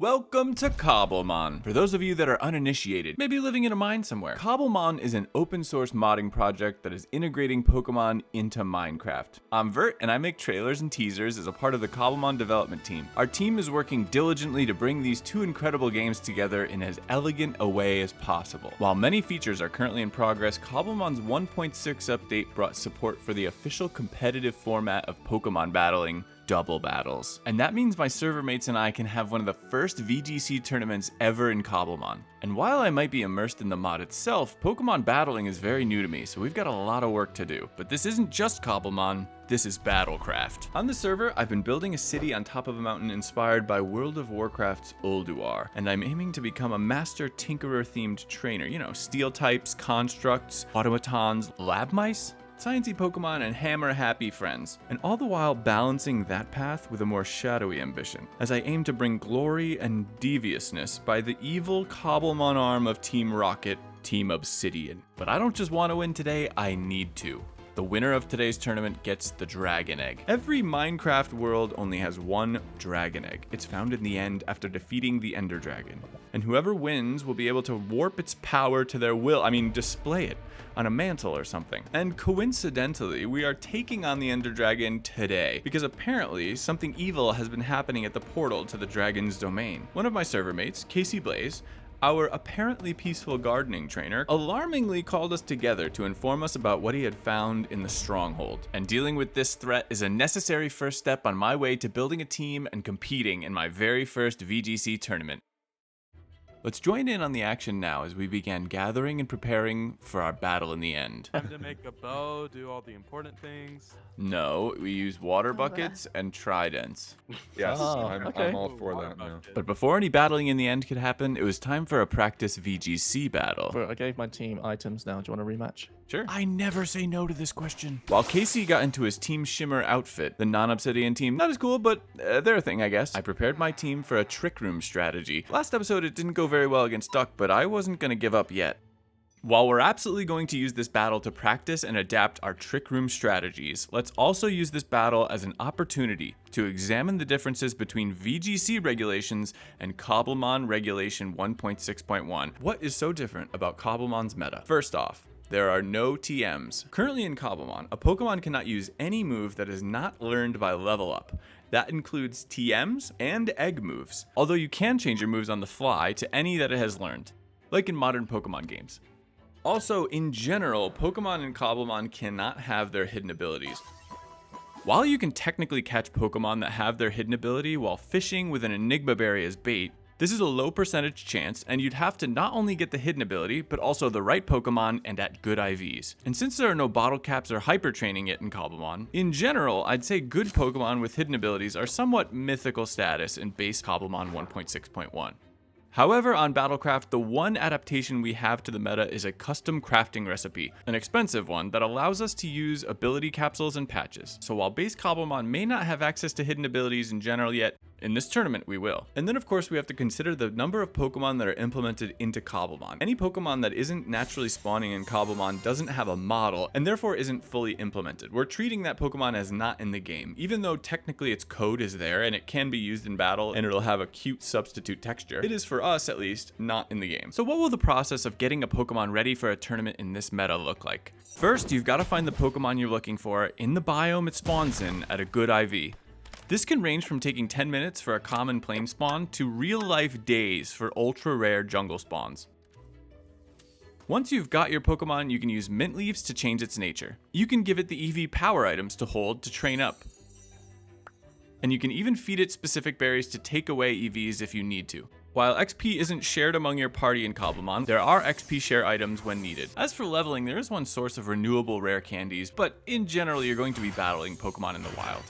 Welcome to Cobblemon. For those of you that are uninitiated, maybe living in a mine somewhere, Cobblemon is an open source modding project that is integrating Pokemon into Minecraft. I'm Vert, and I make trailers and teasers as a part of the Cobblemon development team. Our team is working diligently to bring these two incredible games together in as elegant a way as possible. While many features are currently in progress, Cobblemon's 1.6 update brought support for the official competitive format of Pokemon battling, double battles. And that means my server mates and I can have one of the first VGC tournaments ever in Cobblemon. And while I might be immersed in the mod itself, Pokemon battling is very new to me, so we've got a lot of work to do. But this isn't just Cobblemon, this is Battlecraft. On the server, I've been building a city on top of a mountain inspired by World of Warcraft's Ulduar, and I'm aiming to become a master tinkerer themed trainer. You know, steel types, constructs, automatons, lab mice, sciencey Pokemon, and hammer-happy friends, and all the while balancing that path with a more shadowy ambition, as I aim to bring glory and deviousness by the evil Cobblemon arm of Team Rocket, Team Obsidian. But I don't just want to win today, I need to. The winner of today's tournament gets the Dragon Egg. Every Minecraft world only has one Dragon Egg. It's found in the end after defeating the Ender Dragon. And whoever wins will be able to warp its power to their will, display it on a mantle or something. And coincidentally, we are taking on the Ender Dragon today, because apparently something evil has been happening at the portal to the dragon's domain. One of my server mates, Casey Blaze, our apparently peaceful gardening trainer, alarmingly called us together to inform us about what he had found in the stronghold. And dealing with this threat is a necessary first step on my way to building a team and competing in my very first VGC tournament. Let's join in on the action now as we began gathering and preparing for our battle in the end. Time to make a bow, do all the important things. No, we use water buckets and tridents. Yes, okay. I'm all for that now. But before any battling in the end could happen, it was time for a practice VGC battle. But I gave my team items now. Do you want a rematch? Sure. I never say no to this question. While Casey got into his Team Shimmer outfit, the non-Obsidian team, not as cool, but they're a thing, I guess. I prepared my team for a trick room strategy. Last episode, it didn't go very well against Duck, but I wasn't gonna give up yet. While we're absolutely going to use this battle to practice and adapt our trick room strategies, let's also use this battle as an opportunity to examine the differences between VGC regulations and Cobblemon Regulation 1.6.1. What is so different about Cobblemon's meta? First off, there are no TMs. Currently in Cobblemon, a Pokemon cannot use any move that is not learned by level up. That includes TMs and egg moves, although you can change your moves on the fly to any that it has learned, like in modern Pokemon games. Also, in general, Pokemon in Cobblemon cannot have their hidden abilities. While you can technically catch Pokemon that have their hidden ability while fishing with an Enigma Berry as bait, this is a low percentage chance, and you'd have to not only get the hidden ability, but also the right Pokemon and at good IVs. And since there are no bottle caps or hyper training yet in Cobblemon, in general, I'd say good Pokemon with hidden abilities are somewhat mythical status in base Cobblemon 1.6.1. However, on Battlecraft, the one adaptation we have to the meta is a custom crafting recipe, an expensive one that allows us to use ability capsules and patches. So while base Cobblemon may not have access to hidden abilities in general yet, in this tournament we will. And then of course we have to consider the number of Pokemon that are implemented into Cobblemon. Any Pokemon that isn't naturally spawning in Cobblemon doesn't have a model and therefore isn't fully implemented. We're treating that Pokemon as not in the game, even though technically its code is there and it can be used in battle and it'll have a cute substitute texture. It is, for us at least, not in the game. So what will the process of getting a Pokemon ready for a tournament in this meta look like? First, you've got to find the Pokemon you're looking for in the biome it spawns in at a good IV. This can range from taking 10 minutes for a common plain spawn to real-life days for ultra-rare jungle spawns. Once you've got your Pokemon, you can use mint leaves to change its nature. You can give it the EV power items to hold to train up. And you can even feed it specific berries to take away EVs if you need to. While XP isn't shared among your party in Cobblemon, there are XP share items when needed. As for leveling, there is one source of renewable rare candies, but in general, you're going to be battling Pokemon in the wild.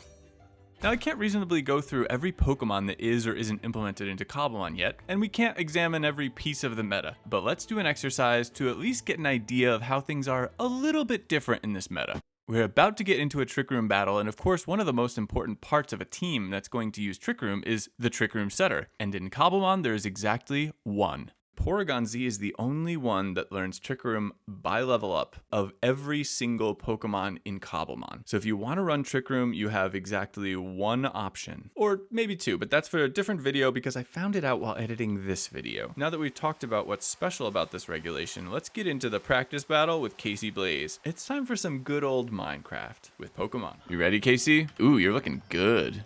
Now, I can't reasonably go through every Pokemon that is or isn't implemented into Cobblemon yet, and we can't examine every piece of the meta, but let's do an exercise to at least get an idea of how things are a little bit different in this meta. We're about to get into a Trick Room battle, and of course, one of the most important parts of a team that's going to use Trick Room is the Trick Room setter, and in Cobblemon, there is exactly one. Porygon Z is the only one that learns Trick Room by level up of every single Pokemon in Cobblemon. So if you want to run Trick Room, you have exactly one option, or maybe two, but that's for a different video because I found it out while editing this video. Now that we've talked about what's special about this regulation, let's get into the practice battle with Casey Blaze. It's time for some good old Minecraft with Pokemon. You ready, Casey? Ooh, you're looking good.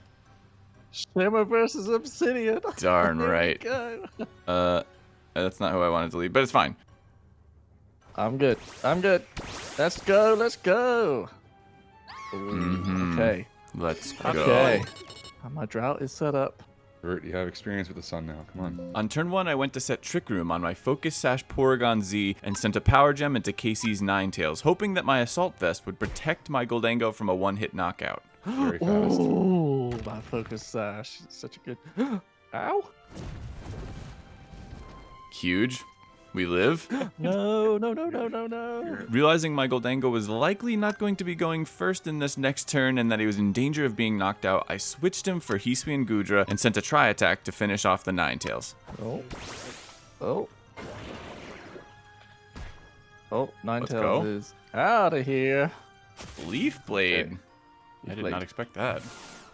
Shimmer versus Obsidian. Darn Here we right. go. That's not who I wanted to lead, but it's fine. I'm good. I'm good. Let's go. Let's go. Okay. Let's go. Okay. My drought is set up. Bert, you have experience with the sun now. Come on. On turn 1, I went to set Trick Room on my Focus Sash Porygon Z and sent a Power Gem into Casey's Ninetales, hoping that my Assault Vest would protect my Gholdengo from a one-hit knockout. Very fast. Oh, my focus sash. Such a good. Ow. Huge. We live. No, no, no, no, no, no. Realizing my Gholdengo was likely not going to be going first in this next turn and that he was in danger of being knocked out, I switched him for Hisui Gudra and sent a Tri-Attack to finish off the Ninetales. Oh. Oh. Oh, go. Ninetales is out of here. Leaf Blade. Okay. I did Blade. not expect that.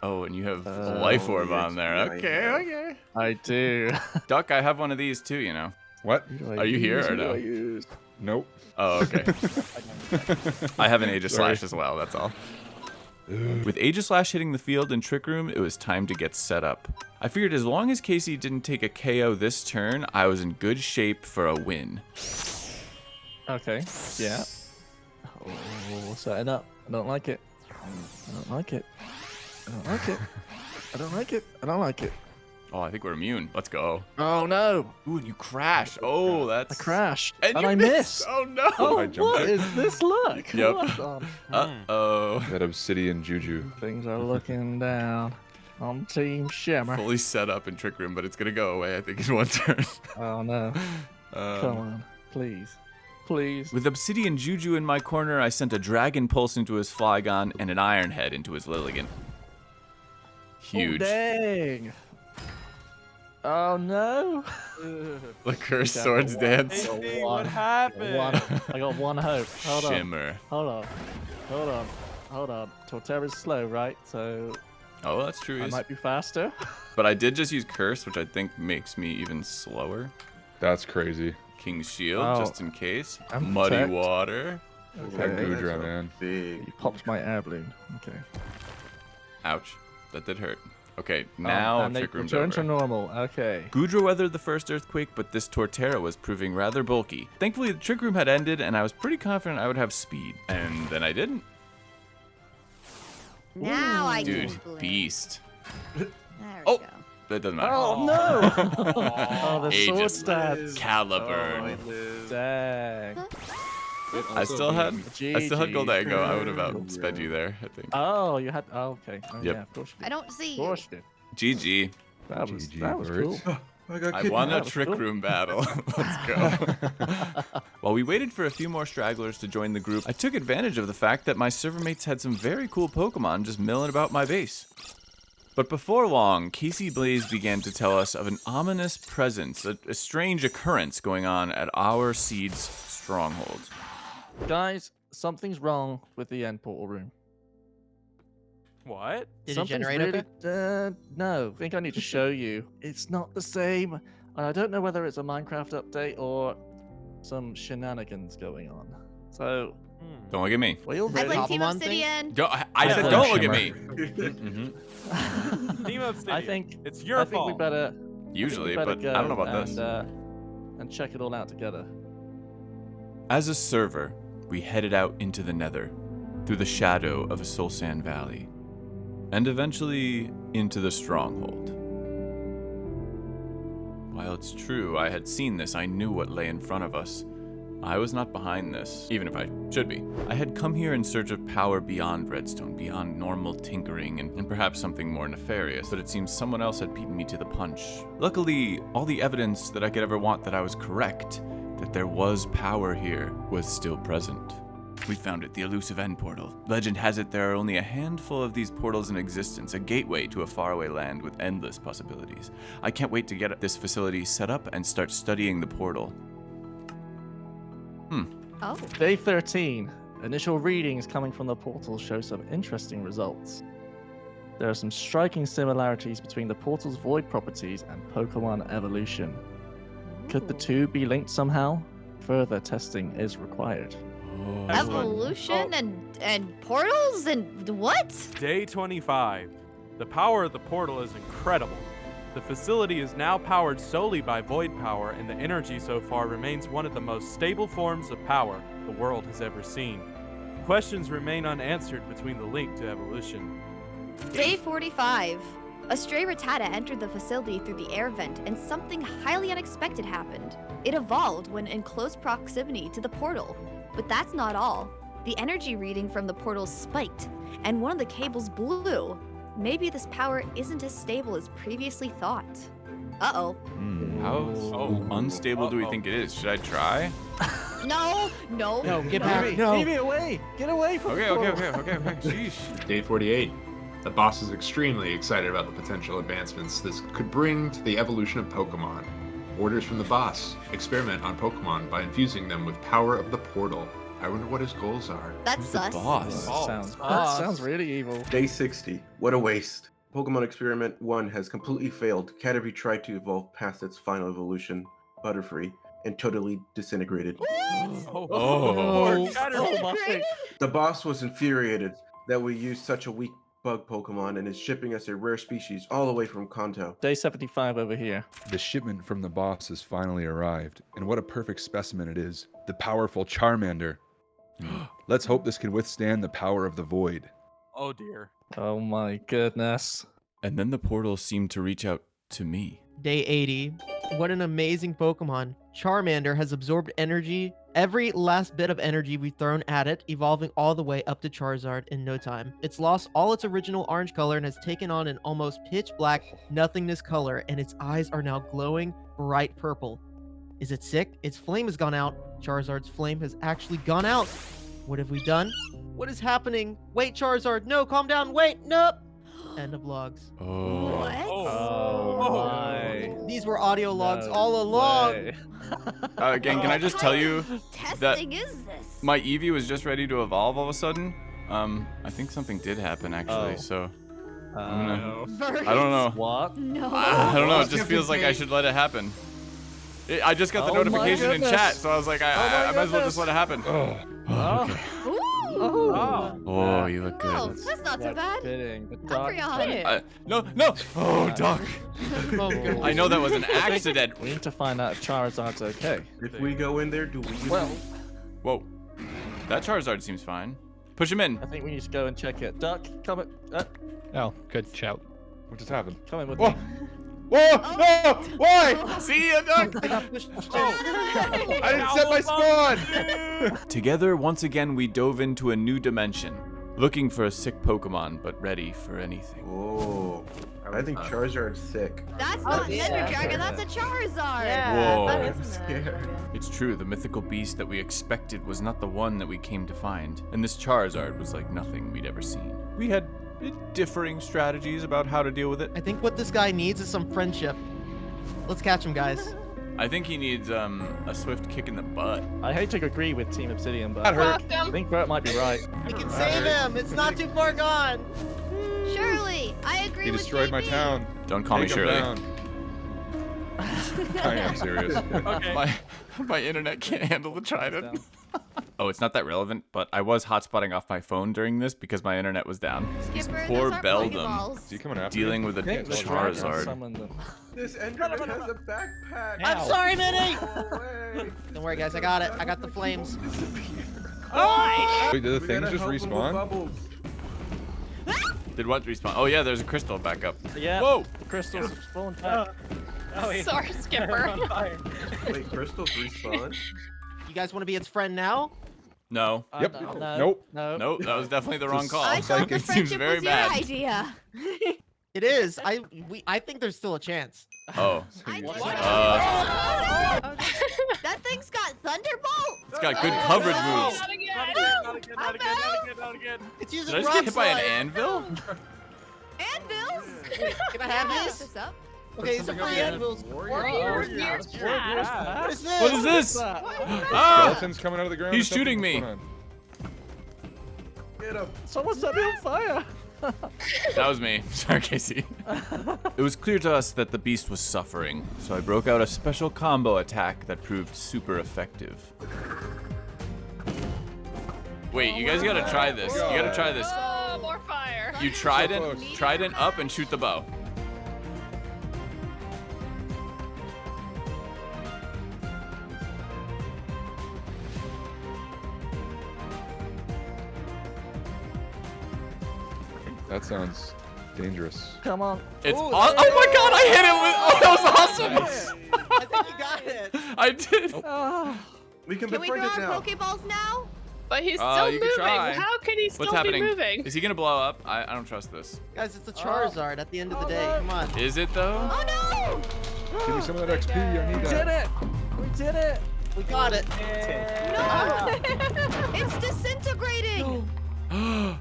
Oh, and you have a Life Orb on there. Okay, okay. I do. Duck, I have one of these too, you know. What? Are you here or no? Nope. Oh, okay. I have an Aegislash as well, that's all. With Aegislash hitting the field in Trick Room, it was time to get set up. I figured as long as Casey didn't take a KO this turn, I was in good shape for a win. Okay. Yeah. Oh, setting up. I don't like it. I don't like it. I don't like it. I don't like it. I don't like it. Oh, I think we're immune. Let's go. Oh no! Ooh, and you crash. Oh, I that's... crashed. And you I missed. Oh, no. Oh, I jumped what it. is this luck? Yep. Hold on. Uh-oh. That obsidian juju. Things are looking down on Team Shimmer. Fully set up in Trick Room, but it's going to go away, I think, in one turn. Oh no. Come on. Please. Please. With Obsidian Juju in my corner, I sent a Dragon Pulse into his Flygon and an Iron Head into his Lilligant. Huge. Oh, dang. Oh no. The Cursed Swords Dance. Hey, what happened? I got one hope. Hold on. Shimmer. Hold on. Hold on. Hold on. Torterra's slow, right? So Oh, that's true. I might be faster. But I did just use Curse, which I think makes me even slower. That's crazy. King's Shield, Oh. just in case. I'm Muddy protect. Water. That Okay. Gudra, man. He popped my air balloon. Okay. Ouch. That did hurt. Okay, now and they Trick Room's return to over. normal. Okay. Gudra weathered the first earthquake, but this Torterra was proving rather bulky. Thankfully, the Trick Room had ended, and I was pretty confident I would have speed. And then I didn't. Now I Dude, can blue. beast. There we Oh. go. That doesn't matter. Oh no! Oh, the sword Aegis. stats. Calliebuilds. Dang. I still had GG. Gholdengo. I would have outsped you there, I think. Oh, you had. Oh, okay. Oh, Yep. yeah, of course you I did. don't see Of you. course you did. GG. That was GG, cool. birds. I won a That was Trick cool. Room battle. Let's go. While we waited for a few more stragglers to join the group, I took advantage of the fact that my server mates had some very cool Pokemon just milling about my base. But before long, Casey Blaze began to tell us of an ominous presence, a strange occurrence going on at our seed's stronghold. Guys, something's wrong with the end portal room. What? Did it Something's generate really, okay? No, I think I need to show you. It's not the same. And I don't know whether it's a Minecraft update or some shenanigans going on. So, Don't look at me. we all I ready? play Team Cobblemon Obsidian. I said Yeah. don't look at me. Team Obsidian. I think It's your I think fault. we better Usually, better but go I don't know about and, this. And check it all out together. As a server, we headed out into the Nether, through the shadow of a Solsan Valley, and eventually into the stronghold. While it's true I had seen this, I knew what lay in front of us. I was not behind this, even if I should be. I had come here in search of power beyond Redstone, beyond normal tinkering, and perhaps something more nefarious, but it seems someone else had beaten me to the punch. Luckily, all the evidence that I could ever want that I was correct, that there was power here, was still present. We found it, the elusive end portal. Legend has it there are only a handful of these portals in existence, a gateway to a faraway land with endless possibilities. I can't wait to get this facility set up and start studying the portal. Oh. Day 13. Initial readings coming from the portal show some interesting results. There are some striking similarities between the portal's void properties and Pokemon evolution. Could the two be linked somehow? Further testing is required. Evolution and portals and what? Day 25. The power of the portal is incredible. The facility is now powered solely by void power, and the energy so far remains one of the most stable forms of power the world has ever seen. Questions remain unanswered between the link to evolution. Day 45. A stray Rattata entered the facility through the air vent, and something highly unexpected happened. It evolved when in close proximity to the portal. But that's not all. The energy reading from the portal spiked, and one of the cables blew. Maybe this power isn't as stable as previously thought. Uh-oh. How unstable do we think it is? Should I try? No. No, get back. Leave me away! Get away from the portal! Okay. Sheesh. Day 48. The boss is extremely excited about the potential advancements this could bring to the evolution of Pokemon. Orders from the boss. Experiment on Pokemon by infusing them with power of the portal. I wonder what his goals are. That's sus. Boss. That sounds really evil. Day 60. What a waste. Pokemon Experiment 1 has completely failed. Caterpie tried to evolve past its final evolution, Butterfree, and totally disintegrated. Disintegrated? The boss was infuriated that we used such a weak bug Pokemon and is shipping us a rare species all the way from Kanto. Day 75 over here. The shipment from the boss has finally arrived, and what a perfect specimen it is. The powerful Charmander. Let's hope this can withstand the power of the void. Oh dear. Oh my goodness. And then the portal seemed to reach out to me. Day 80. What an amazing Pokemon. Charmander has absorbed energy, every last bit of energy we've thrown at it, evolving all the way up to Charizard in no time. It's lost all its original orange color and has taken on an almost pitch black nothingness color, and its eyes are now glowing bright purple. Is it sick? Its flame has gone out. Charizard's flame has actually gone out. What have we done? What is happening? Wait, Charizard, no, calm down, wait, nope. End of logs. What? Oh my. These were audio logs No all along. way. Again, can I just tell you Testing is this? my Eevee was just ready to evolve all of a sudden? I think something did happen actually, Oh. so No. I don't know. What? No. I don't know, it just feels like I should let it happen. I just got the Oh my notification in goodness. chat, so I was like, I might as well just let it happen. Ooh. Oh, you look Oh, good. that's not so bad. Kidding. The Up dark for your honey. No. Oh, Doc. Oh, goodness. I know that was an accident. We need to find out if Charizard's okay. If we go in there, do we use Well, Whoa. That Charizard seems fine. Push him in. I think we need to go and check it. Duck, come in. Oh, good shout. What just happened? Come in with Whoa! me. Whoa! No! Why? See ya, Doc. I got pushed. I didn't set my spawn! Together, once again, we dove into a new dimension, looking for a sick Pokemon, but ready for anything. Oh, I think Charizard's sick. That's not an yeah. Ender Dragon, that's a Charizard. Whoa. That I'm isn't scared. It's true, the mythical beast that we expected was not the one that we came to find, and this Charizard was like nothing we'd ever seen. We had differing strategies about how to deal with it. I think what this guy needs is some friendship. Let's catch him, guys. I think he needs a swift kick in the butt. I hate to agree with Team Obsidian, but That hurt. I think Bert might be right. We can save him. It's not too far gone. Shirley, I agree He with destroyed my JP. town. Don't call me Take him Shirley. down. I am serious. Okay. My internet can't handle the trident. Oh, it's not that relevant, but I was hotspotting off my phone during this because my internet was down. Skipper, Poor those are Beldum. Pokeballs. Is he coming after Dealing me? with a I think the dragon Charizard. summoned them. This Enderman has a backpack. I'm sorry, Minnie. Go away. Don't worry, guys. I got it. I got the flames. Wait, did the We things gotta just help him with respawn? bubbles. Did what respawn? Oh yeah, there's a crystal back up. Yeah. Whoa! The crystals have spawned back. Sorry, Skipper. Wait, crystals respawn? You guys want to be its friend now? No. Yep. No. Nope. No. Nope, that was definitely the wrong call. I thought the It seems friendship very was your bad. idea. It is. I think there's still a chance. Oh. I think Uh, that thing's got Thunderbolt. it's got good coverage moves. Not again. Not again. It's using Did I just rock get hit by an slide. anvil? Anvils? Wait, can I have Pick this? this up. Okay, these are free anvils. Warriors What is this? What is this? There's Ah! skeletons coming out of the ground. He's or something? shooting me. What's going on? Get him. Someone set me on fire. That was me. Sorry, Casey. It was clear to us that the beast was suffering, so I broke out a special combo attack that proved super effective. Wait, you guys gotta try this. You gotta try this. Oh, more fire. You trident up and shoot the bow. That sounds dangerous. Come on. It's Ooh, oh my god, I hit it with that was awesome. I think you got it. I did. Ah. We can Can we throw befriend it our now. Pokeballs now? But he's still you moving. can try. How can he still What's happening? be moving? Is he gonna blow up? I don't trust this. Guys, it's a Charizard at the end of the day. Come on. Is it though? Oh Give me some of that XP. I need We did that. it. We did it. We got it. no! It's disintegrating!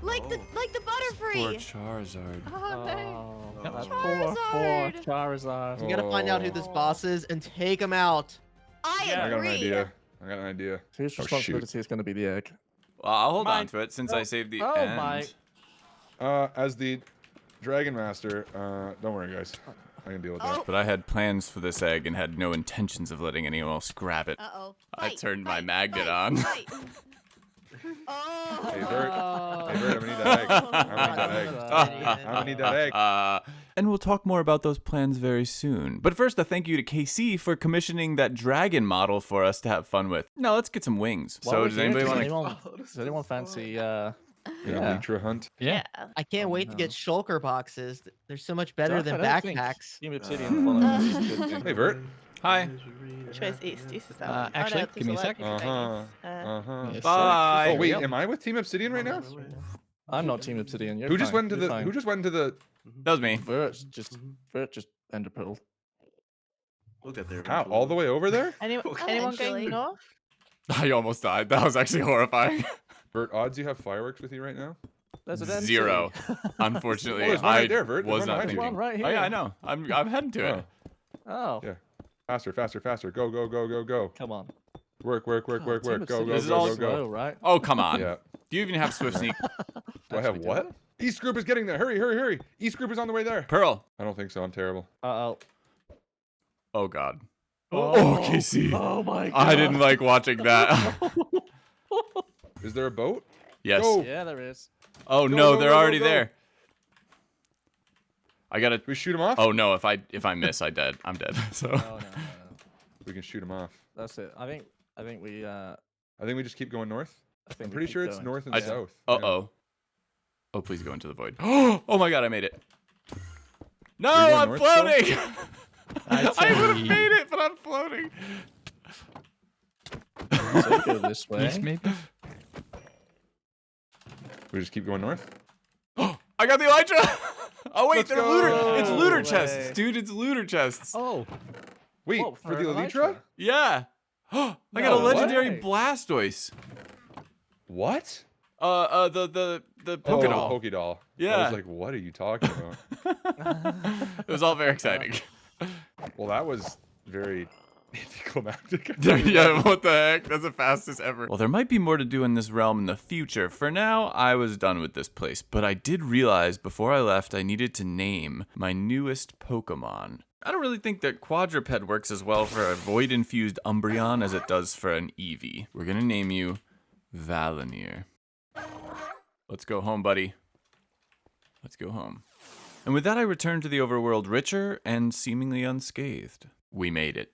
like the Poor Butterfree! Charizard. Oh, no. That Charizard. poor Charizard. We gotta find out who this boss is and take him out. I Yeah. I got an agree. idea. I got an idea. Whose Oh, shoot. responsibility is going to be the egg? Well, I'll hold on Mine. to it since I saved the Oh end. my. As the Dragon Master, don't worry, guys. I can deal with that. But I had plans for this egg and had no intentions of letting anyone else grab it. Uh-oh. I Fight, turned my fight, magnet fight, on. fight. Oh. Hey, Bert. Hey, Bert, I'm gonna need that egg. I'm gonna need that egg. I'm gonna need that egg. And we'll talk more about those plans very soon. But first, a thank you to KC for commissioning that dragon model for us to have fun with. Now let's get some wings. While So we're does here, anybody want to? does anyone fancy? An Elytra hunt. Yeah. I can't wait to get shulker boxes. They're so much better than I don't think backpacks. Team Obsidian following these good. Hey, Bert. Hi. Which way is east? East is that. Actually, give me a sec. Yes, Bye. Oh wait, am I with Team Obsidian right now? I'm not Team Obsidian. You're Who just fine, went into you're the? fine. Who just went into the? That was me. Vert just ender pearl. We'll get there. How? eventually. All the way over there? Anyone Eventually. going north? I almost died. That was actually horrifying. Bert, odds you have fireworks with you right now? There's an end Zero. too. Unfortunately, Oh, there's one I right there, Bert. There's was one not behind you. thinking. One right Oh yeah, here. I know. I'm heading to it. Oh, Yeah. Faster, faster, faster. Go, go, go, go, go. come on. Work, work, work, work, Team work. Go, Obsidian go, This is go, all go, slow, go. right? Oh come on. Yeah. Do you even have Swift Sneak? Do I have Actually, what? East group is getting there. Hurry, hurry, hurry. East group is on the way there. Pearl. I don't think so. I'm terrible. Uh-oh. Oh god. Oh, Casey. Oh my god. I didn't like watching that. Is there a boat? Yes. Go. Yeah, there is. Oh Go, no, go, they're go, go, already go. there. I gotta. Do we shoot him off? Oh no, if I miss, I'm dead. So. No. We can shoot him off. That's it. I think we I think we just keep going north. I think I'm we pretty keep sure it's going. north and I- south. Uh-oh. Oh, please go into the void. Oh my god, I made it. No, Are you going I'm north floating. I'd I would have say made it, but I'm floating. So go this way. east, maybe? We just keep going north. I got the Elytra. Oh wait, Let's they're go. looter. It's looter No chests, way. dude. It's looter chests. Oh, Wait, what, for the an Elytra? Yeah. I got a No legendary way. Blastoise. What? The Pokédoll. Oh, Pokédoll. I Yeah. was like, what are you talking about? It was all very exciting. Well, that was very anticlimactic. Yeah, what the heck? That's the fastest ever. Well, there might be more to do in this realm in the future. For now, I was done with this place, but I did realize before I left I needed to name my newest Pokemon. I don't really think that quadruped works as well for a void-infused Umbreon as it does for an Eevee. We're gonna name you Valinir. Let's go home, buddy. Let's go home. And with that, I returned to the overworld richer and seemingly unscathed. We made it.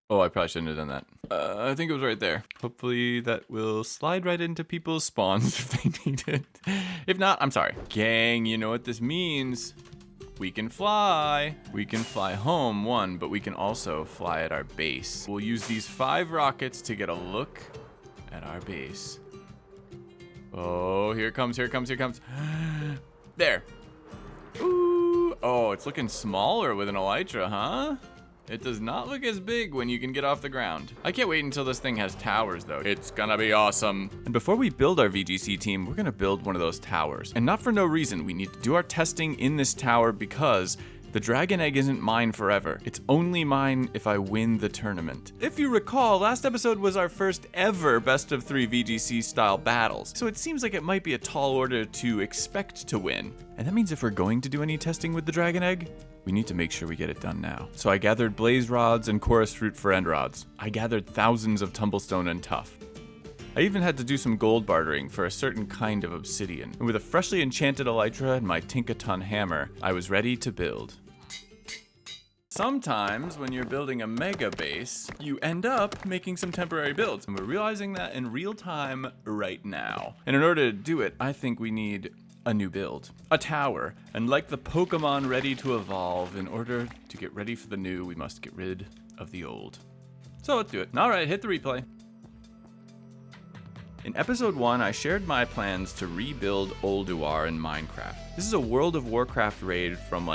Oh, I probably shouldn't have done that. I think it was right there. Hopefully that will slide right into people's spawns if they need it. If not, I'm sorry. Gang, you know what this means. We can fly. We can fly home, one, but we can also fly at our base. We'll use these 5 rockets to get a look at our base. Oh, here it comes, here it comes, here it comes. There. Ooh. Oh, it's looking smaller with an Elytra, huh? It does not look as big when you can get off the ground. I can't wait until this thing has towers though. It's gonna be awesome. And before we build our VGC team, we're gonna build one of those towers. And not for no reason. We need to do our testing in this tower because the dragon egg isn't mine forever. It's only mine if I win the tournament. If you recall, last episode was our first ever best of 3 VGC style battles, so it seems like it might be a tall order to expect to win. And that means if we're going to do any testing with the dragon egg, we need to make sure we get it done now. So I gathered blaze rods and chorus fruit for end rods. I gathered thousands of tumblestone and tuff. I even had to do some gold bartering for a certain kind of obsidian. And with a freshly enchanted elytra and my Tinkaton hammer, I was ready to build. Sometimes when you're building a mega base, you end up making some temporary builds, and we're realizing that in real time right now. And in order to do it, I think we need a new build, a tower. And like the Pokemon ready to evolve, in order to get ready for the new, we must get rid of the old. So let's do it. All right, hit the replay. In episode 1, I shared my plans to rebuild Ulduar in Minecraft. This is a World of Warcraft raid from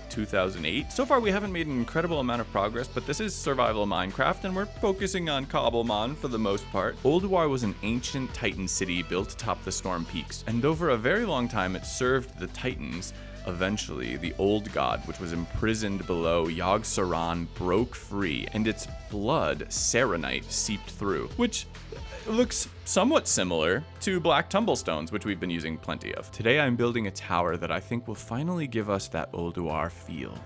2008? So far we haven't made an incredible amount of progress, but this is survival Minecraft and we're focusing on Cobblemon for the most part. Ulduar was an ancient Titan city built atop the Storm Peaks, and over a very long time it served the Titans. Eventually, the old god, which was imprisoned below Yogg-Saron, broke free, and its blood, Serenite, seeped through, which looks somewhat similar to black tumblestones, which we've been using plenty of. Today I'm building a tower that I think will finally give us that Ulduar feel.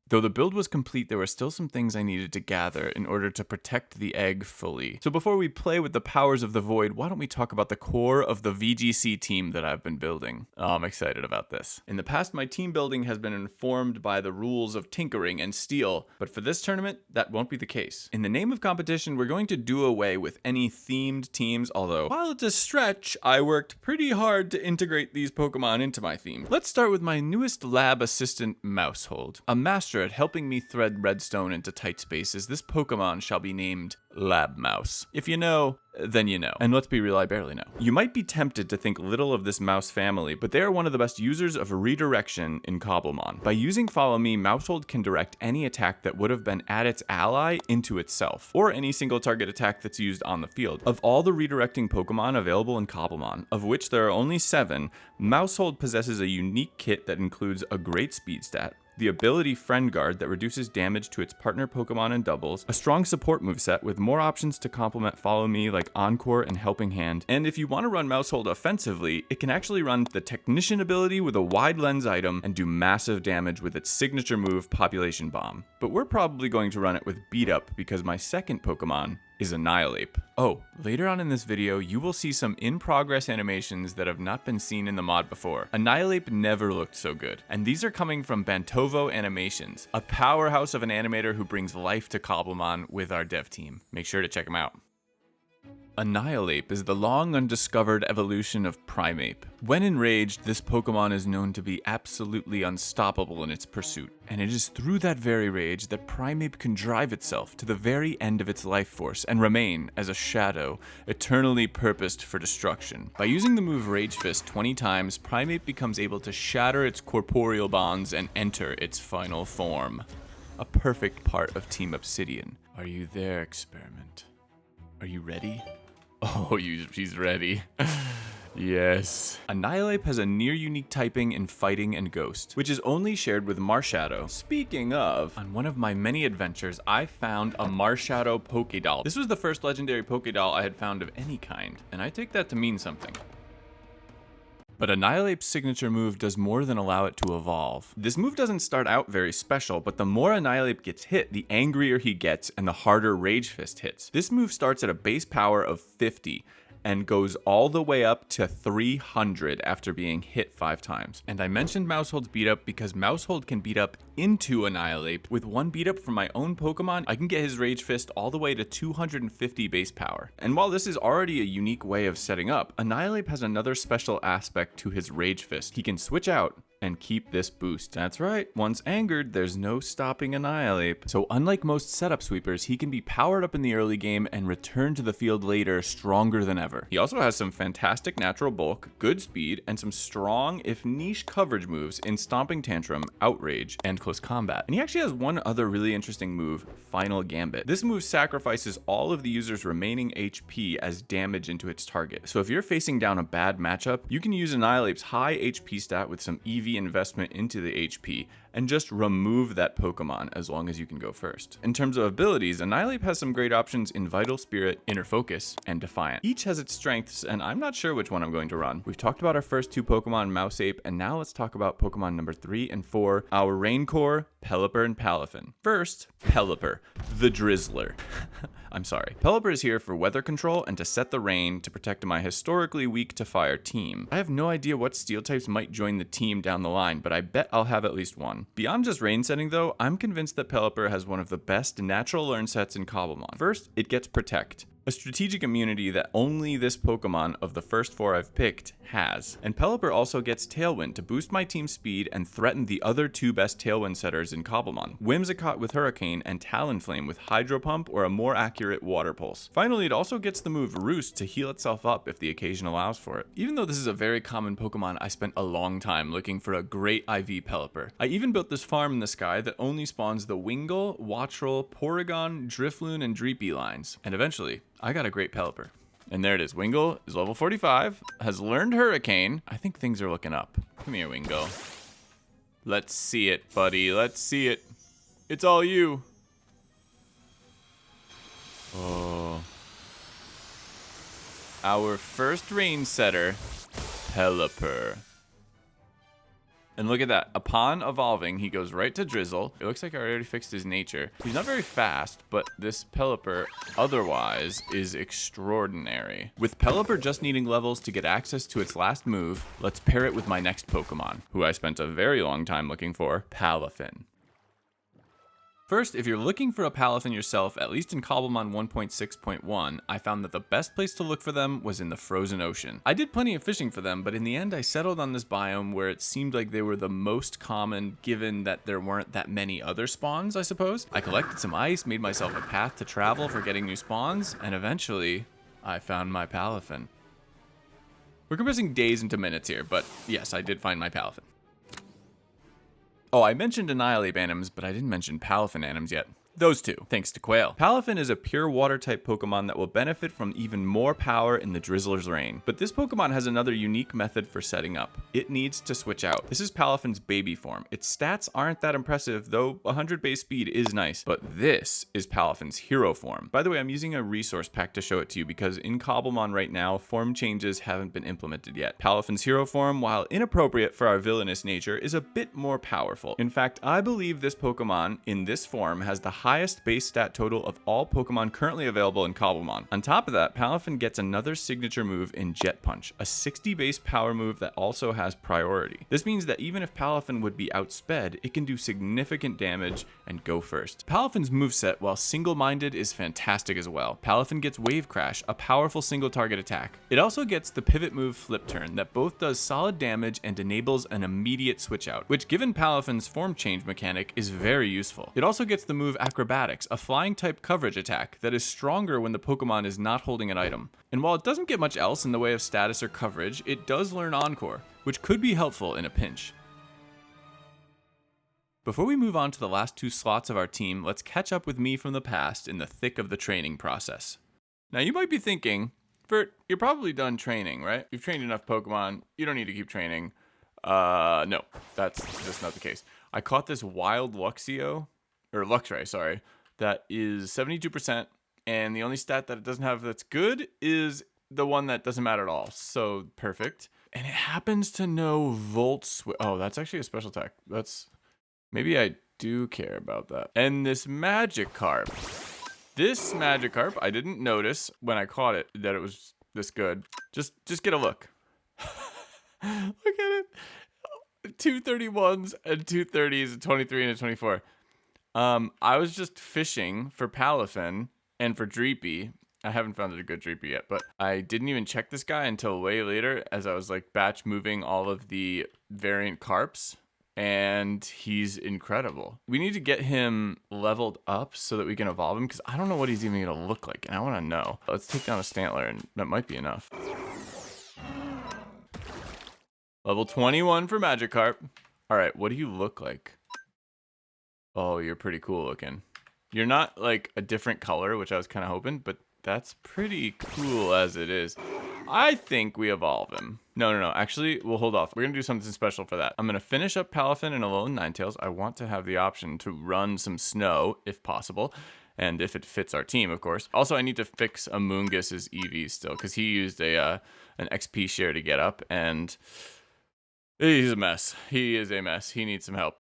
Though the build was complete, there were still some things I needed to gather in order to protect the egg fully. So before we play with the powers of the void, why don't we talk about the core of the VGC team that I've been building? Oh, I'm excited about this. In the past, my team building has been informed by the rules of tinkering and steel, but for this tournament, that won't be the case. In the name of competition, we're going to do away with any themed teams, although while it's a stretch, I worked pretty hard to integrate these Pokemon into my theme. Let's start with my newest lab assistant, Maushold. A master at helping me thread redstone into tight spaces, this Pokemon shall be named Lab Mouse. If you know, then you know. And let's be real, I barely know. You might be tempted to think little of this mouse family, but they are one of the best users of redirection in Cobblemon. By using Follow Me, Maushold can direct any attack that would have been at its ally into itself, or any single target attack that's used on the field. Of all the redirecting Pokemon available in Cobblemon, of which there are only 7, Maushold possesses a unique kit that includes a great speed stat, the ability Friend Guard that reduces damage to its partner Pokemon in doubles, a strong support moveset with more options to complement Follow Me like Encore and Helping Hand, and if you want to run Maushold offensively, it can actually run the Technician ability with a wide lens item and do massive damage with its signature move Population Bomb. But we're probably going to run it with Beat Up because my second Pokemon is Annihilape. Oh, later on in this video, you will see some in-progress animations that have not been seen in the mod before. Annihilape never looked so good, and these are coming from Bantovo Animations, a powerhouse of an animator who brings life to Cobblemon with our dev team. Make sure to check them out. Annihilape is the long undiscovered evolution of Primeape. When enraged, this Pokemon is known to be absolutely unstoppable in its pursuit, and it is through that very rage that Primeape can drive itself to the very end of its life force and remain as a shadow, eternally purposed for destruction. By using the move Rage Fist 20 times, Primeape becomes able to shatter its corporeal bonds and enter its final form. A perfect part of Team Obsidian. Are you there, Experiment? Are you ready? Oh, she's ready. Yes. Annihilape has a near unique typing in Fighting and Ghost, which is only shared with Marshadow. Speaking of, on one of my many adventures, I found a Marshadow Pokédoll. This was the first legendary Pokédoll I had found of any kind, and I take that to mean something. But Annihilape's signature move does more than allow it to evolve. This move doesn't start out very special, but the more Annihilape gets hit, the angrier he gets and the harder Rage Fist hits. This move starts at a base power of 50, and goes all the way up to 300 after being hit 5 times. And I mentioned Maushold's beat up because Maushold can beat up into Annihilape. With one beat up from my own Pokemon, I can get his Rage Fist all the way to 250 base power. And while this is already a unique way of setting up, Annihilape has another special aspect to his Rage Fist. He can switch out and keep this boost. That's right, once angered, there's no stopping Annihilape. So unlike most setup sweepers, he can be powered up in the early game and return to the field later stronger than ever. He also has some fantastic natural bulk, good speed, and some strong, if niche, coverage moves in Stomping Tantrum, Outrage, and Close Combat. And he actually has one other really interesting move, Final Gambit. This move sacrifices all of the user's remaining HP as damage into its target. So if you're facing down a bad matchup, you can use Annihilape's high HP stat with some EV investment into the HP and just remove that Pokemon as long as you can go first. In terms of abilities, Annihilape has some great options in Vital Spirit, Inner Focus, and Defiant. Each has its strengths, and I'm not sure which one I'm going to run. We've talked about our first 2 Pokemon, Mouseape, and now let's talk about Pokemon number 3 and 4, our Raincore, Pelipper, and Palafin. First, Pelipper, the Drizzler. I'm sorry. Pelipper is here for weather control and to set the rain to protect my historically weak to fire team. I have no idea what steel types might join the team down the line, but I bet I'll have at least one. Beyond just rain setting though, I'm convinced that Pelipper has one of the best natural learn sets in Cobblemon. First, it gets Protect, a strategic immunity that only this Pokemon of the first 4 I've picked has. And Pelipper also gets Tailwind to boost my team's speed and threaten the other 2 best Tailwind setters in Cobblemon, Whimsicott with Hurricane and Talonflame with Hydro Pump or a more accurate Water Pulse. Finally, it also gets the move Roost to heal itself up if the occasion allows for it. Even though this is a very common Pokemon, I spent a long time looking for a great IV Pelipper. I even built this farm in the sky that only spawns the Wingull, Wattrel, Porygon, Drifloon, and Dreepy lines. And eventually, I got a great Pelipper. And there it is. Wingull is level 45, has learned Hurricane. I think things are looking up. Come here, Wingull. Let's see it, buddy. Let's see it. It's all you. Oh. Our first rain setter, Pelipper. And look at that. Upon evolving, he goes right to Drizzle. It looks like I already fixed his nature. He's not very fast, but this Pelipper otherwise is extraordinary. With Pelipper just needing levels to get access to its last move, let's pair it with my next Pokemon, who I spent a very long time looking for, Palafin. First, if you're looking for a Palafin yourself, at least in Cobblemon 1.6.1, I found that the best place to look for them was in the frozen ocean. I did plenty of fishing for them, but in the end I settled on this biome where it seemed like they were the most common given that there weren't that many other spawns, I suppose. I collected some ice, made myself a path to travel for getting new spawns, and eventually, I found my Palafin. We're compressing days into minutes here, but yes, I did find my Palafin. Oh, I mentioned Annihilape Anims, but I didn't mention Palafin Anims yet. Those 2, thanks to Quail. Palafin is a pure water-type Pokemon that will benefit from even more power in the Drizzler's reign. But this Pokemon has another unique method for setting up. It needs to switch out. This is Palafin's baby form. Its stats aren't that impressive, though 100 base speed is nice. But this is Palafin's hero form. By the way, I'm using a resource pack to show it to you because in Cobblemon right now, form changes haven't been implemented yet. Palafin's hero form, while inappropriate for our villainous nature, is a bit more powerful. In fact, I believe this Pokemon in this form has the highest base stat total of all Pokemon currently available in Cobblemon. On top of that, Palafin gets another signature move in Jet Punch, a 60 base power move that also has priority. This means that even if Palafin would be outsped, it can do significant damage and go first. Palafin's moveset, while single-minded, is fantastic as well. Palafin gets Wave Crash, a powerful single target attack. It also gets the pivot move Flip Turn that both does solid damage and enables an immediate switch out, which given Palafin's form change mechanic is very useful. It also gets the move Acrobatics, a flying type coverage attack that is stronger when the Pokemon is not holding an item. And while it doesn't get much else in the way of status or coverage, it does learn Encore, which could be helpful in a pinch. Before we move on to the last 2 slots of our team, let's catch up with me from the past in the thick of the training process. Now you might be thinking, Vert, you're probably done training, right? You've trained enough Pokemon. You don't need to keep training. No, that's just not the case. I caught this wild Luxray, sorry, that is 72%, and the only stat that it doesn't have that's good is the one that doesn't matter at all. So perfect. And it happens to know Volt Switch. Oh, that's actually a special attack. Maybe I do care about that. And this Magikarp. I didn't notice when I caught it that it was this good. Just get a look. Look at it. 231s and 230s, a 23 and a 24. I was just fishing for Palafin and for Dreepy. I haven't found a good Dreepy yet, but I didn't even check this guy until way later as I was like batch moving all of the variant carps, and he's incredible. We need to get him leveled up so that we can evolve him, because I don't know what he's even going to look like, and I want to know. Let's take down a Stantler, and that might be enough. Level 21 for Magikarp. All right, what do you look like? Oh, you're pretty cool looking. You're not like a different color, which I was kind of hoping, but that's pretty cool as it is. I think we evolve him. No. Actually, we'll hold off. We're going to do something special for that. I'm going to finish up Palafin and Alolan Ninetales. I want to have the option to run some snow, if possible. And if it fits our team, of course. Also, I need to fix Amoongus's EV still, because he used an XP share to get up, and he's a mess. He is a mess. He needs some help.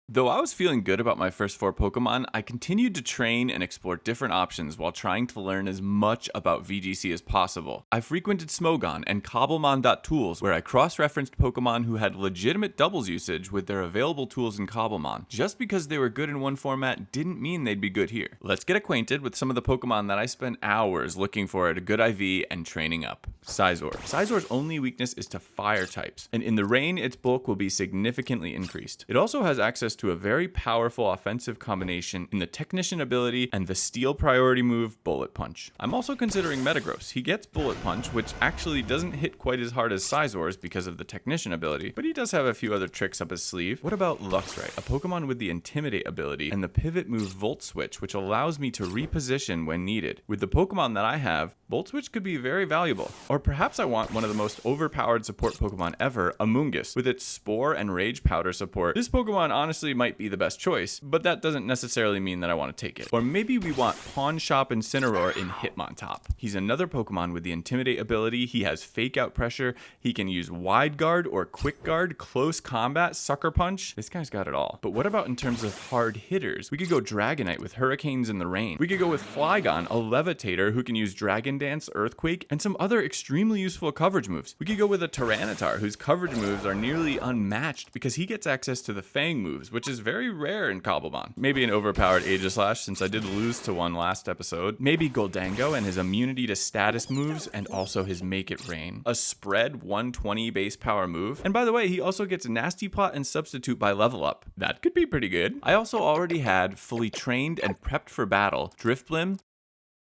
Though I was feeling good about my first 4 Pokemon, I continued to train and explore different options while trying to learn as much about VGC as possible. I frequented Smogon and Cobblemon.tools, where I cross-referenced Pokemon who had legitimate doubles usage with their available tools in Cobblemon. Just because they were good in one format didn't mean they'd be good here. Let's get acquainted with some of the Pokemon that I spent hours looking for at a good IV and training up. Scizor. Scizor's only weakness is to fire types, and in the rain, its bulk will be significantly increased. It also has access to a very powerful offensive combination in the Technician ability and the Steel priority move, Bullet Punch. I'm also considering Metagross. He gets Bullet Punch, which actually doesn't hit quite as hard as Scizor's because of the Technician ability, but he does have a few other tricks up his sleeve. What about Luxray, a Pokemon with the Intimidate ability and the pivot move Volt Switch, which allows me to reposition when needed. With the Pokemon that I have, Volt Switch could be very valuable. Or perhaps I want one of the most overpowered support Pokemon ever, Amoonguss. With its Spore and Rage Powder support, this Pokemon honestly might be the best choice, but that doesn't necessarily mean that I want to take it. Or maybe we want Pawn Shop Incineroar in Hitmontop. He's another Pokemon with the Intimidate ability. He has Fake Out Pressure. He can use Wide Guard or Quick Guard, Close Combat, Sucker Punch. This guy's got it all. But what about in terms of hard hitters? We could go Dragonite with Hurricanes in the Rain. We could go with Flygon, a Levitator who can use Dragon Dance, Earthquake, and some other extremely useful coverage moves. We could go with a Tyranitar whose coverage moves are nearly unmatched because he gets access to the Fang moves, which is very rare in Cobblemon. Maybe an overpowered Aegislash, since I did lose to one last episode. Maybe Gholdengo and his immunity to status moves, and also his Make It Rain. A Spread 120 base power move. And by the way, he also gets Nasty Plot and Substitute by level up. That could be pretty good. I also already had fully trained and prepped for battle Drifblim,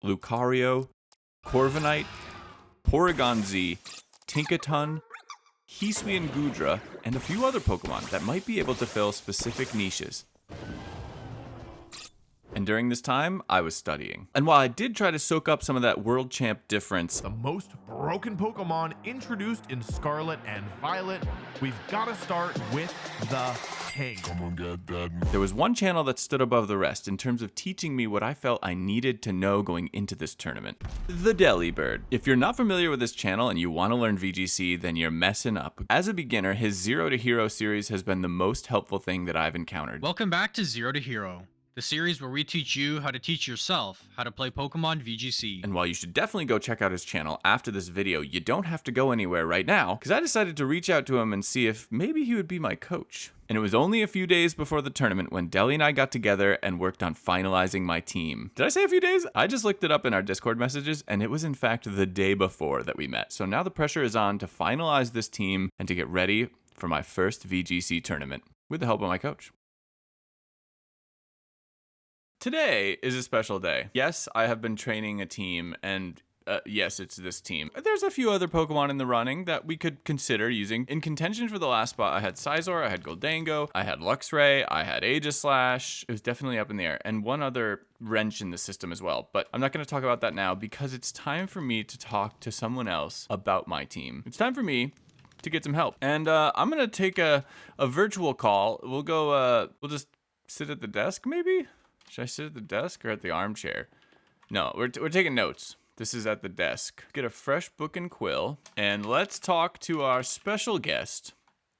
Lucario, Corviknight, Porygon Z, Tinkaton, Hisui Gudra, and a few other Pokemon that might be able to fill specific niches. And during this time, I was studying. And while I did try to soak up some of that World Champ difference, the most broken Pokemon introduced in Scarlet and Violet, we've got to start with the King. Come on, get that. There was one channel that stood above the rest in terms of teaching me what I felt I needed to know going into this tournament. The Delybird. If you're not familiar with this channel and you want to learn VGC, then you're messing up. As a beginner, his Zero to Hero series has been the most helpful thing that I've encountered. Welcome back to Zero to Hero, the series where we teach you how to teach yourself how to play Pokemon VGC. And while you should definitely go check out his channel after this video, you don't have to go anywhere right now, because I decided to reach out to him and see if maybe he would be my coach. And it was only a few days before the tournament when Deli and I got together and worked on finalizing my team. Did I say a few days? I just looked it up in our Discord messages, and it was in fact the day before that we met. So now the pressure is on to finalize this team and to get ready for my first VGC tournament with the help of my coach. Today is a special day. Yes, I have been training a team, and yes, it's this team. There's a few other Pokemon in the running that we could consider using. In contention for the last spot, I had Scizor, I had Gholdengo, I had Luxray, I had Aegislash. It was definitely up in the air. And one other wrench in the system as well. But I'm not going to talk about that now because it's time for me to talk to someone else about my team. It's time for me to get some help. And I'm going to take a virtual call. We'll we'll just sit at the desk maybe? Should I sit at the desk or at the armchair? No, we're taking notes. This is at the desk. Get a fresh book and quill, and let's talk to our special guest,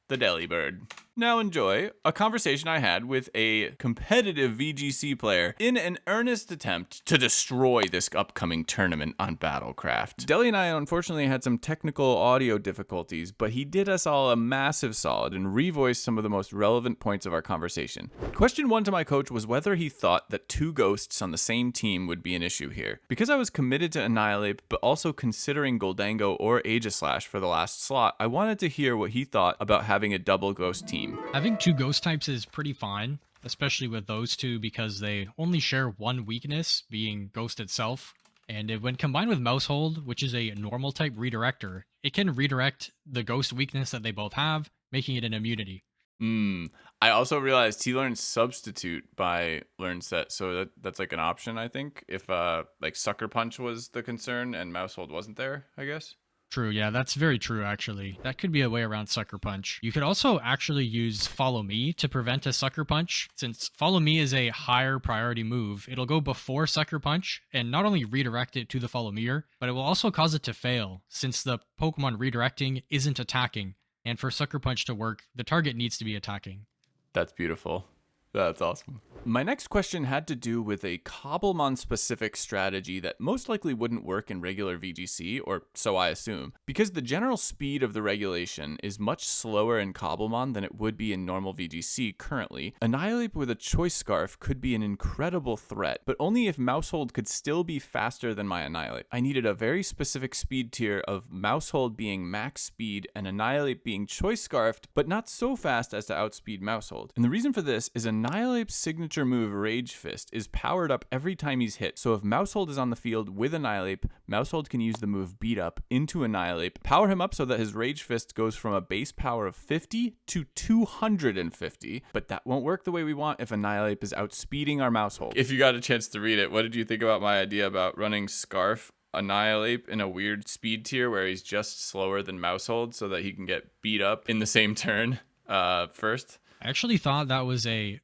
the Delybird. Now enjoy a conversation I had with a competitive VGC player in an earnest attempt to destroy this upcoming tournament on Battlecraft. Deli and I unfortunately had some technical audio difficulties, but he did us all a massive solid and revoiced some of the most relevant points of our conversation. Question 1 to my coach was whether he thought that 2 ghosts on the same team would be an issue here. Because I was committed to Annihilape, but also considering Gholdengo or Aegislash for the last slot, I wanted to hear what he thought about having a double ghost team. Having 2 ghost types is pretty fine, especially with those 2 because they only share one weakness, being ghost itself. And when combined with Maushold, which is a normal type redirector, it can redirect the ghost weakness that they both have, making it an immunity. I also realized he learned Substitute by Learn Set, so that's like an option, I think, if like Sucker Punch was the concern and Maushold wasn't there, I guess. True, yeah, that's very true, actually. That could be a way around Sucker Punch. You could also actually use Follow Me to prevent a Sucker Punch. Since Follow Me is a higher priority move, it'll go before Sucker Punch and not only redirect it to the Follow Meer, but it will also cause it to fail, since the Pokemon redirecting isn't attacking. And for Sucker Punch to work, the target needs to be attacking. That's beautiful. That's awesome. My next question had to do with a Cobblemon-specific strategy that most likely wouldn't work in regular VGC, or so I assume, because the general speed of the regulation is much slower in Cobblemon than it would be in normal VGC currently. Annihilape with a Choice Scarf could be an incredible threat, but only if Maushold could still be faster than my Annihilape. I needed a very specific speed tier of Maushold being max speed and Annihilape being Choice Scarfed, but not so fast as to outspeed Maushold. And the reason for this is Annihilape's signature move Rage Fist is powered up every time he's hit, so if Maushold is on the field with Annihilape, Maushold can use the move Beat Up into Annihilape, power him up so that his Rage Fist goes from a base power of 50 to 250, but that won't work the way we want if Annihilape is outspeeding our Maushold. If you got a chance to read it, what did you think about my idea about running Scarf Annihilape in a weird speed tier where he's just slower than Maushold so that he can get beat up in the same turn first? I actually thought that was a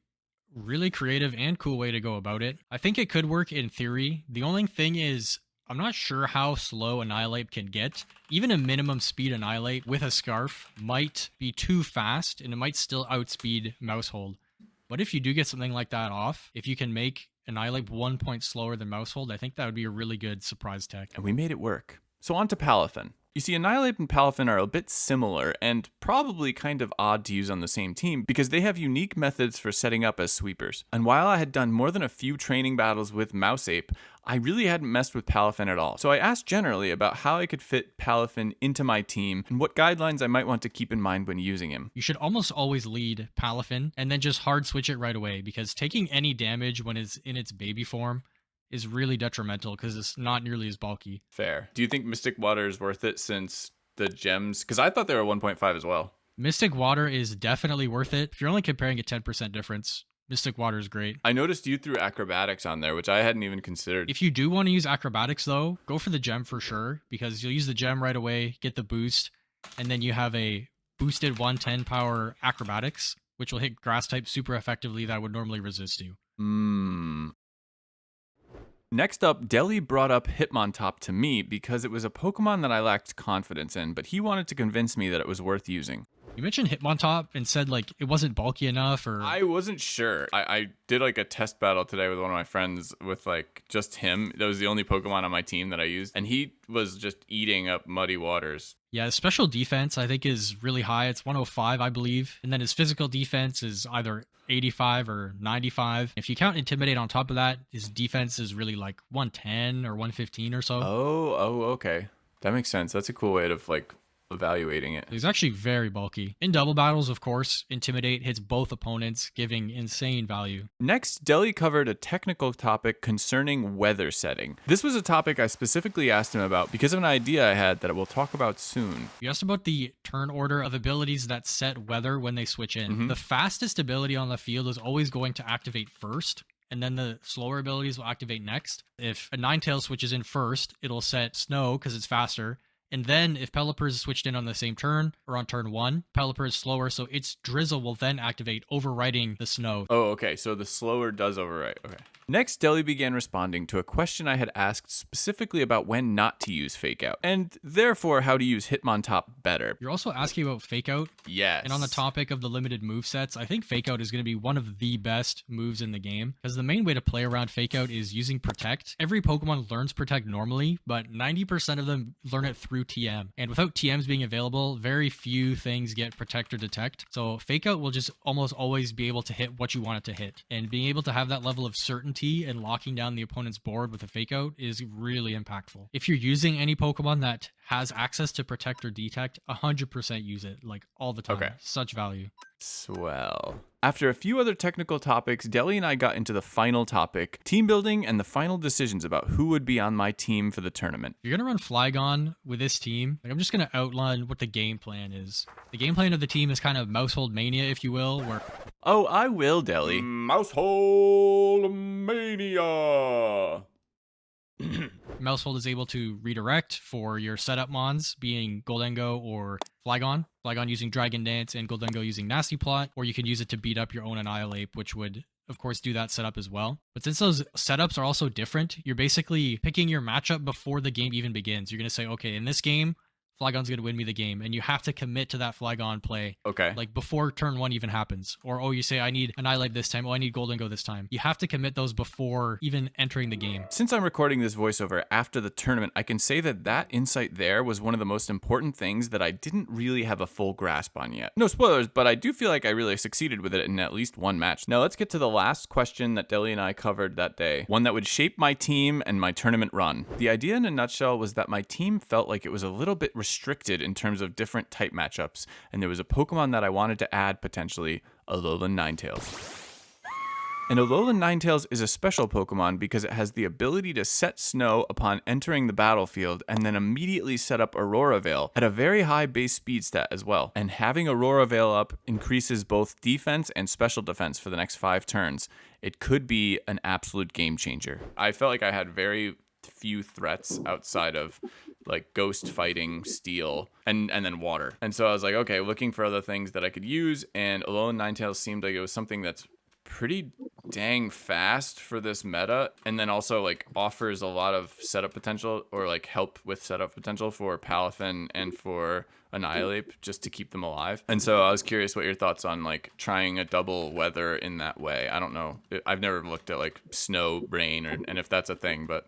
really creative and cool way to go about it. I think it could work in theory. The only thing is, I'm not sure how slow Annihilape can get. Even a minimum speed Annihilape with a Scarf might be too fast, and it might still outspeed Maushold. But if you do get something like that off, if you can make Annihilape 1 point slower than Maushold, I think that would be a really good surprise tech. And we made it work. So on to Palafin. You see, Annihilape and Palafin are a bit similar and probably kind of odd to use on the same team because they have unique methods for setting up as sweepers. And while I had done more than a few training battles with Mouseape, I really hadn't messed with Palafin at all. So I asked generally about how I could fit Palafin into my team and what guidelines I might want to keep in mind when using him. You should almost always lead Palafin and then just hard switch it right away because taking any damage when it's in its baby form is really detrimental because it's not nearly as bulky. Fair. Do you think Mystic Water is worth it since the gems? Because I thought they were 1.5 as well. Mystic Water is definitely worth it. If you're only comparing a 10% difference, Mystic Water is great. I noticed you threw Acrobatics on there, which I hadn't even considered. If you do want to use Acrobatics though, go for the gem for sure because you'll use the gem right away, get the boost, and then you have a boosted 110 power Acrobatics, which will hit Grass type super effectively that would normally resist you. Next up, Deli brought up Hitmontop to me because it was a Pokemon that I lacked confidence in, but he wanted to convince me that it was worth using. You mentioned Hitmontop and said like it wasn't bulky enough, or I wasn't sure. I did like a test battle today with one of my friends with like just him. That was the only Pokemon on my team that I used, and he was just eating up Muddy Waters. Yeah, his special defense I think is really high. It's 105, I believe, and then his physical defense is either 85 or 95. If you count Intimidate on top of that, his defense is really like 110 or 115 or so. Oh, okay. That makes sense. That's a cool way of like evaluating it. He's actually very bulky. In double battles, of course, Intimidate hits both opponents, giving insane value. Next, Deli covered a technical topic concerning weather setting. This was a topic I specifically asked him about because of an idea I had that we'll talk about soon. You asked about the turn order of abilities that set weather when they switch in. The fastest ability on the field is always going to activate first, and then the slower abilities will activate next. If a Ninetales switches in first, it'll set snow because it's faster. And then if Pelipper is switched in on the same turn or on turn 1, Pelipper is slower, so its drizzle will then activate, overriding the snow. Oh, okay. So the slower does overwrite. Okay. Next, Deli began responding to a question I had asked specifically about when not to use Fake Out, and therefore how to use Hitmontop better. You're also asking about Fake Out. Yes. And on the topic of the limited movesets, I think Fake Out is going to be one of the best moves in the game, because the main way to play around Fake Out is using Protect. Every Pokemon learns Protect normally, but 90% of them learn it through TM. And without TMs being available, very few things get Protect or Detect. So Fake Out will just almost always be able to hit what you want it to hit. And being able to have that level of certainty and locking down the opponent's board with a Fake Out is really impactful. If you're using any Pokemon that has access to Protect or Detect, 100% use it, like all the time. Okay. Such value. Swell. After a few other technical topics, Deli and I got into the final topic, team building and the final decisions about who would be on my team for the tournament. If you're going to run Flygon with this team, I'm just going to outline what the game plan is. The game plan of the team is kind of Maushold Mania, if you will, where... Oh, I will, Deli. Maushold Mania! Maushold is able to redirect for your setup mons, being Gholdengo or Flygon. Flygon using Dragon Dance and Gholdengo using Nasty Plot, or you can use it to beat up your own Annihilape, which would, of course, do that setup as well. But since those setups are also different, you're basically picking your matchup before the game even begins. You're going to say, okay, in this game, Flygon's going to win me the game, and you have to commit to that Flygon play. Okay. Like before turn 1 even happens. Or, oh, you say, I need Annihilape this time. Oh, I need Gholdengo this time. You have to commit those before even entering the game. Since I'm recording this voiceover after the tournament, I can say that that insight there was one of the most important things that I didn't really have a full grasp on yet. No spoilers, but I do feel like I really succeeded with it in at least one match. Now let's get to the last question that Deli and I covered that day. One that would shape my team and my tournament run. The idea in a nutshell was that my team felt like it was a little bit restricted in terms of different type matchups, and there was a Pokemon that I wanted to add potentially, Alolan Ninetales. And Alolan Ninetales is a special Pokemon because it has the ability to set snow upon entering the battlefield and then immediately set up Aurora Veil at a very high base speed stat as well. And having Aurora Veil up increases both defense and special defense for the next 5 turns. It could be an absolute game changer. I felt like I had very few threats outside of like ghost fighting, steel, and then water. And so I was like, okay, looking for other things that I could use, and Alolan Ninetales seemed like it was something that's pretty dang fast for this meta, and then also like offers a lot of setup potential, or like help with setup potential for Palafin and for Annihilape, just to keep them alive. And so I was curious what your thoughts on like trying a double weather in that way. I don't know. I've never looked at like snow, rain, and if that's a thing, but...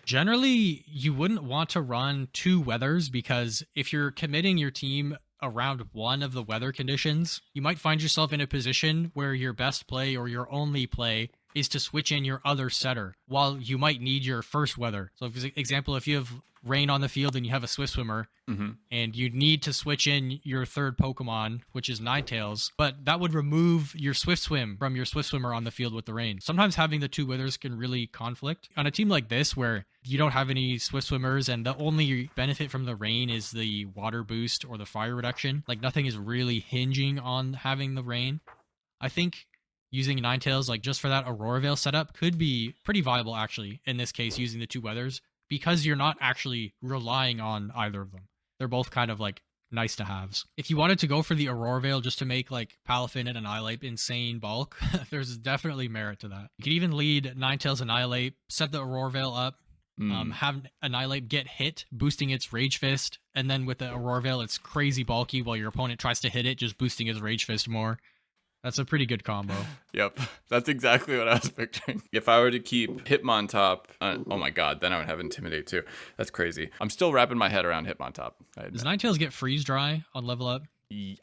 Generally, you wouldn't want to run 2 weathers, because if you're committing your team around one of the weather conditions, you might find yourself in a position where your best play or your only play is to switch in your other setter, while you might need your first weather. So for example, if you have rain on the field and you have a Swift Swimmer, and you need to switch in your third Pokemon, which is Ninetales, but that would remove your Swift Swim from your Swift Swimmer on the field with the rain. Sometimes having the 2 withers can really conflict. On a team like this, where you don't have any Swift Swimmers and the only benefit from the rain is the water boost or the fire reduction, like nothing is really hinging on having the rain, I think using Ninetales, like just for that Aurora Veil setup, could be pretty viable actually, in this case, using the 2 weathers, because you're not actually relying on either of them. They're both kind of like nice to haves. If you wanted to go for the Aurora Veil just to make like Palafin and Annihilape insane bulk, there's definitely merit to that. You could even lead Ninetales Annihilape, set the Aurora Veil up, have Annihilape get hit, boosting its Rage Fist, and then with the Aurora Veil, it's crazy bulky while your opponent tries to hit it, just boosting his Rage Fist more. That's a pretty good combo. Yep, that's exactly what I was picturing. If I were to keep Hitmontop, oh my god, then I would have Intimidate too. That's crazy. I'm still wrapping my head around Hitmontop. Does Ninetales get Freeze Dry on level up?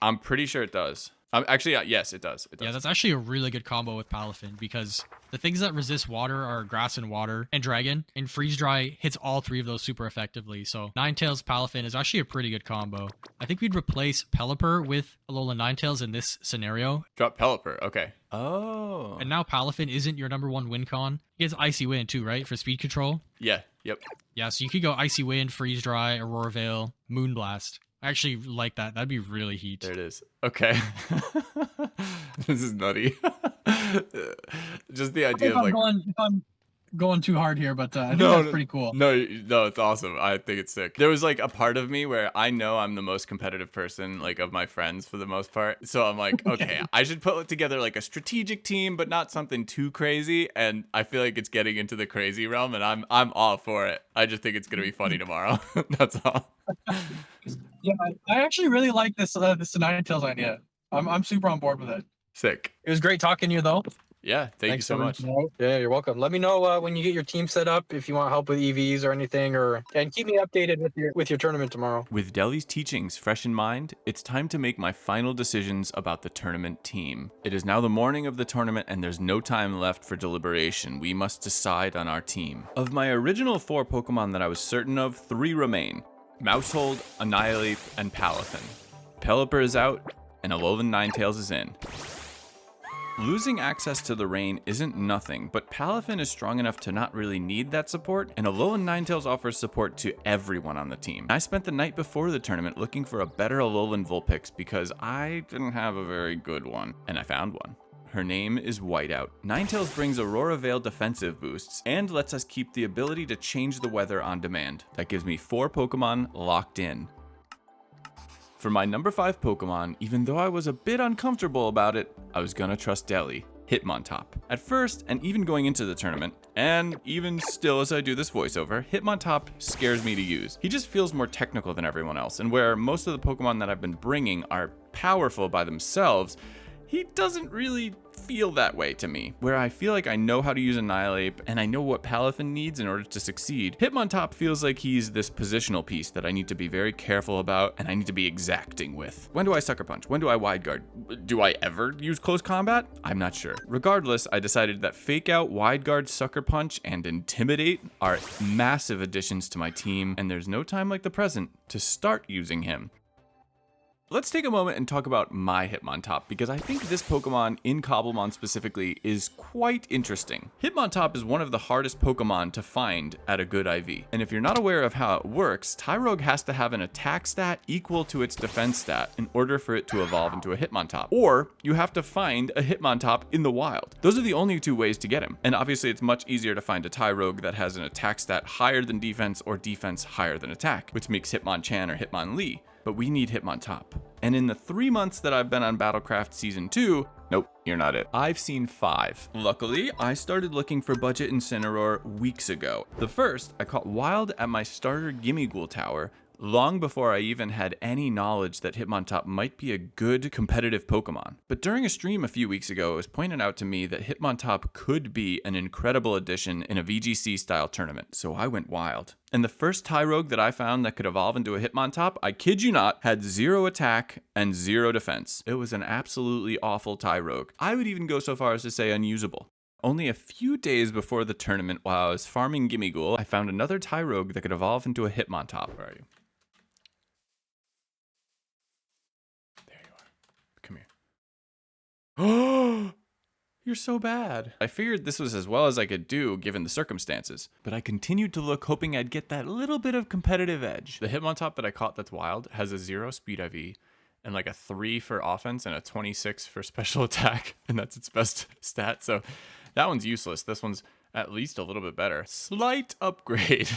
I'm pretty sure it does. Actually, yes, it does. Yeah, that's actually a really good combo with Palafin, because The things that resist water are grass and water and dragon, and freeze dry hits all 3 of those super effectively. So Ninetales Palafin is actually a pretty good combo. I think we'd replace Pelipper with Alolan Ninetales in this scenario. Drop Pelipper. Okay. Oh. And now Palafin isn't your number 1 win con. He has Icy Wind too, right? For speed control? Yeah. Yep. Yeah, so you could go Icy Wind, Freeze Dry, Aurora Veil, Moonblast. I actually like that. That'd be really heat. There it is. Okay. This is nutty. Just the idea of like... I'm going too hard here, but I think that's pretty cool. No, it's awesome. I think it's sick. There was like a part of me where I know I'm the most competitive person, like of my friends for the most part. So I'm like, okay, I should put together like a strategic team, but not something too crazy. And I feel like it's getting into the crazy realm, and I'm all for it. I just think it's gonna be funny tomorrow. That's all. Yeah, I actually really like this Ninetales idea. I'm super on board with it. Sick. It was great talking to you, though. Yeah, thank you so much. Yeah, you're welcome. Let me know when you get your team set up if you want help with EVs or anything, and keep me updated with your tournament tomorrow. With Deli's teachings fresh in mind, it's time to make my final decisions about the tournament team. It is now the morning of the tournament, and there's no time left for deliberation. We must decide on our team. Of my original 4 Pokemon that I was certain of, 3 remain: Maushold, Annihilape, and Palafin. Pelipper is out, and Alolan Ninetales is in. Losing access to the rain isn't nothing, but Palafin is strong enough to not really need that support, and Alolan Ninetales offers support to everyone on the team. I spent the night before the tournament looking for a better Alolan Vulpix because I didn't have a very good one, and I found one. Her name is Whiteout. Ninetales brings Aurora Veil defensive boosts and lets us keep the ability to change the weather on demand. That gives me 4 Pokemon locked in. For my number 5 Pokemon, even though I was a bit uncomfortable about it, I was gonna trust Deli, Hitmontop. At first, and even going into the tournament, and even still as I do this voiceover, Hitmontop scares me to use. He just feels more technical than everyone else, and where most of the Pokemon that I've been bringing are powerful by themselves, he doesn't really feel that way to me. Where I feel like I know how to use Annihilape and I know what Palafin needs in order to succeed, Hitmontop feels like he's this positional piece that I need to be very careful about and I need to be exacting with. When do I Sucker Punch? When do I Wide Guard? Do I ever use Close Combat? I'm not sure. Regardless, I decided that Fake Out, Wide Guard, Sucker Punch, and Intimidate are massive additions to my team, and there's no time like the present to start using him. Let's take a moment and talk about my Hitmontop, because I think this Pokemon, in Cobblemon specifically, is quite interesting. Hitmontop is one of the hardest Pokemon to find at a good IV, and if you're not aware of how it works, Tyrogue has to have an attack stat equal to its defense stat in order for it to evolve into a Hitmontop, or you have to find a Hitmontop in the wild. Those are the only 2 ways to get him, and obviously it's much easier to find a Tyrogue that has an attack stat higher than defense or defense higher than attack, which makes Hitmonchan or Hitmonlee. But we need Hitmontop. And in the 3 months that I've been on Battlecraft Season 2, nope, you're not it. I've seen 5. Luckily, I started looking for Budget Incineroar weeks ago. The first, I caught wild at my starter Gimmighoul Tower, long before I even had any knowledge that Hitmontop might be a good competitive Pokemon. But during a stream a few weeks ago, it was pointed out to me that Hitmontop could be an incredible addition in a VGC style tournament, so I went wild. And the first Tyrogue that I found that could evolve into a Hitmontop, I kid you not, had 0 attack and 0 defense. It was an absolutely awful Tyrogue. I would even go so far as to say unusable. Only a few days before the tournament, while I was farming Gimmighoul, I found another Tyrogue that could evolve into a Hitmontop. Where are you? Oh, you're so bad. I figured this was as well as I could do given the circumstances, but I continued to look hoping I'd get that little bit of competitive edge. The Hitmontop that I caught that's wild has a 0 speed IV and like a 3 for offense and a 26 for special attack, and that's its best stat, so that one's useless. This one's at least a little bit better. Slight upgrade.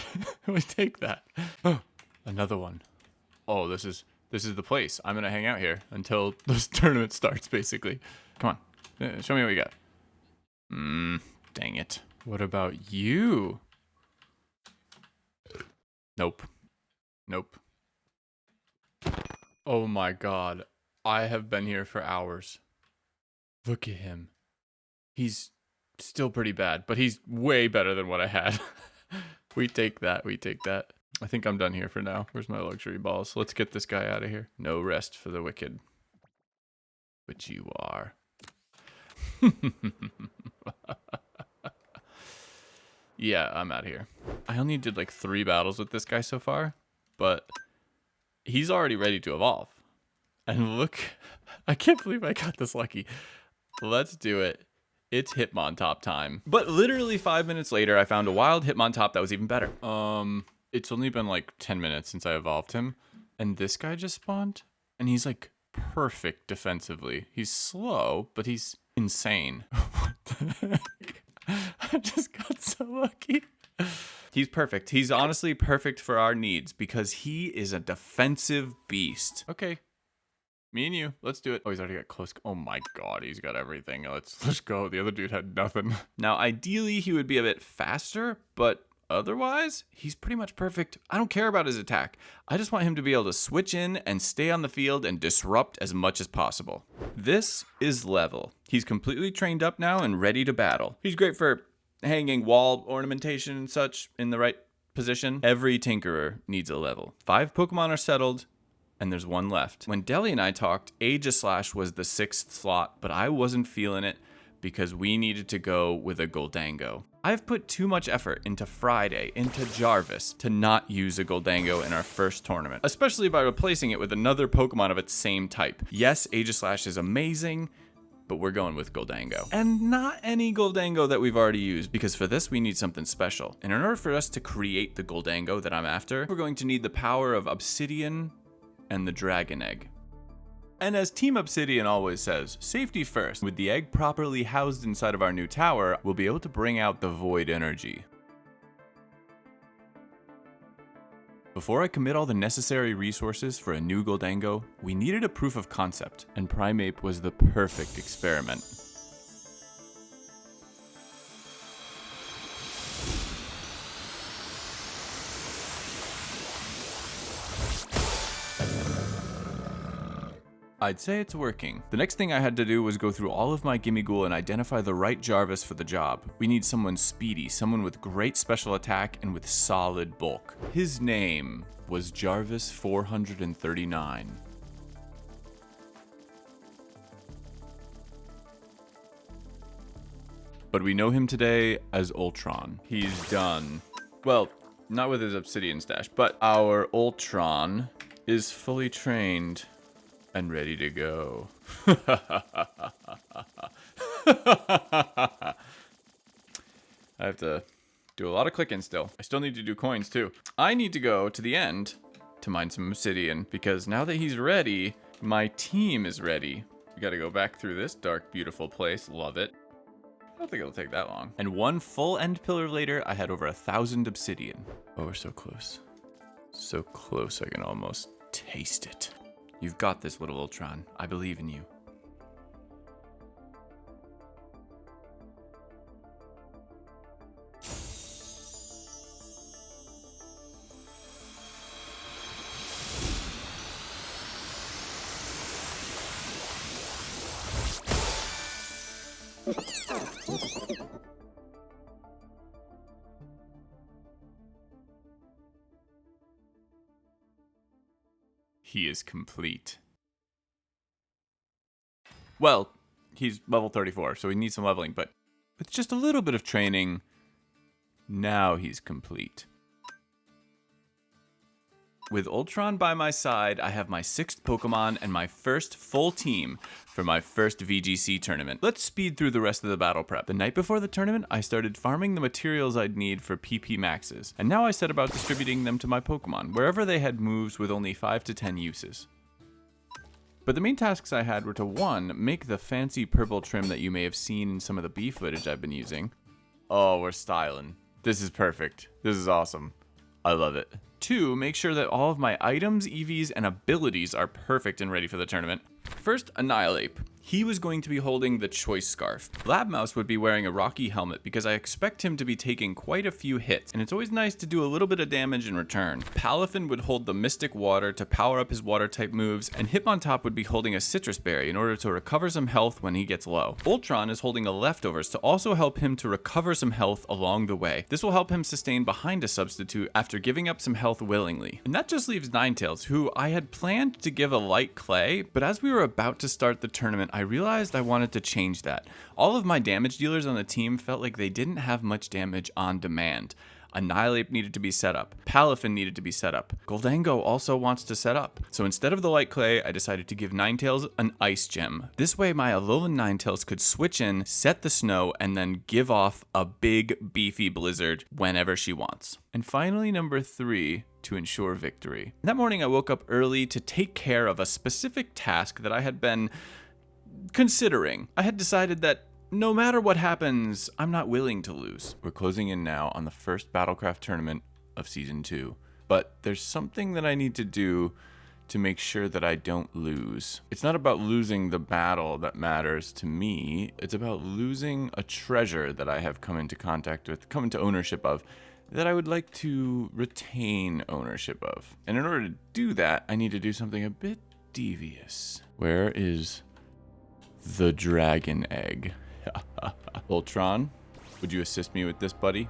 We take that. Oh, another one. Oh, this is the place. I'm gonna hang out here until this tournament starts, basically. Come on, show me what you got. Dang it. What about you? Nope. Nope. Oh my god. I have been here for hours. Look at him. He's still pretty bad, but he's way better than what I had. We take that. We take that. I think I'm done here for now. Where's my luxury balls? Let's get this guy out of here. No rest for the wicked. But you are. Yeah, I'm out here. I only did like 3 battles with this guy so far, but he's already ready to evolve. And look, I can't believe I got this lucky. Let's do it. It's Hitmontop time. But literally 5 minutes later, I found a wild Hitmontop that was even better. It's only been like 10 minutes since I evolved him. And this guy just spawned. And he's like perfect defensively. He's slow, but he's insane. What the heck? I just got so lucky. He's perfect. He's honestly perfect for our needs because he is a defensive beast. Okay. Me and you, let's do it. Oh, he's already got close. Oh my god, he's got everything. Let's go. The other dude had nothing. Now, ideally, he would be a bit faster, but otherwise, he's pretty much perfect. I don't care about his attack. I just want him to be able to switch in and stay on the field and disrupt as much as possible. This is Level. He's completely trained up now and ready to battle. He's great for hanging wall ornamentation and such in the right position. Every Tinkerer needs a Level. 5 Pokemon are settled, and there's 1 left. When Deli and I talked, Aegislash was the 6th slot, but I wasn't feeling it because we needed to go with a Gholdengo. I've put too much effort into Friday, into Jarvis, to not use a Gholdengo in our first tournament, especially by replacing it with another Pokemon of its same type. Yes, Aegislash is amazing, but we're going with Gholdengo. And not any Gholdengo that we've already used, because for this we need something special. And in order for us to create the Gholdengo that I'm after, we're going to need the power of Obsidian and the Dragon Egg. And as Team Obsidian always says, safety first. With the egg properly housed inside of our new tower, we'll be able to bring out the void energy. Before I commit all the necessary resources for a new Gholdengo, we needed a proof of concept, and Primeape was the perfect experiment. I'd say it's working. The next thing I had to do was go through all of my Gimmighoul and identify the right Jarvis for the job. We need someone speedy, someone with great special attack and with solid bulk. His name was Jarvis 439. But we know him today as Ultron. He's done. Well, not with his Obsidian stash, but our Ultron is fully trained and ready to go. I have to do a lot of clicking still. I still need to do coins too. I need to go to the end to mine some obsidian because now that he's ready, my team is ready. We gotta go back through this dark, beautiful place. Love it. I don't think it'll take that long. And 1 full end pillar later, I had over 1,000 obsidian. Oh, we're so close. So close, I can almost taste it. You've got this, little Ultron. I believe in you. He is complete. Well, he's level 34, so he needs some leveling, but with just a little bit of training, now he's complete. With Ultron by my side, I have my 6th Pokemon and my first full team for my first VGC tournament. Let's speed through the rest of the battle prep. The night before the tournament, I started farming the materials I'd need for PP maxes, and now I set about distributing them to my Pokemon, wherever they had moves with only 5 to 10 uses. But the main tasks I had were to 1, make the fancy purple trim that you may have seen in some of the bee footage I've been using. Oh, we're styling. This is perfect. This is awesome. I love it. 2, make sure that all of my items, EVs, and abilities are perfect and ready for the tournament. First, Annihilape. He was going to be holding the Choice Scarf. Blabmouse would be wearing a Rocky helmet because I expect him to be taking quite a few hits, and it's always nice to do a little bit of damage in return. Palafin would hold the Mystic Water to power up his water-type moves, and Hitmontop would be holding a Citrus Berry in order to recover some health when he gets low. Ultron is holding a Leftovers to also help him to recover some health along the way. This will help him sustain behind a substitute after giving up some health willingly. And that just leaves Ninetales, who I had planned to give a light clay, but as we were were about to start the tournament, I realized I wanted to change that. All of my damage dealers on the team felt like they didn't have much damage on demand. Annihilape needed to be set up. Palafin needed to be set up. Gholdengo also wants to set up. So instead of the light clay, I decided to give Ninetales an ice gem. This way my Alolan Ninetales could switch in, set the snow, and then give off a big beefy blizzard whenever she wants. And finally, number 3, to ensure victory. That morning I woke up early to take care of a specific task that I had been considering. I had decided that no matter what happens, I'm not willing to lose. We're closing in now on the first Battlecraft tournament of Season 2. But there's something that I need to do to make sure that I don't lose. It's not about losing the battle that matters to me. It's about losing a treasure that I have come into contact with, come into ownership of, that I would like to retain ownership of. And in order to do that, I need to do something a bit devious. Where is the dragon egg? Ultron, would you assist me with this, buddy?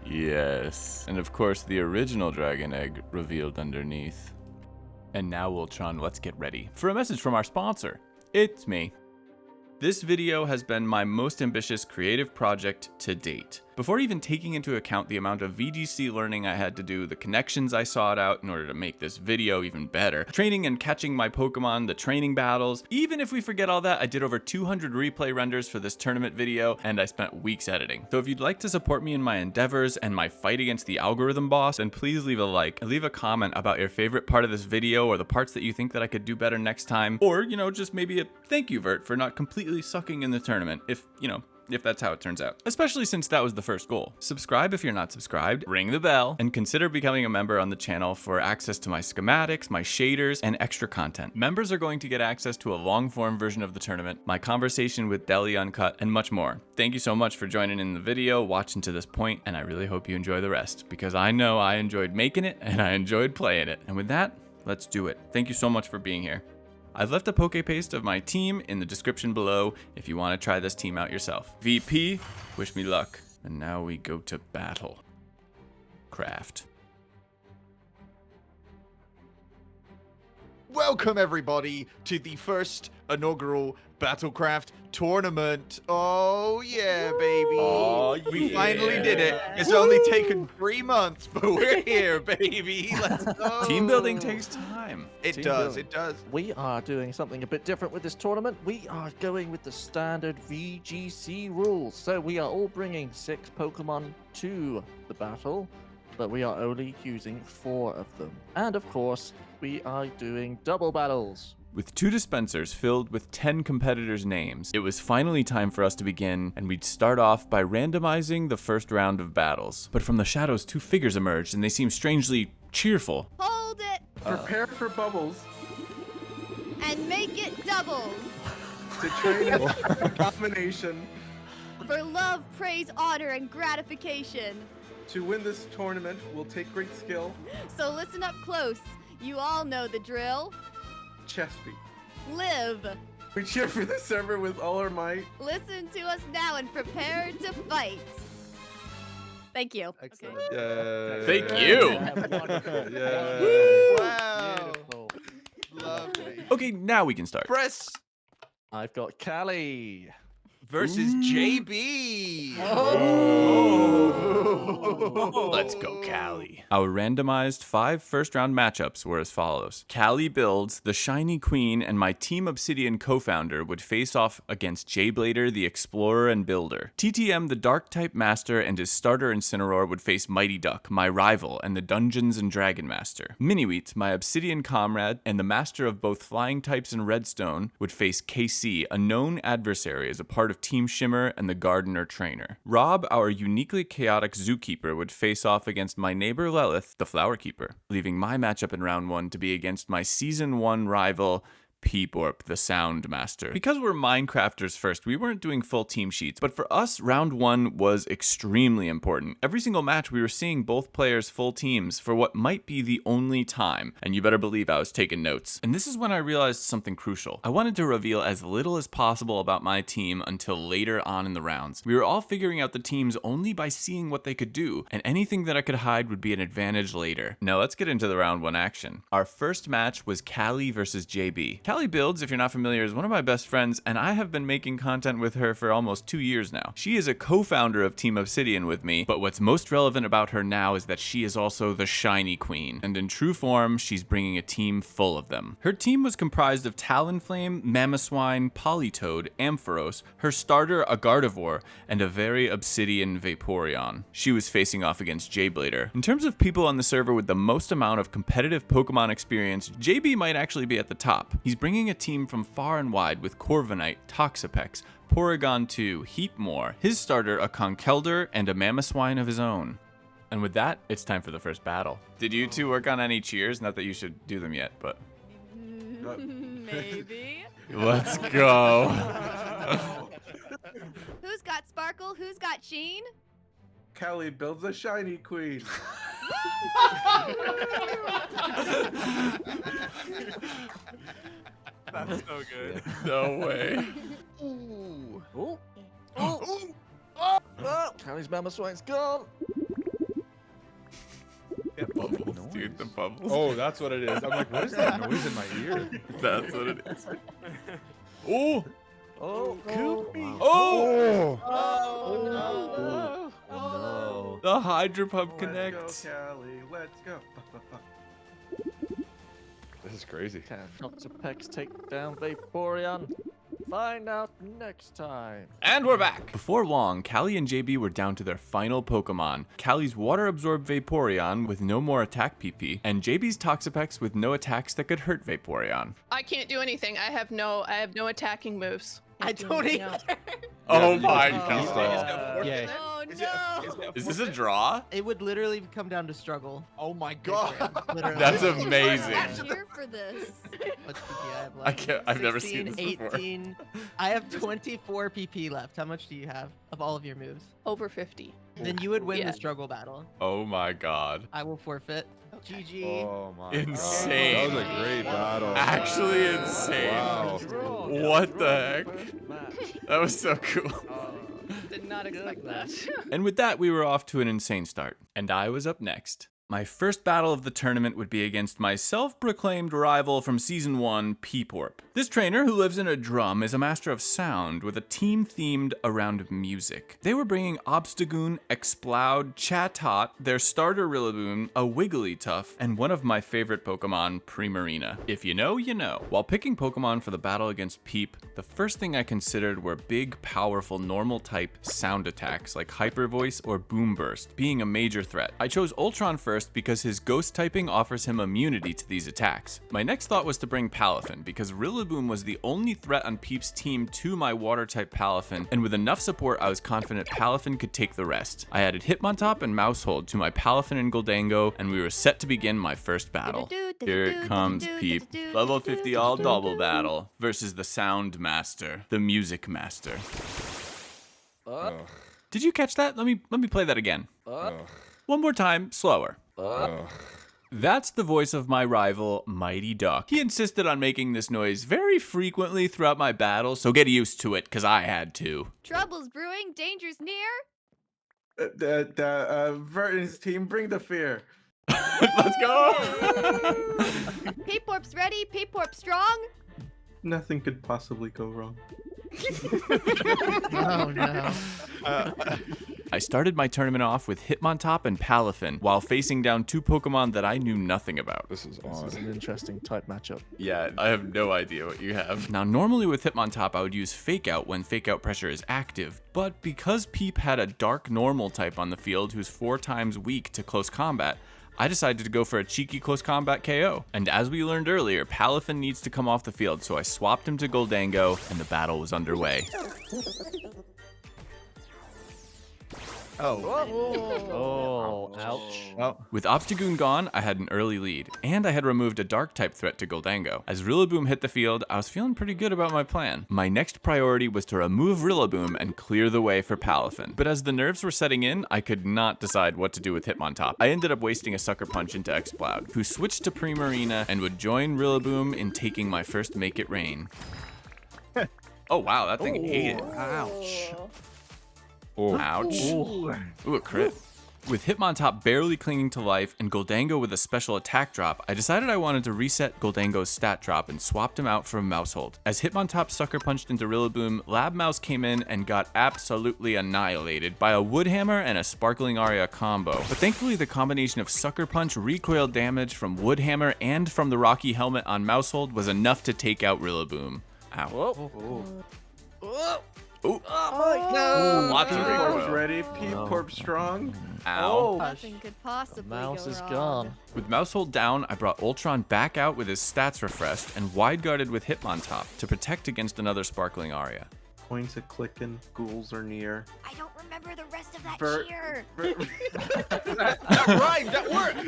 Yes. And of course, the original dragon egg revealed underneath. And now, Ultron, let's get ready for a message from our sponsor. It's me. This video has been my most ambitious creative project to date. Before even taking into account the amount of VGC learning I had to do, the connections I sought out in order to make this video even better, training and catching my Pokemon, the training battles, even if we forget all that, I did over 200 replay renders for this tournament video, and I spent weeks editing. So if you'd like to support me in my endeavors and my fight against the algorithm boss, then please leave a like and leave a comment about your favorite part of this video or the parts that you think that I could do better next time, or, just maybe a thank you, Vert, for not completely sucking in the tournament, if that's how it turns out. Especially since that was the first goal. Subscribe if you're not subscribed, ring the bell, and consider becoming a member on the channel for access to my schematics, my shaders, and extra content. Members are going to get access to a long-form version of the tournament, my conversation with Deli Uncut, and much more. Thank you so much for joining in the video, watching to this point, and I really hope you enjoy the rest, because I know I enjoyed making it, and I enjoyed playing it. And with that, let's do it. Thank you so much for being here. I've left a Pokepaste of my team in the description below if you want to try this team out yourself. VP, wish me luck. And now we go to Battlecraft. Welcome everybody to the first inaugural Battlecraft tournament. Oh yeah, baby. Oh, We yeah. finally did it. It's only taken 3 months, but we're here, baby. Let's go. Team building takes time. It Team does, building. it does. We are doing something a bit different with this tournament. We are going with the standard VGC rules. So we are all bringing 6 Pokemon to the battle, but we are only using 4 of them. And of course, we are doing double battles. With 2 dispensers filled with 10 competitors' names, it was finally time for us to begin, and we'd start off by randomizing the first round of battles. But from the shadows, 2 figures emerged, and they seemed strangely cheerful. Hold it Prepare for bubbles and make it doubles. to train it for combination. For love, praise, honor, and gratification. To win this tournament will take great skill. So listen up close. You all know the drill. Chespy. Live. We cheer for the server with all our might. Listen to us now and prepare to fight. Thank you. Excellent. Okay. Thank you. Wow. Beautiful. Lovely. Okay, now we can start. Press I've got Callie. versus JB. Let's go, Callie. Our randomized 5 first-round matchups were as follows. Calliebuilds, the Shiny Queen, and my Team Obsidian co-founder would face off against Jayblader, the Explorer and Builder. TTM, the Dark-type Master, and his starter Incineroar would face Mighty Duck, my rival, and the Dungeons and Dragon Master. Miniwheat, my Obsidian comrade, and the master of both flying types and Redstone, would face KC, a known adversary as a part of Team Shimmer and the Gardener Trainer. Rob, our uniquely chaotic Zookeeper, would face off against my neighbor Lelith, the Flower Keeper, leaving my matchup in round 1 to be against my Season 1 rival, Peeporp, the Sound Master. Because we're Minecrafters first, we weren't doing full team sheets, but for us, round 1 was extremely important. Every single match, we were seeing both players' full teams for what might be the only time, and you better believe I was taking notes. And this is when I realized something crucial. I wanted to reveal as little as possible about my team until later on in the rounds. We were all figuring out the teams only by seeing what they could do, and anything that I could hide would be an advantage later. Now let's get into the round 1 action. Our first match was Callie versus JB. Calliebuilds, if you're not familiar, is one of my best friends, and I have been making content with her for almost 2 years now. She is a co-founder of Team Obsidian with me, but what's most relevant about her now is that she is also the shiny queen, and in true form, she's bringing a team full of them. Her team was comprised of Talonflame, Mamoswine, Politoed, Ampharos, her starter a Gardevoir, and a very Obsidian Vaporeon. She was facing off against J-Blader. In terms of people on the server with the most amount of competitive Pokemon experience, JB might actually be at the top. He's bringing a team from far and wide with Corviknight, Toxapex, Porygon 2, Heatmore, his starter a Conkeldurr, and a Mamoswine of his own. And with that, it's time for the first battle. Did you two work on any cheers? Not that you should do them yet, but... Maybe. Let's go. Who's got sparkle? Who's got sheen? Callie builds a shiny queen. That's so good. No way. Ooh. Oh. Oh. Oh. Callie's Mamoswine's gone. The bubbles, dude, the bubbles. Oh, that's what it is. I'm like, what is that noise in my ear? That's what it is. Oh! Oh. Koopy. Oh. Oh! Oh. No. The Hydro Pump Connect. Let's go, Callie. Let's go. This is crazy. Can Toxapex take down Vaporeon? Find out next time. And we're back! Before long, Callie and JB were down to their final Pokemon. Callie's water-absorbed Vaporeon with no more attack PP, and JB's Toxapex with no attacks that could hurt Vaporeon. I can't do anything. I have no attacking moves. I don't either. Oh my god. Yeah. Oh no. Is this a draw? It would literally come down to struggle. Oh my god. Literally. That's amazing. I'm here for this. Much PP I have I left? can't, I've never 16, seen this before. 18. I have 24 PP left. How much do you have of all of your moves? Over 50. Then you would win Yeah. the struggle battle. Oh my god. I will forfeit. GG. Oh my Insane. God. That was a great battle. Actually insane. Wow. What the heck? That was so cool. Did not expect that. And with that, we were off to an insane start. And I was up next. My first battle of the tournament would be against my self-proclaimed rival from Season 1, Peeporp. This trainer, who lives in a drum, is a master of sound with a team themed around music. They were bringing Obstagoon, Exploud, Chatot, their starter Rillaboom, a Wigglytuff, and one of my favorite Pokemon, Primarina. If you know, you know. While picking Pokemon for the battle against Peep, the first thing I considered were big, powerful, normal-type sound attacks like Hyper Voice or Boom Burst, being a major threat. I chose Ultron first because his ghost typing offers him immunity to these attacks. My next thought was to bring Palafin because Rillaboom was the only threat on Peep's team to my water type Palafin, and with enough support I was confident Palafin could take the rest. I added Hitmontop and Maushold to my Palafin and Gholdengo, and we were set to begin my first battle. Here it comes, Peep. Level 50 all double battle versus the Sound Master, the Music Master. Ugh. Did you catch that? Let me play that again. Ugh. One more time, slower. Ugh. That's the voice of my rival, Mighty Duck. He insisted on making this noise very frequently throughout my battle, so get used to it, cause I had to. Trouble's brewing, danger's near. Verton's team, bring the fear. Let's go! Peeporp's ready, Peeporp strong. Nothing could possibly go wrong. Oh no. I started my tournament off with Hitmontop and Palafin, while facing down two Pokemon that I knew nothing about. This is This is odd. an interesting type matchup. Yeah, I have no idea what you have. Now, normally with Hitmontop, I would use Fake Out when Fake Out pressure is active, but because Peep had a dark normal type on the field who's 4 times weak to close combat, I decided to go for a cheeky close combat KO. And as we learned earlier, Palafin needs to come off the field, so I swapped him to Gholdengo, and the battle was underway. Oh, ouch. Oh. With Obstagoon gone, I had an early lead, and I had removed a Dark-type threat to Gholdengo. As Rillaboom hit the field, I was feeling pretty good about my plan. My next priority was to remove Rillaboom and clear the way for Palafin. But as the nerves were setting in, I could not decide what to do with Hitmontop. I ended up wasting a Sucker Punch into Exploud, who switched to Primarina and would join Rillaboom in taking my first Make It Rain. Oh wow, that thing ate it. Ouch. Oh. Ouch. Ooh, a crit. With Hitmontop barely clinging to life and Gholdengo with a special attack drop, I decided I wanted to reset Gholdengo's stat drop and swapped him out for Maushold. As Hitmontop sucker punched into Rillaboom, Lab Mouse came in and got absolutely annihilated by a Woodhammer and a Sparkling Aria combo. But thankfully the combination of sucker punch, recoil damage from Woodhammer, and from the Rocky Helmet on Maushold was enough to take out Rillaboom. Ow. Whoa. Ooh. Oh no! Lots of Peeporp's recoil. ready. Peeporp strong. Ow. Nothing could possibly Mouse go is wrong. gone. With Maushold down, I brought Ultron back out with his stats refreshed and wide guarded with Hitmontop to protect against another Sparkling Aria. Coins are clicking. Ghouls are near. I don't remember the rest of that Bert- cheer. Right, that worked.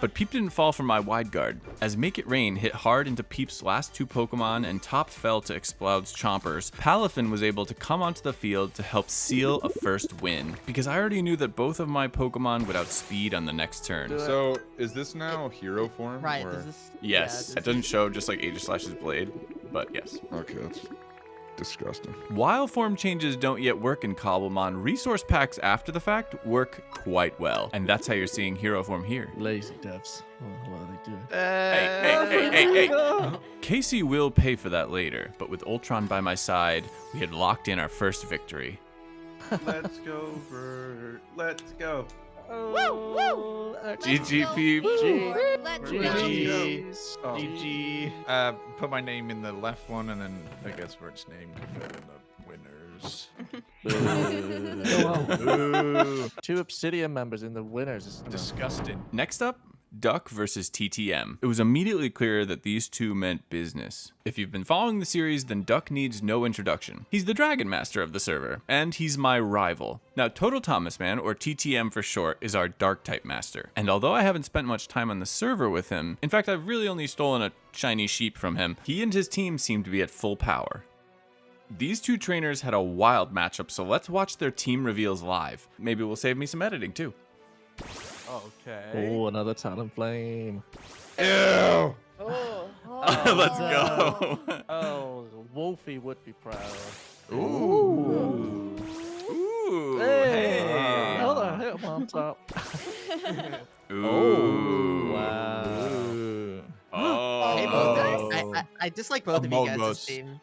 But Peep didn't fall for my wide guard, as Make It Rain hit hard into Peep's last two Pokemon and Top fell to Exploud's Chompers. Palafin was able to come onto the field to help seal a first win, because I already knew that both of my Pokemon would outspeed on the next turn. So, is this now hero form? Right. or- Does this? Yes, it doesn't show just like Aegislash's blade, but yes. Okay, that's disgusting. While form changes don't yet work in Cobblemon, resource packs after the fact work quite well. And that's how you're seeing hero form here. Lazy devs. What are they doing? Hey. Casey will pay for that later, but with Ultron by my side, we had locked in our first victory. Let's go, Bert. Let's go. Woo! GG Peep. Let's Woo! go. GG. Oh. GG. Put my name in the left one, and then I guess Bert's name can go in the winners. Two Obsidian members in the winners. It's Disgusting. Next up, Duck versus TTM. It was immediately clear that these two meant business. If you've been following the series, then Duck needs no introduction. He's the Dragon Master of the server, and he's my rival. Now, Total Thomas Man, or TTM for short, is our Dark-type master. And although I haven't spent much time on the server with him, in fact, I've really only stolen a shiny sheep from him, he and his team seem to be at full power. These two trainers had a wild matchup, so let's watch their team reveals live. Maybe we'll save me some editing, too. Okay. Oh, another Talonflame. Ew! Oh. Let's go. Oh, Wolfie would be proud. Ooh. Ooh. Hey! Another Hitmontop. Ooh. Wow. Oh. Hey, both guys. I dislike both of you guys. Among This Us. team.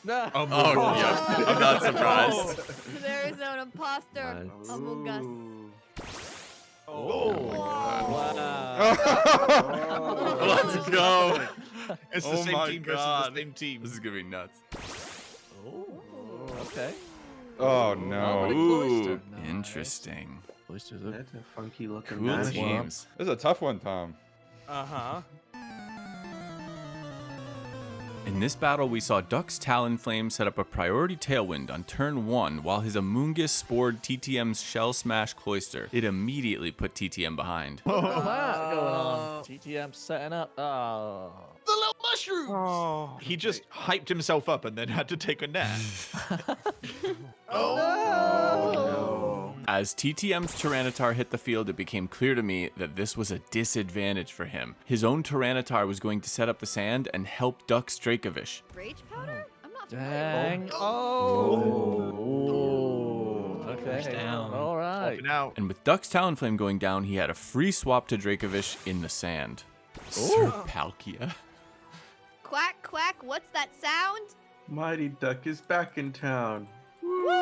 No. Oh, yeah. I'm not surprised. There is no imposter Nice. among us. Oh, Oh. Let's go. It's the Oh same my team God. versus the same team. This is gonna be nuts. Okay. Oh no. Ooh, Nice. interesting. Cloister's a That's a funky looking Cool match. teams. This is a tough one, Tom. Uh-huh. In this battle, we saw Duck's Talonflame set up a priority Tailwind on turn 1 while his Amoonguss spored TTM's Shell Smash Cloister. It immediately put TTM behind. What's that going on? TTM setting up. Oh. The little mushrooms. Oh. He just hyped himself up and then had to take a nap. As TTM's Tyranitar hit the field, it became clear to me that this was a disadvantage for him. His own Tyranitar was going to set up the sand and help Duck's Dracovish. Rage powder? I'm not Dang. familiar. Oh. Okay. down. All right. Now, And with Duck's Talonflame going down, he had a free swap to Dracovish in the sand. Sir Palkia. Quack, quack, what's that sound? Mighty Duck is back in town. Woo!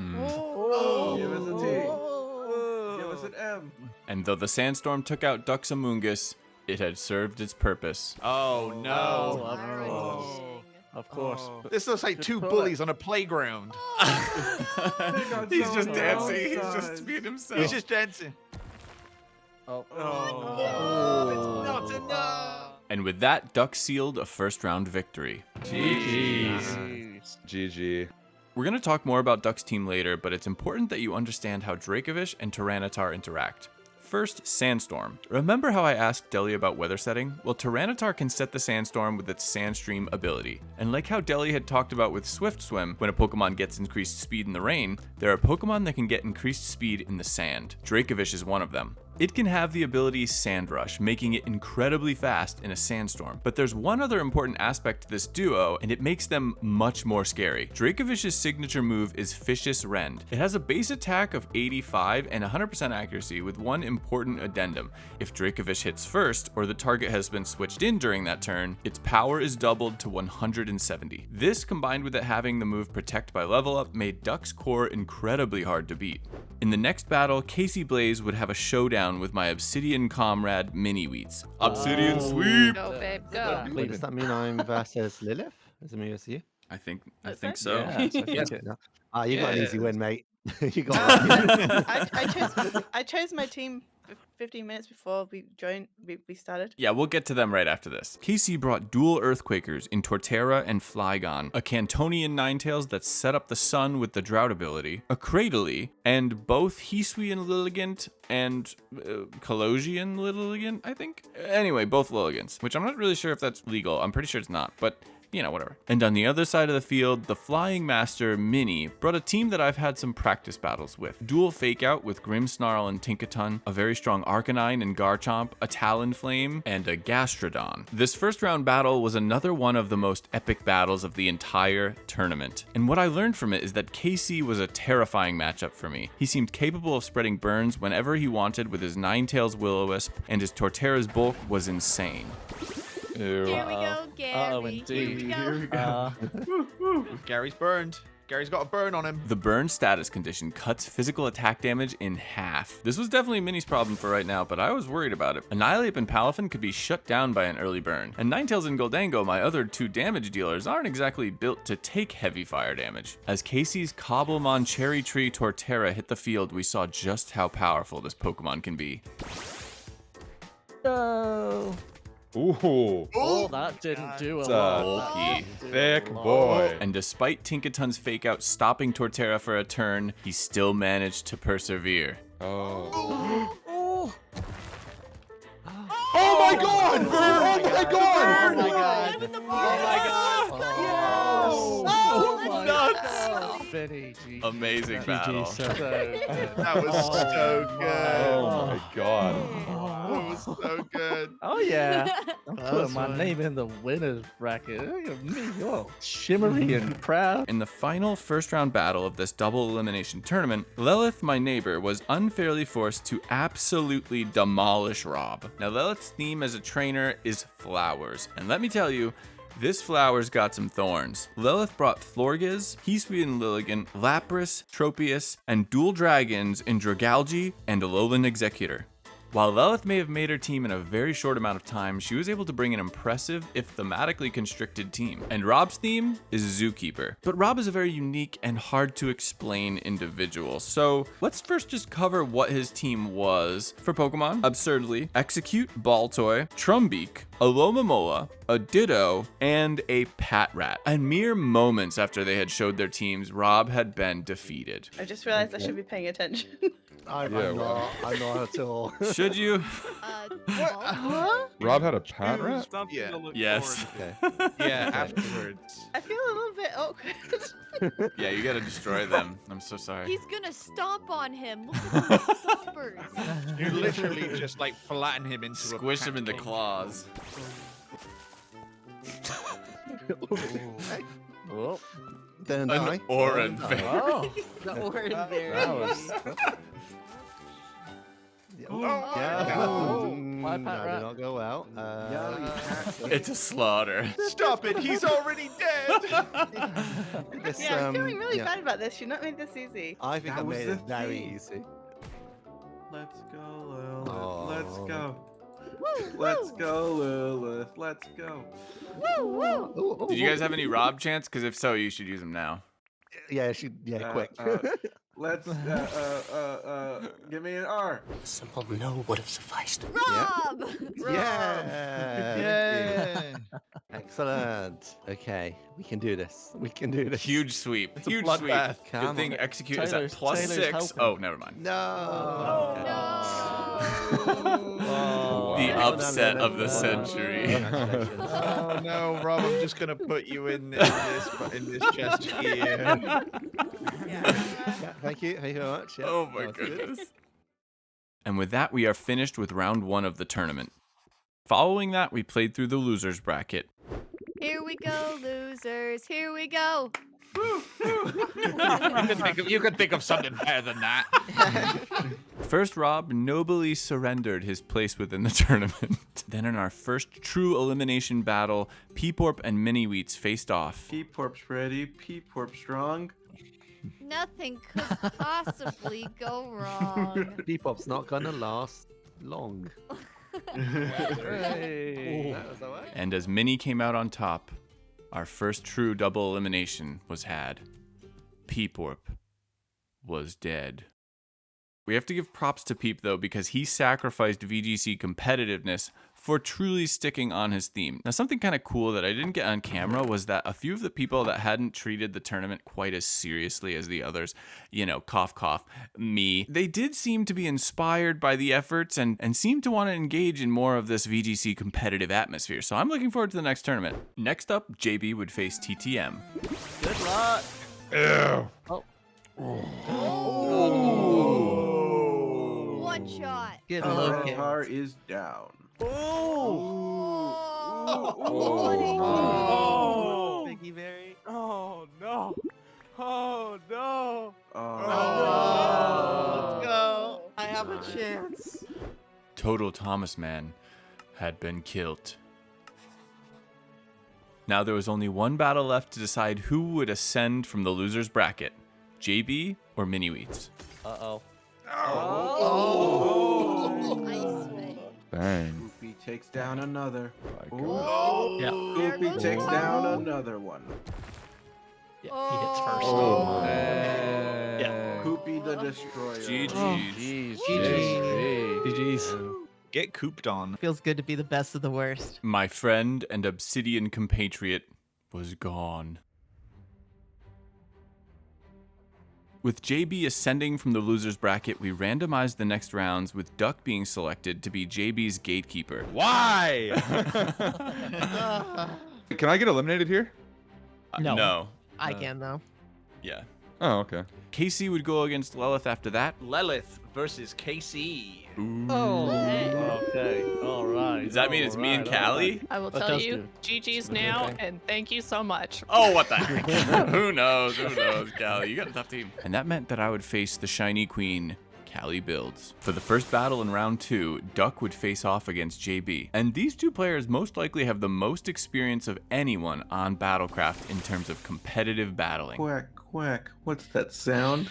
Oh, give us a T. Give us an M. And though the sandstorm took out Duck's Amoonguss, it had served its purpose. oh no. Of course. This looks like two bullies on a playground. He's just someone dancing. He's outside. just being himself. He's just dancing. Oh. Oh, it's not enough. And with that, Duck sealed a first round victory. GG. Nice. GG. We're going to talk more about Duck's team later, but it's important that you understand how Dracovish and Tyranitar interact. First, Sandstorm. Remember how I asked Deli about weather setting? Well, Tyranitar can set the Sandstorm with its Sandstream ability. And like how Deli had talked about with Swift Swim, when a Pokemon gets increased speed in the rain, there are Pokemon that can get increased speed in the sand. Dracovish is one of them. It can have the ability Sand Rush, making it incredibly fast in a sandstorm. But there's one other important aspect to this duo, and it makes them much more scary. Dracovish's signature move is Vicious Rend. It has a base attack of 85 and 100% accuracy with one important addendum. If Dracovish hits first, or the target has been switched in during that turn, its power is doubled to 170. This, combined with it having the move Protect by Level Up, made Duck's core incredibly hard to beat. In the next battle, Casey Blaze would have a showdown with my Obsidian comrade Mini-Wheats. Obsidian sweep! Go, babe, go. Wait, does that mean I'm versus Lilith? Is it me versus you? I think so. Yes, I think it. You got an easy win, mate. You got I chose my team 15 minutes before we started. Yeah, we'll get to them right after this. Casey brought dual Earthquakers in Torterra and Flygon, a Cantonian Ninetales that set up the sun with the Drought ability, a Cradily, and both Hisuian Lilligant and Colosian Lilligant, I think? Anyway, both Lilligants, which I'm not really sure if that's legal. I'm pretty sure it's not, but you know, whatever. And on the other side of the field, the Flying Master, Mini, brought a team that I've had some practice battles with. Dual Fake Out with Grimmsnarl and Tinkaton, a very strong Arcanine and Garchomp, a Talonflame, and a Gastrodon. This first round battle was another one of the most epic battles of the entire tournament. And what I learned from it is that Casey was a terrifying matchup for me. He seemed capable of spreading burns whenever he wanted with his Ninetales Will-O-Wisp, and his Torterra's bulk was insane. Here we go, Gary. Here we go. Gary's burned. Gary's got a burn on him. The burn status condition cuts physical attack damage in half. This was definitely Mini's problem for right now, but I was worried about it. Annihilape and Palafin could be shut down by an early burn, and Ninetales and Gholdengo, my other two damage dealers, aren't exactly built to take heavy fire damage. As Casey's Cobblemon Cherry Tree Torterra hit the field, we saw just how powerful this Pokemon can be. No. Ooh. Oh, that didn't do a It's lot. a thick boy. And despite Tinkaton's fake out stopping Torterra for a turn, he still managed to persevere. Oh. Oh. Oh my god! Oh my god! Oh my god! I'm in the Oh my god! Oh, my nuts. Vinny, GG. Amazing battle. So good. That was so good. Oh my god. That was so good. Oh yeah. I'm putting my name in the winners bracket. Look at me, oh, shimmery and proud. In the final first round battle of this double elimination tournament, Lelith, my neighbor, was unfairly forced to absolutely demolish Rob. Now, Lelith's theme as a trainer is flowers, and let me tell you, this flower's got some thorns. Lelith brought Florges, Hisuian Lilligant, Lapras, Tropius, and dual dragons in Dragalge and Alolan Executor. While Lelith may have made her team in a very short amount of time, she was able to bring an impressive, if thematically constricted team. And Rob's theme is Zookeeper. But Rob is a very unique and hard to explain individual. So let's first just cover what his team was. For Pokemon, Absurdly, Execute, Baltoy, Trumbeak, Alomomola, a Ditto, and a Patrat. And mere moments after they had showed their teams, Rob had been defeated. I just realized I should be paying attention. I'm not at all. Should you? Rob had a Patrat? Something Yeah. to look Yes. forward to. Yeah, afterwards. I feel a little bit awkward. Yeah, you gotta destroy them. I'm so sorry. He's gonna stomp on him. Look at those stompers. You literally just like flatten him into Squish him in the claws. Oh. Then An I. Oran Oh. Fairy. Oh, The orange berry. that was. Yeah. Oh. My No, Patrat. did not go out. It's a slaughter. Stop it! He's already dead. This, Yeah, I'm feeling really yeah. bad about this. You've not made this easy. I think I That was made the it very thing. easy. Let's go, Lilith. Oh. Let's go. Woo, Let's woo. go, Lilith. Let's go. Woo, woo. Ooh, Did you guys have any Rob chants? Because if so, you should use them now. Yeah, quick. Let's give me an R. A simple no would have sufficed. Rob! Yeah. Yay! Excellent. Excellent. Okay, we can do this. We can do this. Huge sweep. It's a Huge sweep. bloodbath. Good thing execute is at Taylor's +6. helping. Oh, never mind. Oh, The no, upset no, of the no. century. Oh no, Rob! I'm just gonna put you in this chest here. Yeah, thank you. Thank you very much. Yeah, Oh my that was good. goodness. And with that, we are finished with round 1 of the tournament. Following that, we played through the losers bracket. Here we go, losers. Here we go. You could think of something better than that. First, Rob nobly surrendered his place within the tournament. Then in our first true elimination battle, Peeporp and Mini-Wheats faced off. Peeporp's ready. Peeporp strong. Nothing could possibly go wrong. Peepop's not gonna last long. Hey, that was all right. And as Mini came out on top, our first true double elimination was had. Peeporp was dead. We have to give props to Peep though, because he sacrificed VGC competitiveness for truly sticking on his theme. Now, something kind of cool that I didn't get on camera was that a few of the people that hadn't treated the tournament quite as seriously as the others, you know, cough, cough, me, they did seem to be inspired by the efforts and seemed to want to engage in more of this VGC competitive atmosphere. So I'm looking forward to the next tournament. Next up, JB would face TTM. Good luck. Ew. Oh. One shot. Good luck. Tar is down. Oh. Biggie Berry. Oh no. Oh no. Let's go. I have a chance. Total Thomas Man had been killed. Now there was only one battle left to decide who would ascend from the loser's bracket, JB or Mini-Wheats. Uh-oh. Bang. Goopy takes down another. My Ooh. God. Yeah. Goopy takes down another one. Yeah, he hits first. Oh. Yeah. Goopy the Destroyer. GG's. GG's. Get cooped on. Feels good to be the best of the worst. My friend and Obsidian compatriot was gone. With JB ascending from the loser's bracket, we randomized the next rounds with Duck being selected to be JB's gatekeeper. Why? Can I get eliminated here? No. No. I can though. Yeah. Oh, okay. Casey would go against Lelith after that. Lelith versus KC. Oh. Okay. All right. Does that mean it's me and Callie? I will That tell does you, GG's now, and thank you so much. Oh, what the heck? Who knows? Who knows, Callie? You got a tough team. And that meant that I would face the shiny queen, Calliebuilds. For the first battle in round 2, Duck would face off against JB. And these two players most likely have the most experience of anyone on Battlecraft in terms of competitive battling. Quack, quack. What's that sound?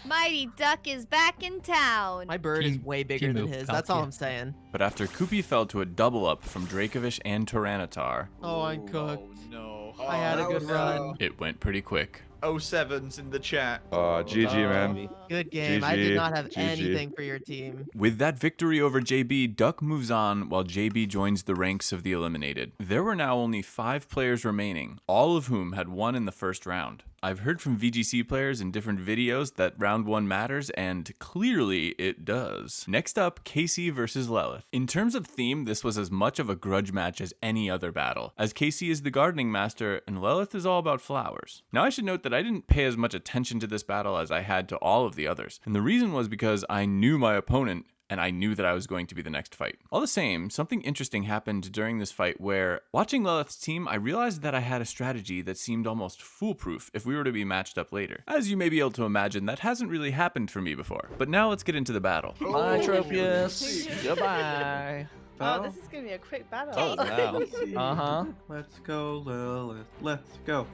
Mighty Duck is back in town. My bird is way bigger than his. That's all I'm saying. But after Koopy fell to a double up from Dracovish and Tyranitar, Oh, I'm cooked. No. I had a good run. it went pretty quick. 07's in the chat. GG, man. Good game. I did GG. not have GG. anything for your team. With that victory over JB, Duck moves on while JB joins the ranks of the eliminated. There were now only 5 players remaining, all of whom had won in the first round. I've heard from VGC players in different videos that round 1 matters, and clearly it does. Next up, Casey versus Lelith. In terms of theme, this was as much of a grudge match as any other battle, as Casey is the gardening master and Lelith is all about flowers. Now I should note that I didn't pay as much attention to this battle as I had to all of the others, and the reason was because I knew my opponent and I knew that I was going to be the next fight. All the same, something interesting happened during this fight where, watching Lelith's team, I realized that I had a strategy that seemed almost foolproof if we were to be matched up later. As you may be able to imagine, that hasn't really happened for me before. But now let's get into the battle. Bye, Tropius. Goodbye. Oh, this is gonna be a quick battle. Oh, wow. Uh-huh. Let's go, Lilith. Let's go.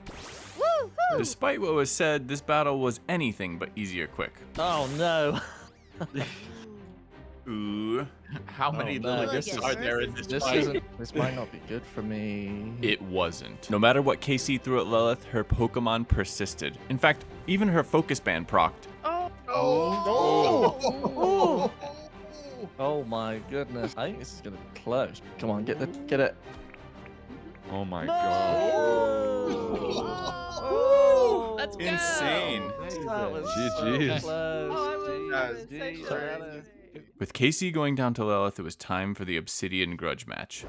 Woo-hoo! Despite what was said, this battle was anything but easy or quick. Oh, no. Ooh. How many no. Liliths are there in this This fight? might not be good for me. It wasn't. No matter what Casey threw at Lelith, her Pokemon persisted. In fact, even her focus band procced. Oh my goodness. I think this is gonna be close. Come on, get it. Oh my god. Oh, let's go. Insane. That was GG's. so close. Oh, I was GG's. so close. With Casey going down to Lelith, it was time for the Obsidian grudge match.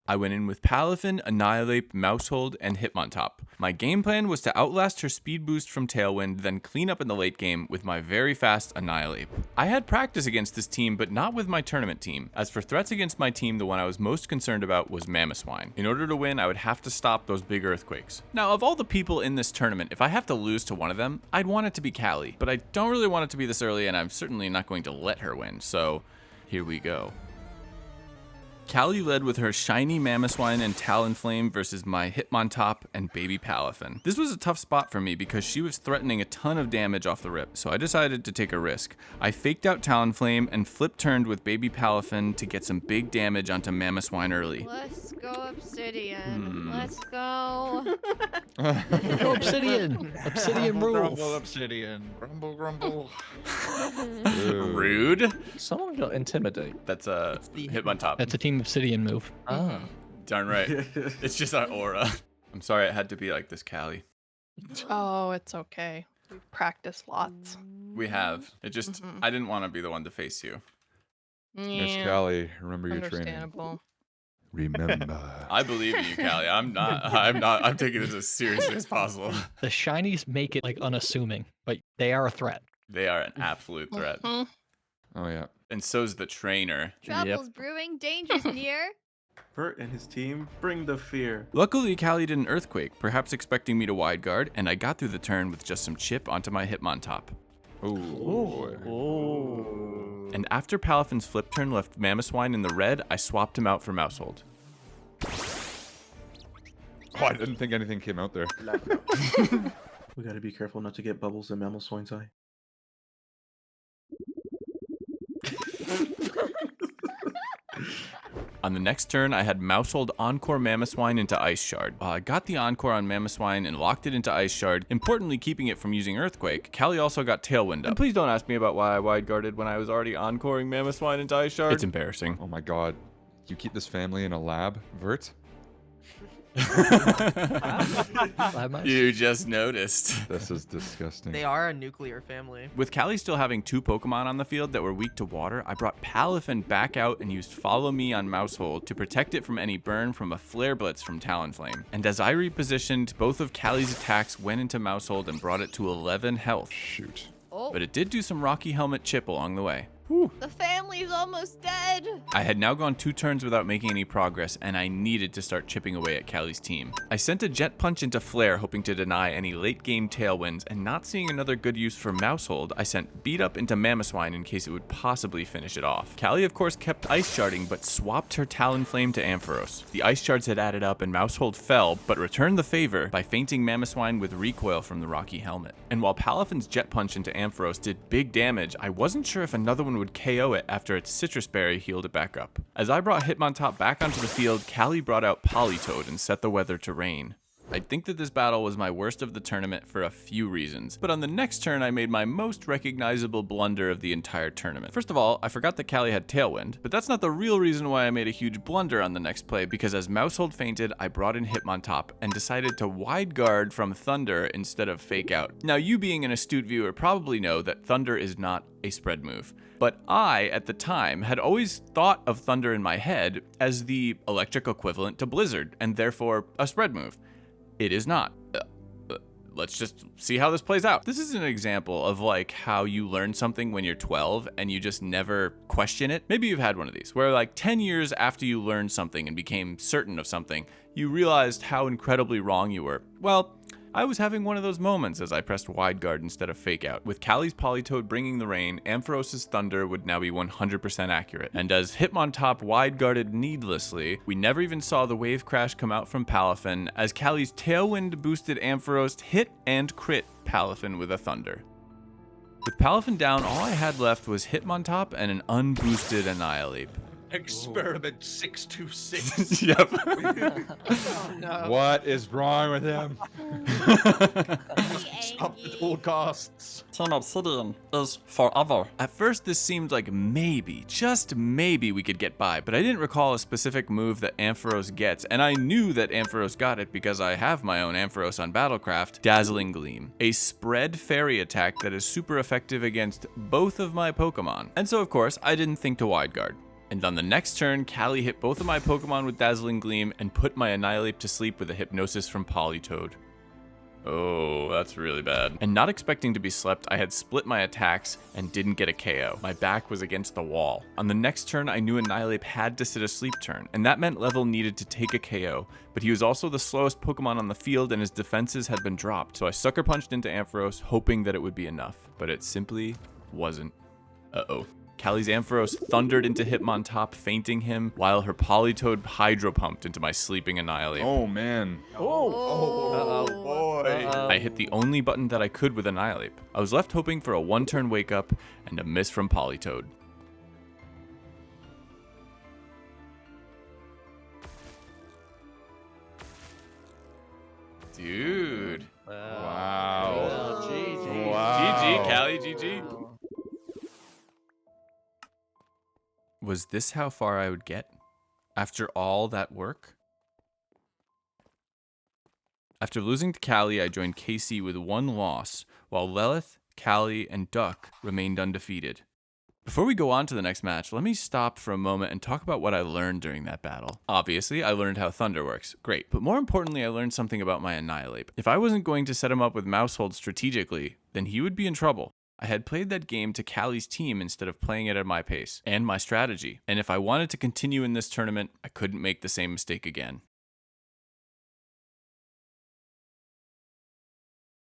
I went in with Palafin, Annihilape, Maushold, and Hitmontop. My game plan was to outlast her speed boost from Tailwind, then clean up in the late game with my very fast Annihilape. I had practice against this team, but not with my tournament team. As for threats against my team, the one I was most concerned about was Mamoswine. In order to win, I would have to stop those big earthquakes. Now, of all the people in this tournament, if I have to lose to one of them, I'd want it to be Callie. But I don't really want it to be this early, and I'm certainly not going to let her win, so here we go. Callie led with her shiny Mamoswine and Talonflame versus my Hitmontop and baby Palafin. This was a tough spot for me because she was threatening a ton of damage off the rip, so I decided to take a risk. I faked out Talonflame and flip-turned with baby Palafin to get some big damage onto Mamoswine early. Let's go Obsidian. Let's go. Go Obsidian. Obsidian rules. Grumble, Obsidian. Grumble, grumble. Rude. Someone got Intimidate. That's a Hitmontop. That's a Team Obsidian move. Ah. Darn right. It's just our aura. I'm sorry it had to be like this, Callie. Oh, it's okay. We've practiced lots. We have. It just, I didn't want to be the one to face you. Miss Yeah. Callie, remember your training. Understandable. Remember. I believe in you, Callie. I'm taking this as seriously as possible. The shinies make it like unassuming, but they are a threat. They are an absolute threat. Oh yeah. And so's the trainer. Trouble's brewing, danger's near. Bert and his team bring the fear. Luckily, Callie did an earthquake, perhaps expecting me to wide guard, and I got through the turn with just some chip onto my Hitmontop. Ooh. And after Palafin's flip turn left Mamoswine in the red, I swapped him out for Maushold. Oh, I didn't think anything came out there. We gotta be careful not to get bubbles in Mamoswine's eye. On the next turn, I had Maushold Encore Mamoswine into Ice Shard. While I got the Encore on Mamoswine and locked it into Ice Shard, importantly keeping it from using Earthquake, Callie also got Tailwind up. And please don't ask me about why I wide guarded when I was already Encoring Mamoswine into Ice Shard. It's embarrassing. Oh my god. You keep this family in a lab, Vert? You just noticed. This is disgusting. They are a nuclear family. With Callie still having 2 Pokemon on the field that were weak to water, I brought Palafin back out and used Follow Me on Maushold to protect it from any burn from a Flare Blitz from Talonflame. And as I repositioned, both of Callie's attacks went into Maushold and brought it to 11 health. Shoot. Oh, But it did do some Rocky Helmet chip along the way. the family's almost dead. I had now gone 2 turns without making any progress, and I needed to start chipping away at Callie's team. I sent a Jet Punch into Flare, hoping to deny any late-game Tailwinds, and not seeing another good use for Maushold, I sent Beat Up into Mamoswine in case it would possibly finish it off. Callie, of course, kept Ice Sharding, but swapped her Talonflame to Ampharos. The Ice Shards had added up, and Maushold fell, but returned the favor by feinting Mamoswine with Recoil from the Rocky Helmet. And while Palafin's Jet Punch into Ampharos did big damage, I wasn't sure if another one would KO it after its Citrus Berry healed it back up. As I brought Hitmontop back onto the field, Callie brought out Politoed and set the weather to rain. I think that this battle was my worst of the tournament for a few reasons, but on the next turn I made my most recognizable blunder of the entire tournament. First of all, I forgot that Callie had Tailwind, but that's not the real reason why I made a huge blunder on the next play, because as Maushold fainted, I brought in Hitmontop and decided to wide guard from Thunder instead of Fake Out. Now, you being an astute viewer probably know that Thunder is not a spread move, but I, at the time, had always thought of Thunder in my head as the electric equivalent to Blizzard, and therefore a spread move. It is not. Let's just see how this plays out. This is an example of like how you learn something when you're 12 and you just never question it. Maybe you've had one of these where like 10 years after you learned something and became certain of something, you realized how incredibly wrong you were. Well, I was having one of those moments as I pressed wide guard instead of fake out. With Callie's Politoed bringing the rain, Ampharos' Thunder would now be 100% accurate. And as Hitmontop wide guarded needlessly, we never even saw the wave crash come out from Palafin, as Callie's Tailwind boosted Ampharos hit and crit Palafin with a Thunder. With Palafin down, all I had left was Hitmontop and an unboosted Annihilape. Experiment 626. Yep. Oh, no. What is wrong with him? up at all costs. Team Obsidian is forever. At first, this seemed like maybe, just maybe we could get by, but I didn't recall a specific move that Ampharos gets, and I knew that Ampharos got it because I have my own Ampharos on Battlecraft, Dazzling Gleam, a spread fairy attack that is super effective against both of my Pokemon. And so, of course, I didn't think to wide guard. And on the next turn, Callie hit both of my Pokemon with Dazzling Gleam and put my Annihilape to sleep with a Hypnosis from Politoed. Oh, that's really bad. And not expecting to be slept, I had split my attacks and didn't get a KO. My back was against the wall. On the next turn, I knew Annihilape had to sit a sleep turn, and that meant Level needed to take a KO, but he was also the slowest Pokemon on the field and his defenses had been dropped, so I sucker punched into Ampharos, hoping that it would be enough, but it simply wasn't. Uh-oh. Callie's Ampharos thundered into Hitmontop, fainting him, while her Politoed hydro pumped into my sleeping Annihilape. Oh, man. Oh, boy. I hit the only button that I could with Annihilape. I was left hoping for a one-turn wake-up and a miss from Politoed. Dude. Wow. GG. Wow. GG, Callie, GG. Was this how far I would get? After all that work? After losing to Callie, I joined KC with one loss, while Lelith, Callie, and Duck remained undefeated. Before we go on to the next match, let me stop for a moment and talk about what I learned during that battle. Obviously, I learned how Thunder works. Great. But more importantly, I learned something about my Annihilape. If I wasn't going to set him up with Maushold strategically, then he would be in trouble. I had played that game to Callie's team instead of playing it at my pace and my strategy. And if I wanted to continue in this tournament, I couldn't make the same mistake again.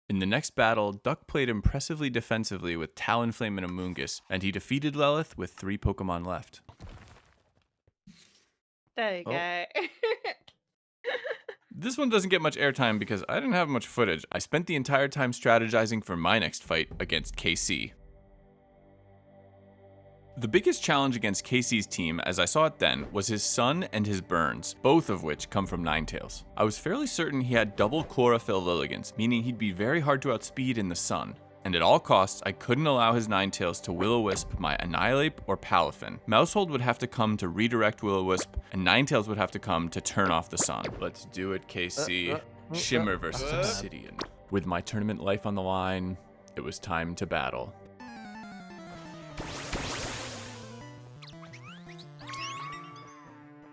In the next battle, Duck played impressively defensively with Talonflame and Amoonguss, and he defeated Lelith with 3 Pokemon left. There you go. This one doesn't get much airtime because I didn't have much footage. I spent the entire time strategizing for my next fight against KC. The biggest challenge against KC's team, as I saw it then, was his Sun and his Burns, both of which come from Ninetales. I was fairly certain he had double Chlorophyll Lilligants, meaning he'd be very hard to outspeed in the Sun. And at all costs, I couldn't allow his Ninetales to Will-O-Wisp my Annihilape or Palafin. Maushold would have to come to redirect Will-O-Wisp, and Ninetales would have to come to turn off the Sun. Let's do it, KC. Shimmer versus Obsidian. With my tournament life on the line, it was time to battle.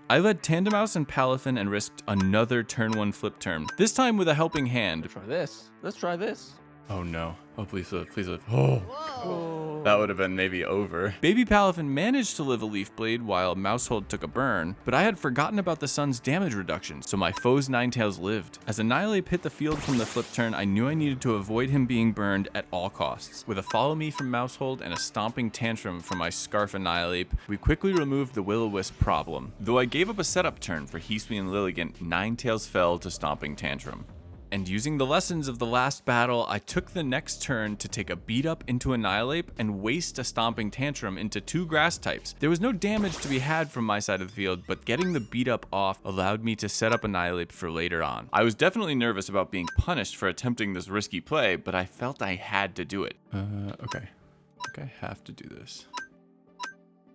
I led Tandemaus and Palafin and risked another turn 1 flip turn, this time with a helping hand. Let's try this. Let's try this. Oh no. Oh, please live, please live. Oh. That would have been maybe over. Baby Palafin managed to live a Leaf Blade while Maushold took a burn, but I had forgotten about the Sun's damage reduction, so my foe's Ninetales lived. As Annihilape hit the field from the flip turn, I knew I needed to avoid him being burned at all costs. With a Follow Me from Maushold and a Stomping Tantrum from my Scarf Annihilape, we quickly removed the Will-O-Wisp problem. Though I gave up a setup turn for Heeswee and Lilligant, Ninetales fell to Stomping Tantrum. And using the lessons of the last battle, I took the next turn to take a beat up into Annihilape and waste a Stomping Tantrum into 2 grass types. There was no damage to be had from my side of the field, but getting the beat up off allowed me to set up Annihilape for later on. I was definitely nervous about being punished for attempting this risky play, but I felt I had to do it. Okay. I think I have to do this.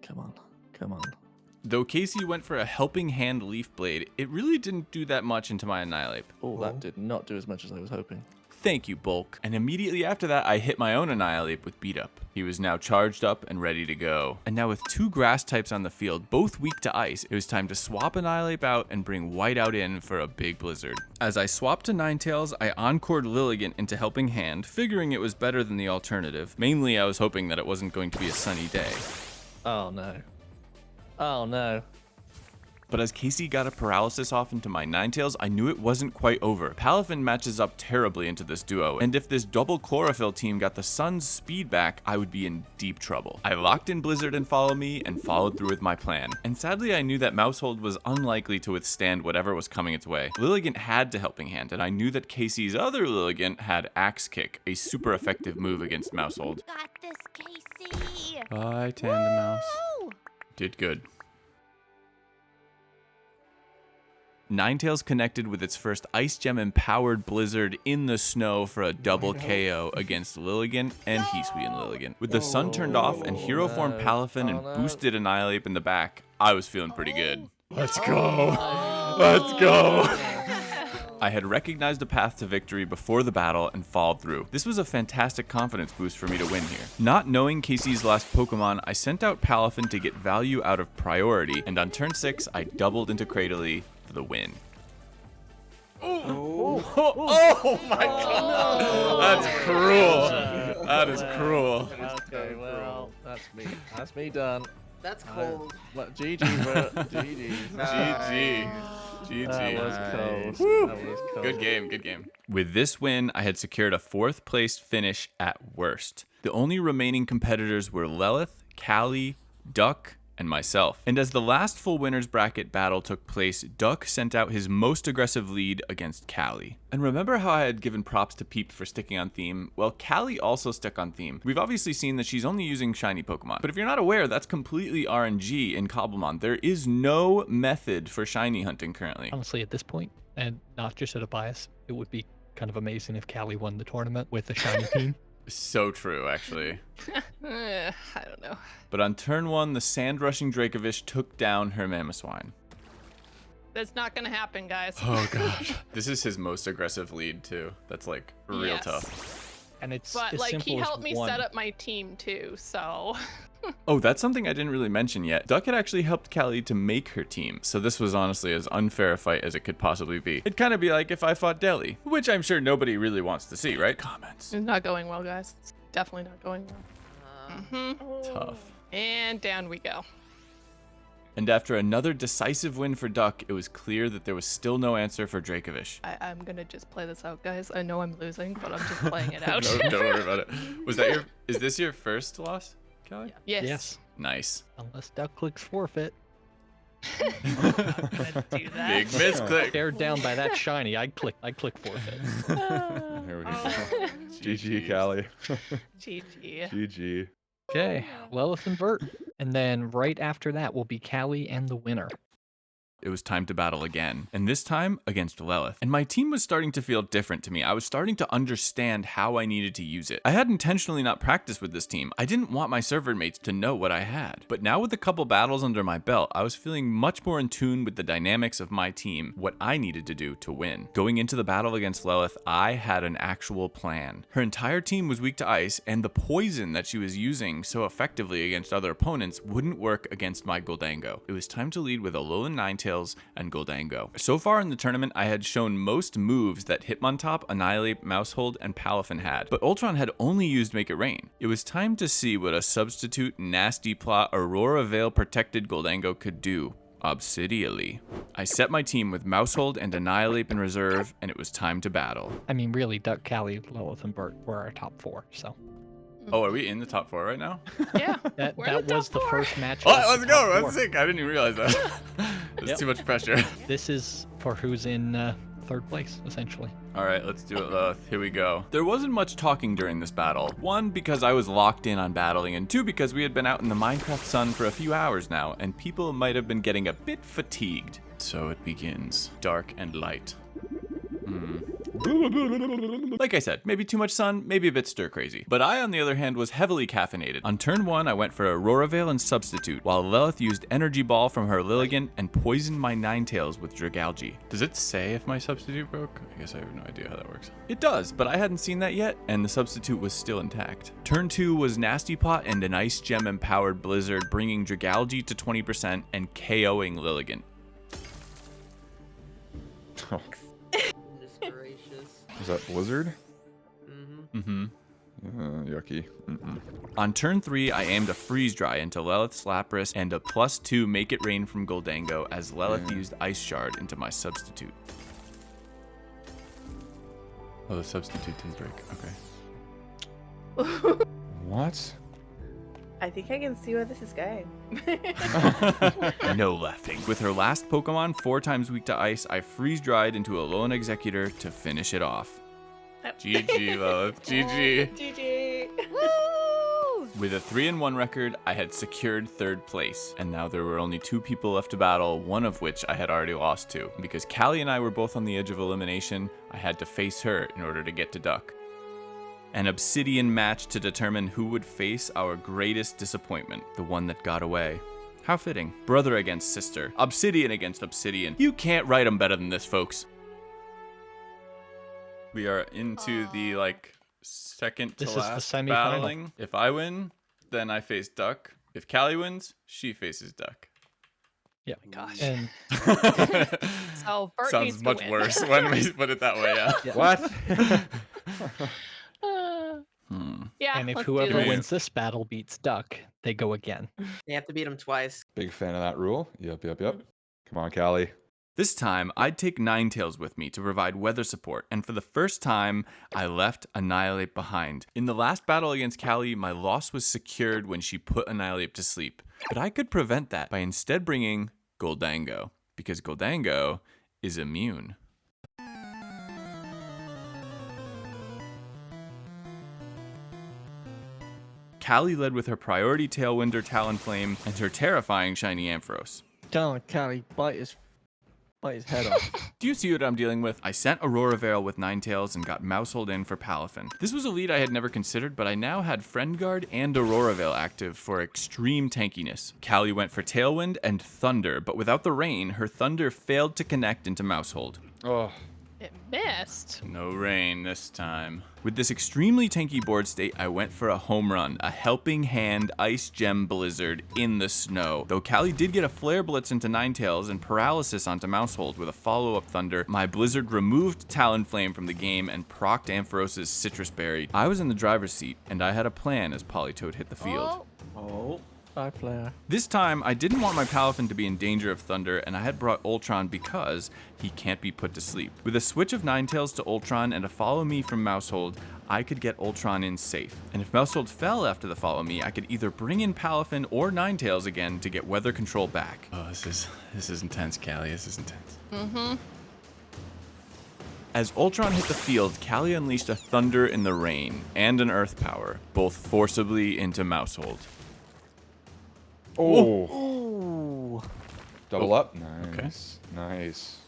Come on. Come on. Though Casey went for a helping hand Leaf Blade, it really didn't do that much into my Annihilape. Oh, that did not do as much as I was hoping. Thank you, Bulk. And immediately after that, I hit my own Annihilape with Beat Up. He was now charged up and ready to go. And now with 2 grass types on the field, both weak to ice, it was time to swap Annihilape out and bring Whiteout in for a big blizzard. As I swapped to Ninetales, I encored Lilligant into helping hand, figuring it was better than the alternative. Mainly, I was hoping that it wasn't going to be a sunny day. Oh no. Oh no. But as Casey got a paralysis off into my Ninetales, I knew it wasn't quite over. Palafin matches up terribly into this duo, and if this double Chlorophyll team got the Sun's speed back, I would be in deep trouble. I locked in Blizzard and Follow Me, and followed through with my plan. And sadly, I knew that Maushold was unlikely to withstand whatever was coming its way. Lilligant had to Helping Hand, and I knew that Casey's other Lilligant had Axe Kick, a super effective move against Maushold. Got this, Casey. Bye, Tandemaus. Woo! Did good. Ninetales connected with its first Ice Gem empowered Blizzard in the snow for a double KO against Lilligant and Hisui and Lilligant. With the sun turned off and hero formed Palafin and boosted Annihilape in the back, I was feeling pretty good. Let's go! Let's go! I had recognized a path to victory before the battle and followed through. This was a fantastic confidence boost for me to win here. Not knowing Casey's last Pokemon, I sent out Palafin to get value out of priority, and on turn 6, I doubled into Cradily for the win. Oh my god! That's cruel. That is cruel. Okay, well, that's me. That's me done. That's cold. GG, bro. GG. GG. GG. That was close. Woo. That was close. Good game, good game. With this win, I had secured a 4th place finish at worst. The only remaining competitors were Lelith, Callie, Duck, and myself. And as the last full winners bracket battle took place, Duck sent out his most aggressive lead against Callie. And remember how I had given props to Peep for sticking on theme? Well, Callie also stuck on theme. We've obviously seen that she's only using shiny Pokemon, but if you're not aware, that's completely RNG in Cobblemon. There is no method for shiny hunting currently. Honestly, at this point, and not just out of bias, it would be kind of amazing if Callie won the tournament with a shiny team. So true, actually. I don't know. But on turn 1, the sand-rushing Dracovish took down her Mamoswine. That's not gonna happen, guys. Oh gosh. This is his most aggressive lead, too. That's, like, real tough. And it's But, as like, simple he as helped me one. set up my team, too, so... Oh, that's something I didn't really mention yet. Duck had actually helped Callie to make her team, so this was honestly as unfair a fight as it could possibly be. It'd kind of be like if I fought Deli, which I'm sure nobody really wants to see, right? Comments. It's not going well, guys. It's definitely not going well. Tough. And down we go. And after another decisive win for Duck, it was clear that there was still no answer for Dracovish. I'm gonna just play this out, guys. I know I'm losing, but I'm just playing it out. No, don't worry about it. Was that is this your first loss, Callie? Yes. Yes. Nice. Unless Duck clicks forfeit. Do that. Big misclick. Stared down by that shiny. I'd click forfeit. Here we go. GG, Callie. GG. GG. Okay, Lelith and Vert. And then right after that will be Callie and the winner. It was time to battle again, and this time against Lelith. And my team was starting to feel different to me. I was starting to understand how I needed to use it. I had intentionally not practiced with this team. I didn't want my server mates to know what I had. But now with a couple battles under my belt, I was feeling much more in tune with the dynamics of my team, what I needed to do to win. Going into the battle against Lelith, I had an actual plan. Her entire team was weak to ice, and the poison that she was using so effectively against other opponents wouldn't work against my Gholdengo. It was time to lead with Alolan Ninetales and Gholdengo. So far in the tournament, I had shown most moves that Hitmontop, Annihilape, Maushold, and Palafin had, but Ultron had only used Make It Rain. It was time to see what a substitute Nasty Plot Aurora Veil protected Gholdengo could do. Obsidian. I set my team with Maushold and Annihilape in reserve, and it was time to battle. I mean, really, Duck, Callie, Lelith, and Bert were our top 4, so. Oh, are we in the top 4 right now? Yeah. That was the first match. Oh, let's go. That's sick. I didn't even realize that. There's too much pressure. This is for who's in 3rd place, essentially. All right, let's do it, Lelith. Here we go. There wasn't much talking during this battle. 1, because I was locked in on battling, and 2, because we had been out in the Minecraft sun for a few hours now, and people might have been getting a bit fatigued. So it begins. Dark and light. Like I said, maybe too much sun, maybe a bit stir crazy. But I, on the other hand, was heavily caffeinated. On turn 1, I went for Aurora Veil and Substitute, while Lelith used Energy Ball from her Lilligant and poisoned my Ninetales with Dragalge. Does it say if my Substitute broke? I guess I have no idea how that works. It does, but I hadn't seen that yet, and the Substitute was still intact. Turn 2 was Nasty Plot and an Ice Gem empowered Blizzard, bringing Dragalge to 20% and KOing Lilligant. Oh. Is that Blizzard? Yucky. On turn 3, I aimed a Freeze Dry into Lelith's Lapras and a +2 Make It Rain from Gholdengo as Lelith used Ice Shard into my Substitute. Oh, the Substitute didn't break. Okay. What? I think I can see where this is going. No laughing. With her last Pokemon 4 times weak to ice, I freeze dried into a Lone Executor to finish it off. GG, Lelith. GG. GG. Woo! With a 3-1 record, I had secured 3rd place, and now there were only 2 people left to battle, one of which I had already lost to. Because Callie and I were both on the edge of elimination, I had to face her in order to get to Duck. An Obsidian match to determine who would face our greatest disappointment, the one that got away. How fitting. Brother against sister. Obsidian against Obsidian. You can't write them better than this, folks. We are into the, second to This is the last semifinal. battling. If I win, then I face Duck. If Callie wins, she faces Duck. Yeah. Gosh. And So Bert needs Sounds to much win. worse when we put it that way, yeah. What? Yeah. and if let's do whoever this. wins this battle beats Duck, they go again. They have to beat him twice. Big fan of that rule. Yep. Come on, Callie. This time, I'd take Ninetales with me to provide weather support, and for the first time, I left Annihilape behind. In the last battle against Callie, my loss was secured when she put Annihilape to sleep. But I could prevent that by instead bringing Gholdengo, because Gholdengo is immune. Callie led with her priority Tailwind or Talonflame and her terrifying shiny Ampharos. Don't, Callie, bite his head off. Do you see what I'm dealing with? I sent Aurora Veil with Ninetales and got Maushold in for Palafin. This was a lead I had never considered, but I now had Friend Guard and Aurora Veil active for extreme tankiness. Callie went for Tailwind and Thunder, but without the rain, her Thunder failed to connect into Maushold. Oh. It missed. No rain this time. With this extremely tanky board state, I went for a home run, a helping hand Ice Gem Blizzard in the snow. Though Callie did get a Flare Blitz into Ninetales and Paralysis onto Maushold with a follow-up Thunder, my Blizzard removed Talonflame from the game and procced Ampharos' Citrus Berry. I was in the driver's seat, and I had a plan as Politoed hit the field. Oh. Bye, Flare. This time, I didn't want my Palafin to be in danger of Thunder, and I had brought Ultron because he can't be put to sleep. With a switch of Ninetales to Ultron and a Follow Me from Maushold, I could get Ultron in safe. And if Maushold fell after the Follow Me, I could either bring in Palafin or Ninetales again to get weather control back. Oh, this is intense, Callie. This is intense. Mm-hmm. As Ultron hit the field, Callie unleashed a Thunder in the Rain and an Earth Power, both forcibly into Maushold. Oh. Double up. Nice. Okay. Nice.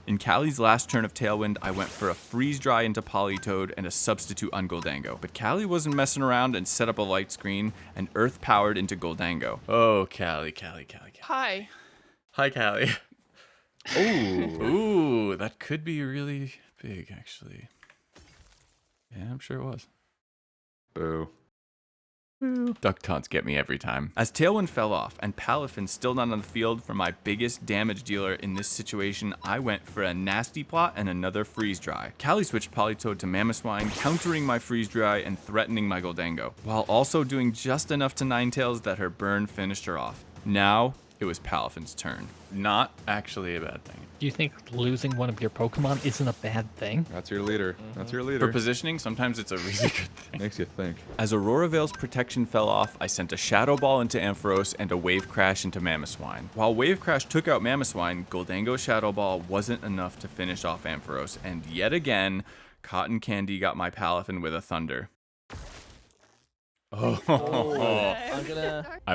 In Callie's last turn of Tailwind, I went for a Freeze Dry into Politoed and a substitute on Gholdengo. But Callie wasn't messing around and set up a light screen and Earth Powered into Gholdengo. Oh, Callie. Hi. Hi, Callie. Ooh, that could be really big, actually. Yeah, I'm sure it was. Boo. Duck taunts get me every time. As Tailwind fell off and Palafin still not on the field for my biggest damage dealer in this situation, I went for a Nasty Plot and another Freeze Dry. Callie switched Politoed to Mamoswine, countering my Freeze Dry and threatening my Gholdengo, while also doing just enough to Ninetales that her burn finished her off. Now, it was Palafin's turn. Not actually a bad thing. Do you think losing one of your Pokemon isn't a bad thing? That's your leader. That's your leader. For positioning, sometimes it's a really good thing. Makes you think. As Aurora Veil's protection fell off, I sent a Shadow Ball into Ampharos and a Wave Crash into Mamoswine. While Wave Crash took out Mamoswine, Gholdengo's Shadow Ball wasn't enough to finish off Ampharos, and yet again, Cotton Candy got my Palafin with a Thunder. I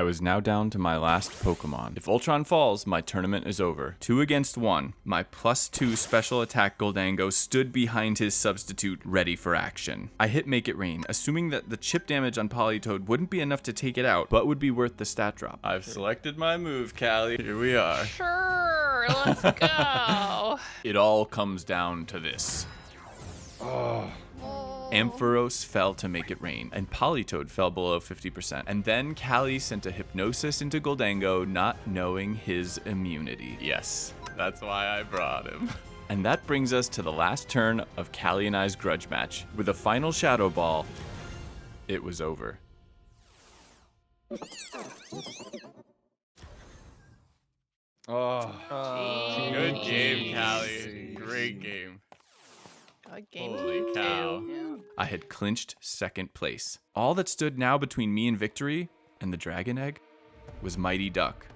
was now down to my last Pokemon. If Ultron falls, my tournament is over. 2 against 1. My +2 special attack Gholdengo stood behind his substitute, ready for action. I hit Make It Rain, assuming that the chip damage on Politoed wouldn't be enough to take it out, but would be worth the stat drop. I've selected my move, Callie. Here we are. Sure, let's go. It all comes down to this. Ampharos fell to Make It Rain, and Politoed fell below 50%. And then Callie sent a Hypnosis into Gholdengo, not knowing his immunity. Yes, that's why I brought him. And that brings us to the last turn of Callie and I's grudge match. With a final Shadow Ball, it was over. Good game, Callie. Great game. Holy cow. I had clinched second place. All that stood now between me and victory, and the Dragon Egg, was Mighty Duck.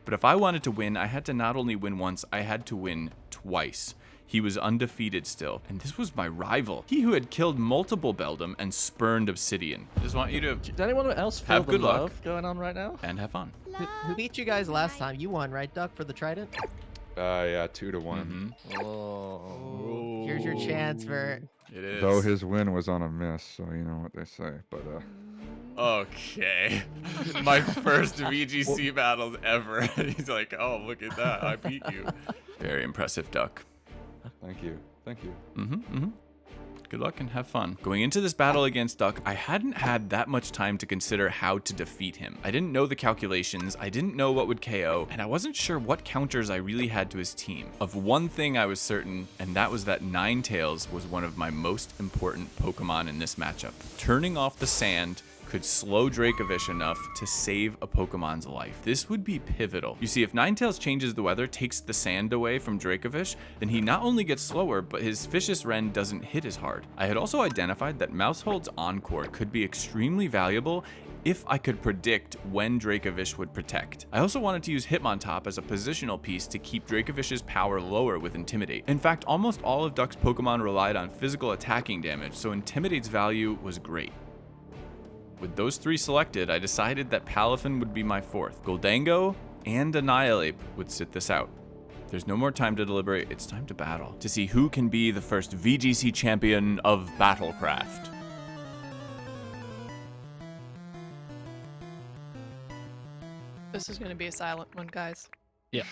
But if I wanted to win, I had to not only win once, I had to win twice. he was undefeated still, and this was my rival. He who had killed multiple Beldum and spurned Obsidian. Just want you to Does anyone else feel have the good love luck going on right now? and have fun. Who beat you guys last time? You won, right, Duck, for the Trident? Yeah, 2-1. Oh. Here's your chance for... It is. Though his win was on a miss, so you know what they say. But Okay. My first VGC battles ever. He's like, oh, look at that. I beat you. Very impressive, Duck. Thank you. Thank you. Good luck and have fun. Going into this battle against Duck, I hadn't had that much time to consider how to defeat him. I didn't know the calculations, I didn't know what would KO, and I wasn't sure what counters I really had to his team. Of one thing I was certain, and that was that Ninetales was one of my most important Pokemon in this matchup. Turning off the sand could slow Dracovish enough to save a Pokemon's life. This would be pivotal. You see, if Ninetales changes the weather, takes the sand away from Dracovish, then he not only gets slower, but his Vicious Rend doesn't hit as hard. I had also identified that Maushold's Encore could be extremely valuable if I could predict when Dracovish would protect. I also wanted to use Hitmontop as a positional piece to keep Dracovish's power lower with Intimidate. In fact, almost all of Duck's Pokemon relied on physical attacking damage, so Intimidate's value was great. With those three selected, I decided that Palafin would be my fourth. Gholdengo and Annihilape would sit this out. There's no more time to deliberate, it's time to battle. To see who can be the first VGC champion of Battlecraft. This is going to be a silent one, guys. Yeah.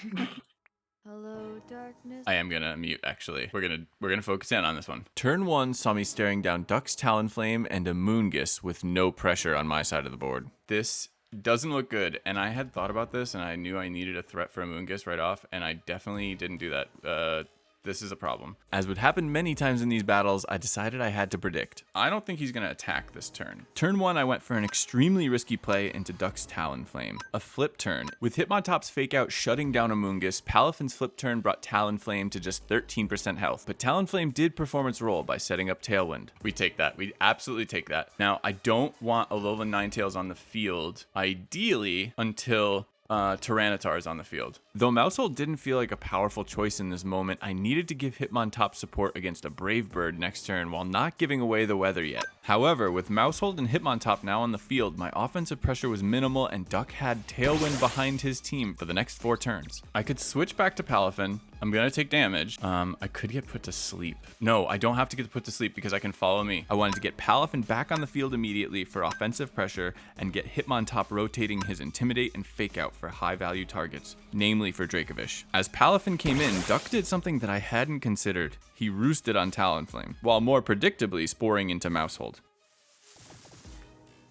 Hello, darkness. I am gonna mute, actually. We're gonna focus in on this one. Turn 1 saw me staring down Duck's Talonflame and a Moongus with no pressure on my side of the board. This doesn't look good, and I had thought about this, and I knew I needed a threat for a Moongus right off, and I definitely didn't do that. This is a problem. As would happen many times in these battles, I decided I had to predict. I don't think he's gonna attack this turn. Turn 1, I went for an extremely risky play into Duck's Talonflame. A flip turn. With Hitmontop's fake out shutting down a Moongus, Palafin's flip turn brought Talonflame to just 13% health, but Talonflame did perform its role by setting up Tailwind. We take that. We absolutely take that. Now, I don't want Alolan Ninetales on the field, ideally, until Tyranitar is on the field. Though Maushold didn't feel like a powerful choice in this moment, I needed to give Hitmontop support against a Brave Bird next turn while not giving away the weather yet. However, with Maushold and Hitmontop now on the field, my offensive pressure was minimal and Duck had Tailwind behind his team for the next 4 turns. I could switch back to Palafin. I'm gonna take damage. I could get put to sleep. No, I don't have to get put to sleep because I can follow me. I wanted to get Palafin back on the field immediately for offensive pressure and get Hitmontop rotating his Intimidate and Fake Out for high value targets, namely for Dracovish. As Palafin came in, Duck did something that I hadn't considered. He roosted on Talonflame, while more predictably sporing into Maushold.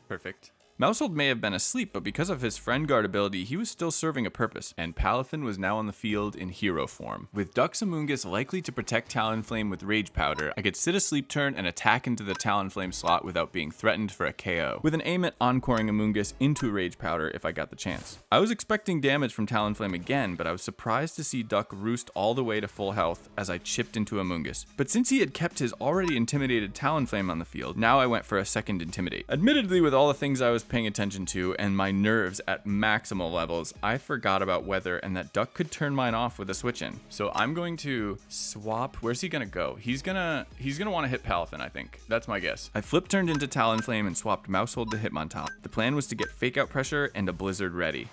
Perfect. Maushold may have been asleep, but because of his Friend Guard ability, he was still serving a purpose, and Palafin was now on the field in hero form. With Duck's Amoonguss likely to protect Talonflame with Rage Powder, I could sit a sleep turn and attack into the Talonflame slot without being threatened for a KO, with an aim at encoring Amoonguss into Rage Powder if I got the chance. I was expecting damage from Talonflame again, but I was surprised to see Duck roost all the way to full health as I chipped into Amoonguss. But since he had kept his already intimidated Talonflame on the field, now I went for a second Intimidate. Admittedly, with all the things I was paying attention to and my nerves at maximal levels, I forgot about weather and that Duck could turn mine off with a switch in. So I'm going to swap. Where's he gonna go? He's gonna want to hit Palafin, I think. That's my guess. I flip turned into Talonflame and swapped Maushold to Hitmontop. The plan was to get Fake Out pressure and a Blizzard ready.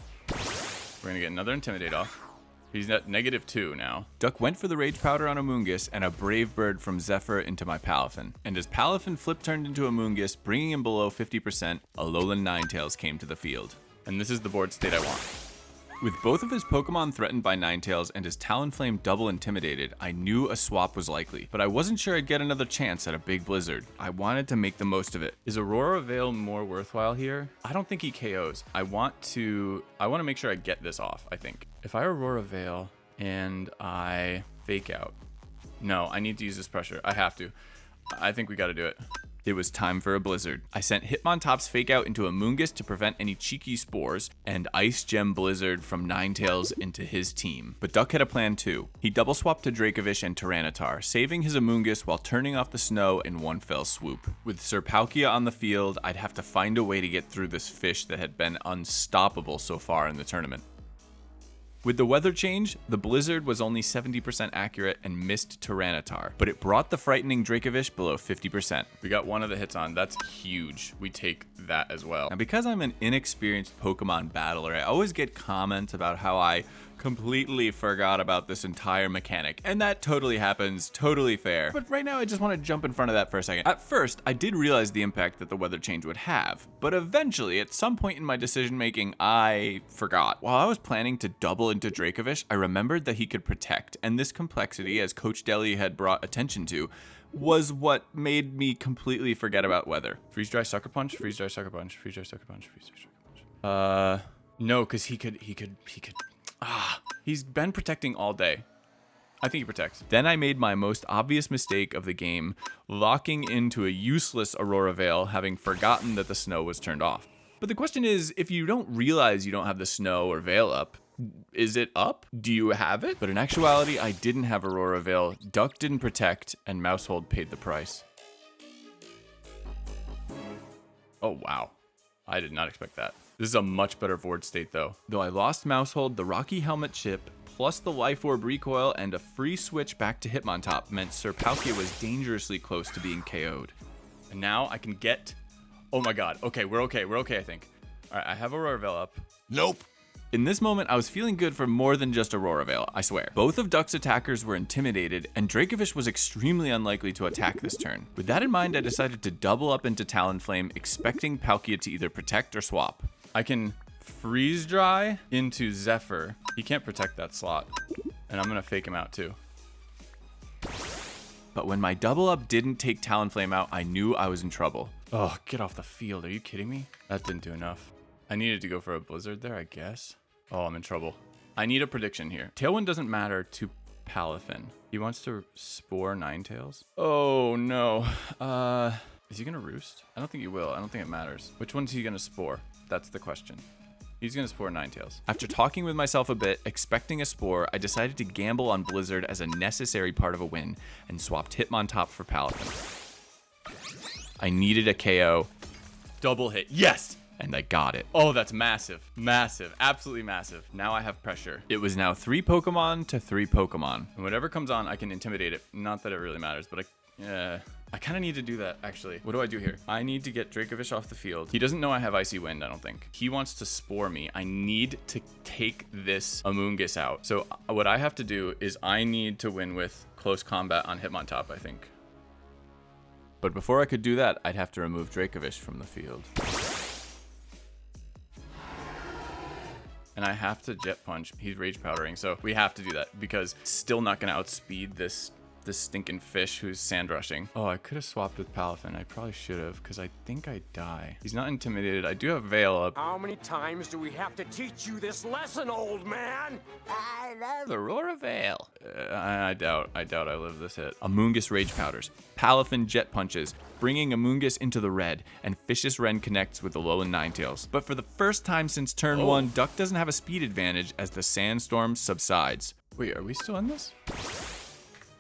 We're gonna get another Intimidate off. He's at -2 now. Duck went for the Rage Powder on Amoonguss and a Brave Bird from Zephyr into my Palafin. And as Palafin flip turned into Amoonguss, bringing him below 50%, Alolan Ninetales came to the field. And this is the board state I want. With both of his Pokemon threatened by Ninetales and his Talonflame double intimidated, I knew a swap was likely, but I wasn't sure I'd get another chance at a big Blizzard. I wanted to make the most of it. Is Aurora Veil more worthwhile here? I don't think he KOs. I want to make sure I get this off, I think. If I Aurora Veil and I Fake Out. No, I need to use this pressure. I have to. I think we gotta do it. It was time for a Blizzard. I sent Hitmontop's Fake Out into Amoonguss to prevent any cheeky spores, and Ice Gem Blizzard from Ninetales into his team. But Duck had a plan too. He double swapped to Dracovish and Tyranitar, saving his Amoonguss while turning off the snow in one fell swoop. With Sir Palkia on the field, I'd have to find a way to get through this fish that had been unstoppable so far in the tournament. With the weather change, the blizzard was only 70% accurate and missed Tyranitar, but it brought the frightening Dracovish below 50%. We got one of the hits on. That's huge. We take that as well. Now, because I'm an inexperienced Pokemon battler, I always get comments about how I completely forgot about this entire mechanic, and that totally happens, totally fair. But right now I just want to jump in front of that for a second. At first, I did realize the impact that the weather change would have, but eventually, at some point in my decision making, I forgot. While I was planning to double into Dracovish, I remembered that he could protect, and this complexity, as Coach Deli had brought attention to, was what made me completely forget about weather. Freeze dry sucker punch, freeze dry sucker punch, freeze dry sucker punch, freeze dry sucker punch. No, because he could. He's been protecting all day. I think he protects. Then I made my most obvious mistake of the game, locking into a useless Aurora Veil, having forgotten that the snow was turned off. But the question is, if you don't realize you don't have the snow or veil up, is it up? Do you have it? But in actuality, I didn't have Aurora Veil, Duck didn't protect, and Maushold paid the price. Oh, wow. I did not expect that. This is a much better board state, though. Though I lost Maushold, the Rocky Helmet chip, plus the Life Orb recoil, and a free switch back to Hitmontop meant Sir Palkia was dangerously close to being KO'd. And now I can get... Oh my god. Okay, we're okay, I think. Alright, I have Aurora Veil up. Nope. In this moment, I was feeling good for more than just Aurora Veil, I swear. Both of Duck's attackers were intimidated, and Dracovish was extremely unlikely to attack this turn. With that in mind, I decided to double up into Talonflame, expecting Palkia to either protect or swap. I can freeze dry into Zephyr. He can't protect that slot, and I'm gonna fake him out too. But when my double up didn't take Talonflame out, I knew I was in trouble. Oh, get off the field, are you kidding me? That didn't do enough. I needed to go for a Blizzard there, I guess. Oh, I'm in trouble. I need a prediction here. Tailwind doesn't matter to Palafin. He wants to Spore Ninetales. Oh, no. Is he gonna Roost? I don't think he will. I don't think it matters. Which one's he gonna Spore? That's the question. He's gonna Spore Ninetales. After talking with myself a bit, expecting a Spore, I decided to gamble on Blizzard as a necessary part of a win and swapped Hitmontop for Palafin. I needed a KO. Double hit. Yes! And I got it. Oh, that's massive. Massive. Absolutely massive. Now I have pressure. It was now 3 Pokemon to 3 Pokemon. And whatever comes on, I can intimidate it. Not that it really matters, but I kind of need to do that, actually. What do I do here? I need to get Dracovish off the field. He doesn't know I have Icy Wind, I don't think. He wants to Spore me. I need to take this Amoonguss out. So what I have to do is I need to win with close combat on Hitmontop, I think. But before I could do that, I'd have to remove Dracovish from the field. And I have to Jet Punch. He's Rage Powdering, so we have to do that because still not going to outspeed this stinking fish who's Sand Rushing. Oh, I could have swapped with Palafin. I probably should have because I think I die. He's not intimidated. I do have Veil up. How many times do we have to teach you this lesson, old man? I love Aurora Veil. I doubt I live this hit. Amoonguss Rage Powders. Palafin Jet Punches, bringing Amoonguss into the red, and Fishious Wren connects with Alolan Ninetales. But for the first time since turn 1, Duck doesn't have a speed advantage as the sandstorm subsides. Wait, are we still in this?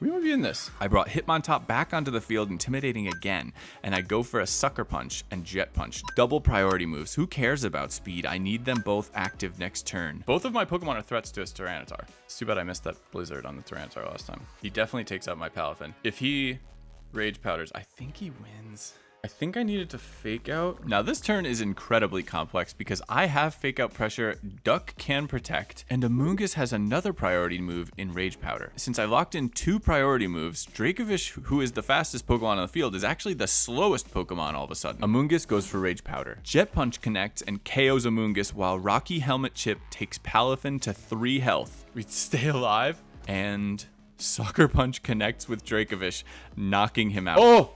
We might be in this. I brought Hitmontop back onto the field, intimidating again, and I go for a Sucker Punch and Jet Punch. Double priority moves. Who cares about speed? I need them both active next turn. Both of my Pokemon are threats to a Tyranitar. It's too bad I missed that Blizzard on the Tyranitar last time. He definitely takes out my Palafin. If he Rage Powders, I think he wins. I think I needed to Fake Out. Now this turn is incredibly complex because I have Fake Out Pressure, Duck can protect, and Amoonguss has another priority move in Rage Powder. Since I locked in 2 priority moves, Dracovish, who is the fastest Pokemon on the field, is actually the slowest Pokemon all of a sudden. Amoonguss goes for Rage Powder. Jet Punch connects and KOs Amoonguss while Rocky Helmet Chip takes Palafin to 3 health. We stay alive, and Sucker Punch connects with Dracovish, knocking him out.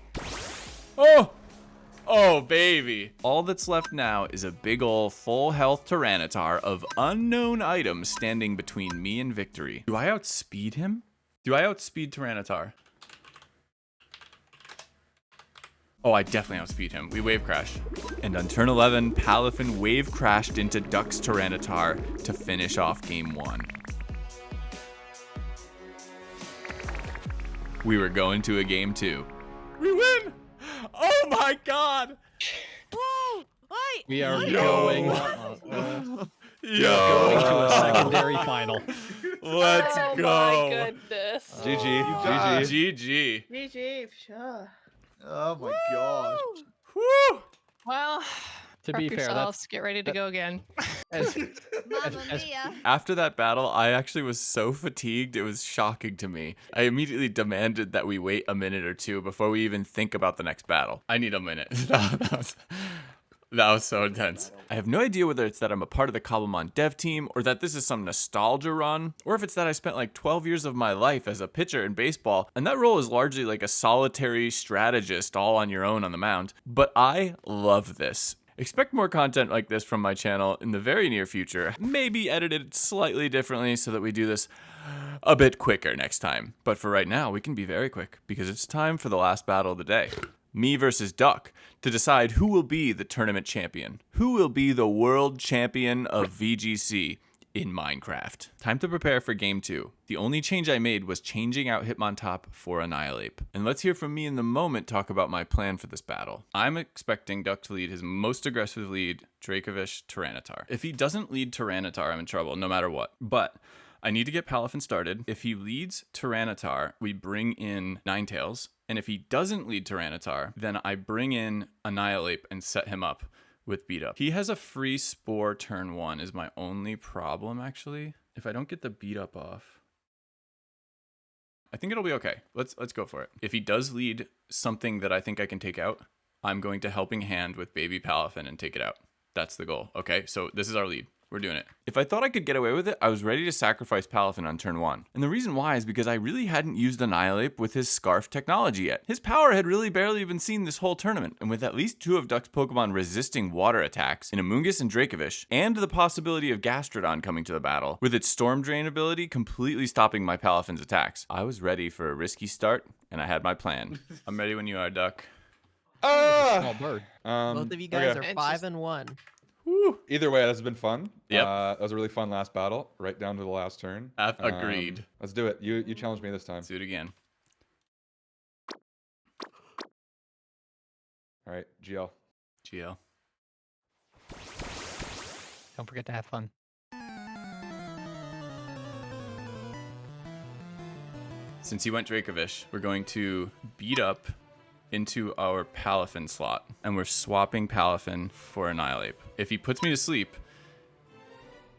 Oh, baby. All that's left now is a big ol' full health Tyranitar of unknown items standing between me and victory. Do I outspeed him? Do I outspeed Tyranitar? Oh, I definitely outspeed him. We Wave Crash. And on turn 11, Palafin Wave Crashed into Duck's Tyranitar to finish off game 1. We were going to a game 2. We win! Oh my god! Whoa! We are going. Going to a secondary final. Let's Oh go. my goodness. GG. GG. GG, for sure. Oh my gosh. Woo! Well, To prep be fair, yourselves, get ready to go again. Mamma mia. After that battle, I actually was so fatigued, it was shocking to me. I immediately demanded that we wait a minute or two before we even think about the next battle. I need a minute. That was so intense. I have no idea whether it's that I'm a part of the Cobblemon dev team, or that this is some nostalgia run, or if it's that I spent like 12 years of my life as a pitcher in baseball, and that role is largely like a solitary strategist all on your own on the mound. But I love this. Expect more content like this from my channel in the very near future, maybe edited slightly differently so that we do this a bit quicker next time. But for right now, we can be very quick, because it's time for the last battle of the day. Me versus Duck, to decide who will be the tournament champion. Who will be the world champion of VGC in Minecraft. Time to prepare for game 2. The only change I made was changing out Hitmontop for Annihilape. And let's hear from me in the moment talk about my plan for this battle. I'm expecting Duck to lead his most aggressive lead, Dracovish Tyranitar. If he doesn't lead Tyranitar, I'm in trouble no matter what. But I need to get Palafin started. If he leads Tyranitar, we bring in Ninetales. And if he doesn't lead Tyranitar, then I bring in Annihilape and set him up with beat up. He has a free spore turn 1 is my only problem, actually. If I don't get the beat up off, I think it'll be okay. Let's go for it. If he does lead something that I think I can take out, I'm going to helping hand with baby Palafin and take it out. That's the goal. Okay, so this is our lead. We're doing it. If I thought I could get away with it, I was ready to sacrifice Palafin on turn 1. And the reason why is because I really hadn't used Annihilape with his Scarf technology yet. His power had really barely been seen this whole tournament, and with at least 2 of Duck's Pokemon resisting water attacks in Amoonguss and Dracovish, and the possibility of Gastrodon coming to the battle, with its Storm Drain ability completely stopping my Palafin's attacks, I was ready for a risky start, and I had my plan. I'm ready when you are, Duck. Small bird. Both of you guys are 5-1. Woo. Either way, this has been fun. Yep. That was a really fun last battle, right down to the last turn. Agreed. Let's do it. You challenged me this time. Let's do it again. All right, GL. GL. Don't forget to have fun. Since he went Dracovish, we're going to beat up into our Palafin slot, and we're swapping Palafin for Annihilape. If he puts me to sleep,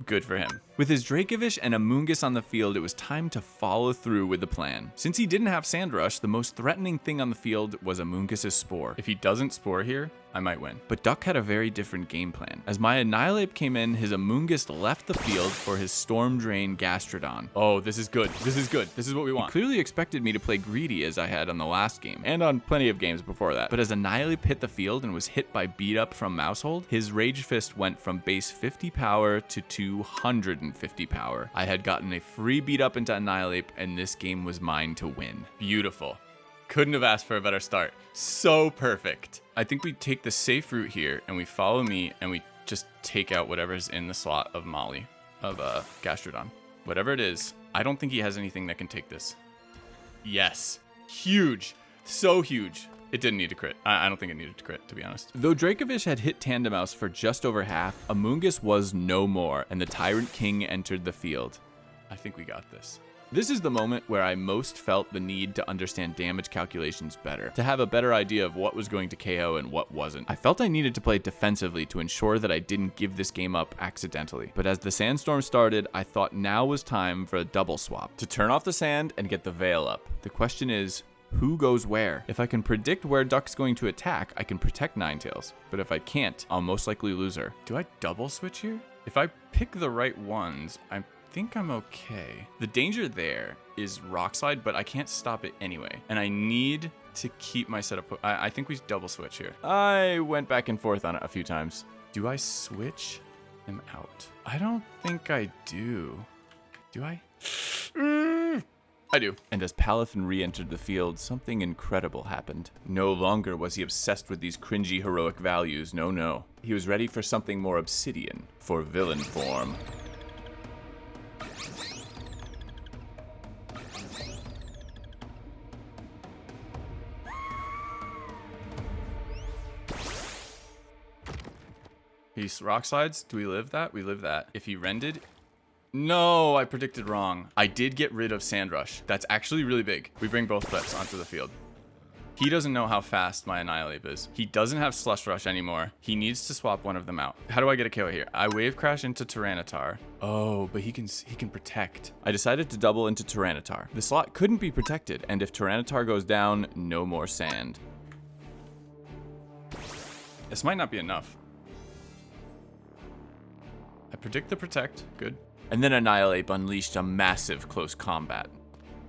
good for him. With his Dracovish and Amoonguss on the field, it was time to follow through with the plan. Since he didn't have Sand Rush, the most threatening thing on the field was Amoonguss's Spore. If he doesn't Spore here, I might win. But Duck had a very different game plan. As my Annihilape came in, his Amoonguss left the field for his Storm Drain Gastrodon. Oh, this is good. This is good. This is what we want. He clearly expected me to play greedy as I had on the last game, and on plenty of games before that. But as Annihilape hit the field and was hit by beat up from Maushold, his Rage Fist went from base 50 power to 250 power. I had gotten a free beat up into Annihilape, and this game was mine to win. Beautiful. Couldn't have asked for a better start. So perfect. I think we take the safe route here, and we follow me, and we just take out whatever's in the slot of Gastrodon. Whatever it is, I don't think he has anything that can take this. Yes. Huge. So huge. It didn't need to crit. I don't think it needed to crit, to be honest. Though Dracovish had hit Tandemaus for just over half, Amoonguss was no more, and the Tyrant King entered the field. I think we got this. This is the moment where I most felt the need to understand damage calculations better, to have a better idea of what was going to KO and what wasn't. I felt I needed to play defensively to ensure that I didn't give this game up accidentally. But as the sandstorm started, I thought now was time for a double swap, to turn off the sand and get the veil up. The question is, who goes where? If I can predict where Duck's going to attack, I can protect Ninetales. But if I can't, I'll most likely lose her. Do I double switch here? If I pick the right ones, I think I'm okay. The danger there is Rock Slide, but I can't stop it anyway. And I need to keep my setup. I think we double switch here. I went back and forth on it a few times. Do I switch him out? I don't think I do. Do I? I do. And as Palafin re-entered the field, something incredible happened. No longer was he obsessed with these cringy heroic values, no. He was ready for something more Obsidian, for villain form. He rock slides. Do we live that? We live that. If he rended... No, I predicted wrong. I did get rid of Sand Rush. That's actually really big. We bring both threats onto the field. He doesn't know how fast my Annihilape is. He doesn't have Slush Rush anymore. He needs to swap one of them out. How do I get a KO here? I Wave Crash into Tyranitar. Oh, but he can protect. I decided to double into Tyranitar. The slot couldn't be protected, and if Tyranitar goes down, no more sand. This might not be enough. I predict the protect. Good. And then Annihilape unleashed a massive close combat.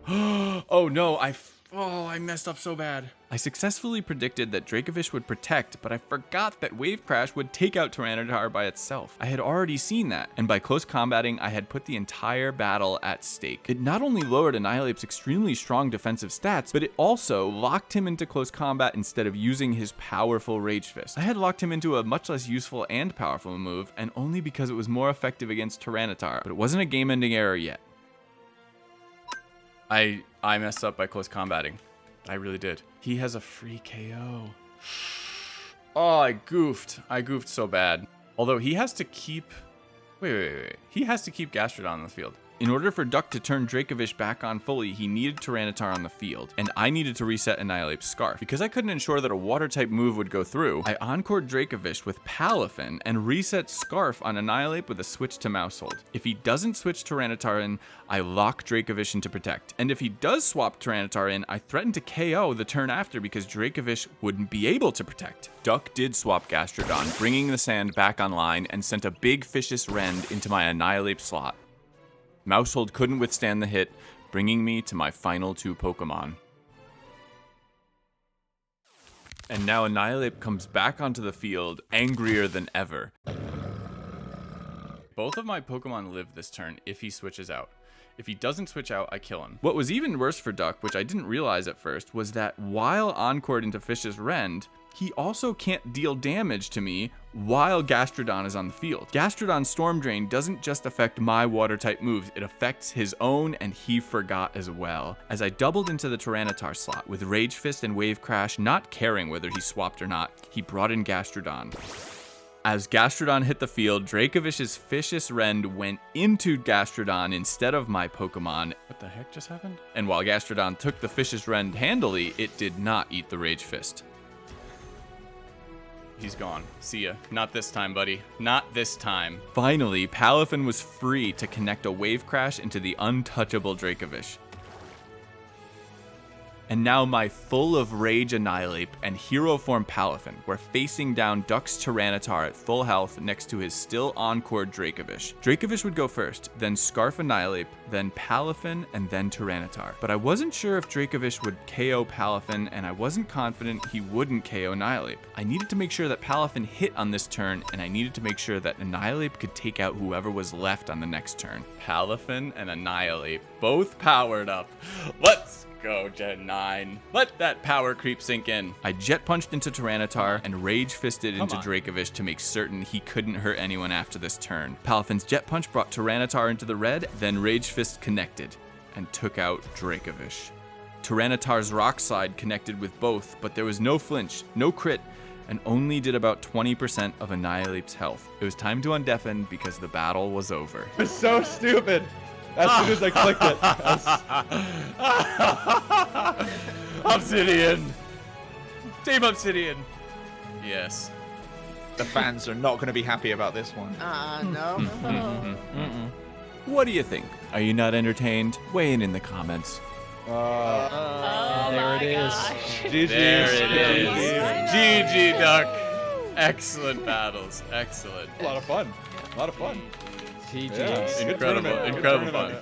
Oh no, I messed up so bad. I successfully predicted that Dracovish would protect, but I forgot that Wave Crash would take out Tyranitar by itself. I had already seen that, and by close combating, I had put the entire battle at stake. It not only lowered Annihilape's extremely strong defensive stats, but it also locked him into close combat instead of using his powerful Rage Fist. I had locked him into a much less useful and powerful move, and only because it was more effective against Tyranitar, but it wasn't a game-ending error yet. I messed up by close combating. I really did. He has a free KO. Oh, I goofed. I goofed so bad. Although he has to keep... Wait. He has to keep Gastrodon on the field. In order for Duck to turn Dracovish back on fully, he needed Tyranitar on the field, and I needed to reset Annihilape's Scarf. Because I couldn't ensure that a Water-type move would go through, I Encored Dracovish with Palafin and reset Scarf on Annihilape with a switch to Maushold. If he doesn't switch Tyranitar in, I lock Dracovish into Protect. And if he does swap Tyranitar in, I threaten to KO the turn after because Dracovish wouldn't be able to Protect. Duck did swap Gastrodon, bringing the sand back online and sent a big Vicious Rend into my Annihilape slot. Maushold couldn't withstand the hit, bringing me to my final 2 Pokemon. And now Annihilape comes back onto the field, angrier than ever. Both of my Pokemon live this turn if he switches out. If he doesn't switch out, I kill him. What was even worse for Duck, which I didn't realize at first, was that while Encored into Vicious Rend, he also can't deal damage to me while Gastrodon is on the field. Gastrodon's Storm Drain doesn't just affect my Water-type moves, it affects his own, and he forgot as well. As I doubled into the Tyranitar slot with Rage Fist and Wave Crash, not caring whether he swapped or not, he brought in Gastrodon. As Gastrodon hit the field, Dracovish's Vicious Rend went into Gastrodon instead of my Pokemon. What the heck just happened? And while Gastrodon took the Vicious Rend handily, it did not eat the Rage Fist. He's gone. See ya. Not this time, buddy. Not this time. Finally, Palafin was free to connect a Wave Crash into the untouchable Dracovish. And now my full of rage Annihilape and hero form Palafin were facing down Duck's Tyranitar at full health next to his still Encored Dracovish. Dracovish would go first, then Scarf Annihilape, then Palafin, and then Tyranitar. But I wasn't sure if Dracovish would KO Palafin, and I wasn't confident he wouldn't KO Annihilape. I needed to make sure that Palafin hit on this turn, and I needed to make sure that Annihilape could take out whoever was left on the next turn. Palafin and Annihilape both powered up. Let's go, Gen 9. Let that power creep sink in. I Jet Punched into Tyranitar and Rage Fisted into Dracovish to make certain he couldn't hurt anyone after this turn. Palafin's Jet Punch brought Tyranitar into the red, then Rage Fist connected and took out Dracovish. Tyranitar's Rock Slide connected with both, but there was no flinch, no crit, and only did about 20% of Annihilape's health. It was time to undeafen because the battle was over. It's so stupid. As soon as I clicked it. Obsidian! Team Obsidian! Yes. The fans are not going to be happy about this one. No. What do you think? Are you not entertained? Weigh in the comments. There it is. GG. There it is. GG, Duck. Excellent battles. Excellent. A lot of fun. A lot of fun. GG. Yeah, Incredible fun.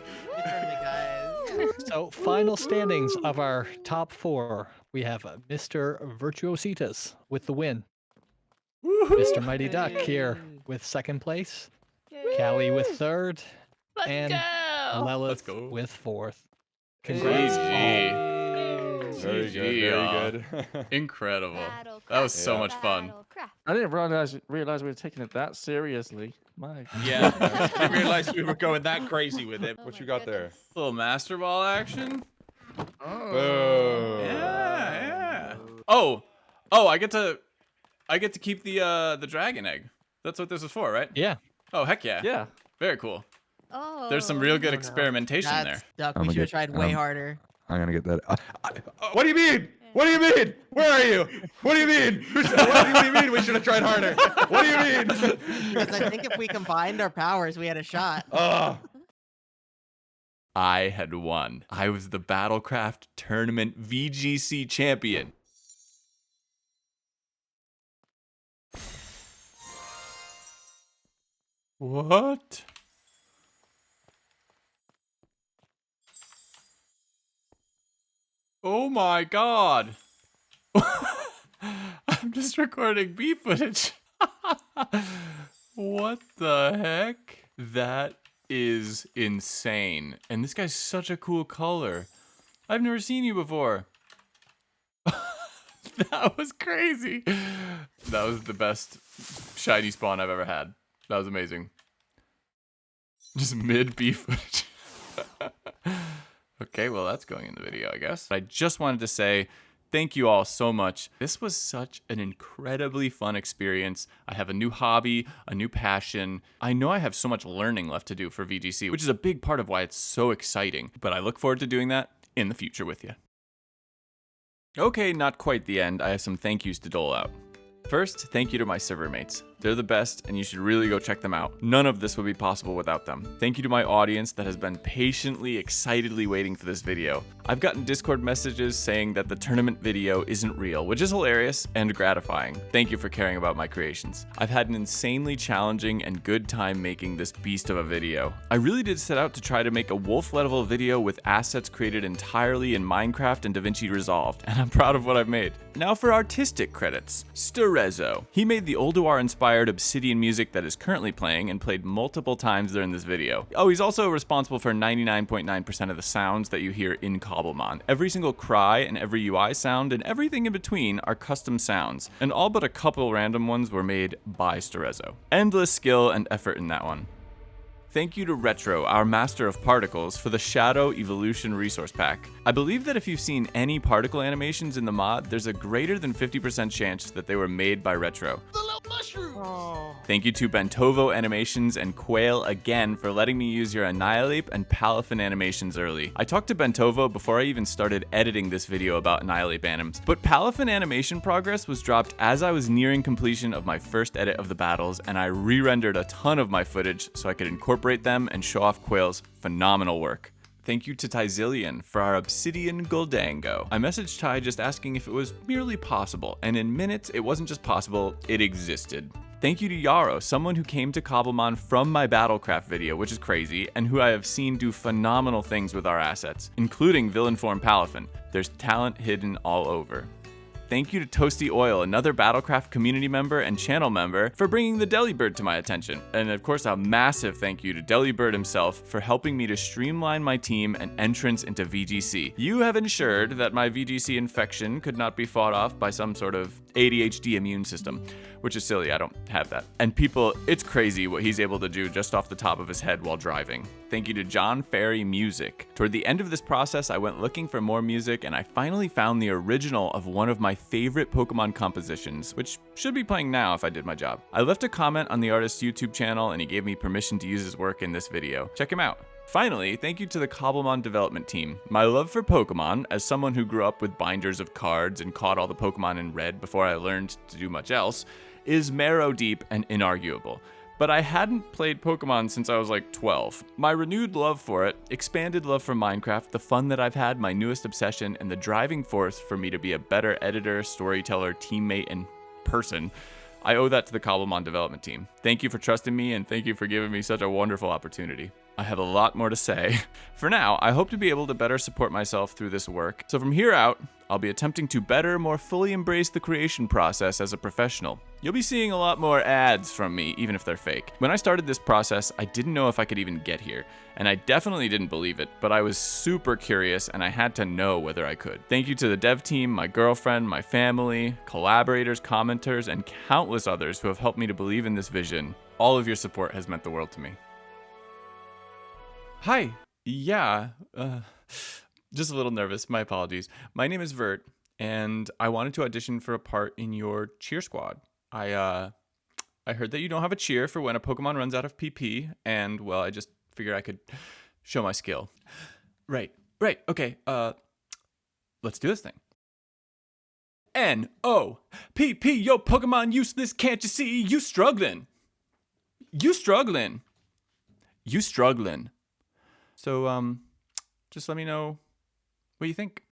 So, final standings of our top 4. We have Mr. Virtuositas with the win. Mr. Mighty Duck here with 2nd place. Callie with 3rd. And Lelith with 4th. Congrats. Very good. Very good. Incredible. That was so much fun. I didn't realize we were taking it that seriously. My Yeah, I realized we were going that crazy with it. What you got there? Little Master Ball action. Oh. Yeah. Oh, I get to keep the dragon egg. That's what this is for, right? Yeah. Oh, heck yeah. Yeah. Very cool. Oh. There's some real good no. experimentation there. That's Duck. I'm We gonna should have get- tried way harder. I'm gonna get that. What do you mean? What do you mean? Where are you? What do you mean? What do you mean we should have tried harder? What do you mean? Because I think if we combined our powers, we had a shot. Oh. I had won. I was the Battlecraft Tournament VGC champion. What? Oh my god. I'm just recording B footage. What the heck? That is insane. And this guy's such a cool color. I've never seen you before. That was crazy. That was the best shiny spawn I've ever had. That was amazing. Just mid B footage. Okay, well, that's going in the video, I guess. I just wanted to say thank you all so much. This was such an incredibly fun experience. I have a new hobby, a new passion. I know I have so much learning left to do for VGC, which is a big part of why it's so exciting. But I look forward to doing that in the future with you. Okay, not quite the end. I have some thank yous to dole out. First, thank you to my server mates. They're the best, and you should really go check them out. None of this would be possible without them. Thank you to my audience that has been patiently, excitedly waiting for this video. I've gotten Discord messages saying that the tournament video isn't real, which is hilarious and gratifying. Thank you for caring about my creations. I've had an insanely challenging and good time making this beast of a video. I really did set out to try to make a wolf level video with assets created entirely in Minecraft and DaVinci Resolved, and I'm proud of what I've made. Now for artistic credits. Sterezo. He made the Ulduar-Inspired Obsidian music that is currently playing and played multiple times during this video. Oh, he's also responsible for 99.9% of the sounds that you hear in Cobblemon. Every single cry and every UI sound and everything in between are custom sounds, and all but a couple random ones were made by Sterezo. Endless skill and effort in that one. Thank you to Retro, our master of particles, for the Shadow Evolution resource pack. I believe that if you've seen any particle animations in the mod, there's a greater than 50% chance that they were made by Retro. Thank you to Bentovo Animations and Quail again for letting me use your Annihilape and Palafin animations early. I talked to Bentovo before I even started editing this video about Annihilape anims, but Palafin animation progress was dropped as I was nearing completion of my first edit of the battles, and I re-rendered a ton of my footage so I could incorporate them and show off Quail's phenomenal work. Thank you to Tyzillion for our Obsidian gholdengo. I messaged Ty just asking if it was merely possible, and in minutes, it wasn't just possible, it existed. Thank you to Yarrow, someone who came to Cobblemon from my Battlecraft video, which is crazy, and who I have seen do phenomenal things with our assets, including villain form Palafin. There's talent hidden all over. Thank you to Toasty Oil, another Battlecraft community member and channel member, for bringing the Delybird to my attention. And of course, a massive thank you to Delybird himself for helping me to streamline my team and entrance into VGC. You have ensured that my VGC infection could not be fought off by some sort of ADHD immune system, which is silly, I don't have that. And people, it's crazy what he's able to do just off the top of his head while driving. Thank you to John Ferry Music. Toward the end of this process, I went looking for more music and I finally found the original of one of my favorite Pokemon compositions, which should be playing now if I did my job. I left a comment on the artist's YouTube channel and he gave me permission to use his work in this video. Check him out. Finally, thank you to the Cobblemon development team. My love for Pokemon, as someone who grew up with binders of cards and caught all the Pokemon in red before I learned to do much else, is marrow deep and inarguable. But I hadn't played Pokemon since I was like 12. My renewed love for it, expanded love for Minecraft, the fun that I've had, my newest obsession, and the driving force for me to be a better editor, storyteller, teammate, and person, I owe that to the Cobblemon development team. Thank you for trusting me and thank you for giving me such a wonderful opportunity. I have a lot more to say. For now, I hope to be able to better support myself through this work. So from here out, I'll be attempting to better, more fully embrace the creation process as a professional. You'll be seeing a lot more ads from me, even if they're fake. When I started this process, I didn't know if I could even get here, and I definitely didn't believe it, but I was super curious and I had to know whether I could. Thank you to the dev team, my girlfriend, my family, collaborators, commenters, and countless others who have helped me to believe in this vision. All of your support has meant the world to me. Hi. Yeah. Just a little nervous. My apologies. My name is Vert, and I wanted to audition for a part in your cheer squad. I I heard that you don't have a cheer for when a Pokemon runs out of PP, and, well, I just figured I could show my skill. Right, okay, let's do this thing. N-O-P-P, yo, Pokemon useless, can't you see? You struggling. So, just let me know what you think.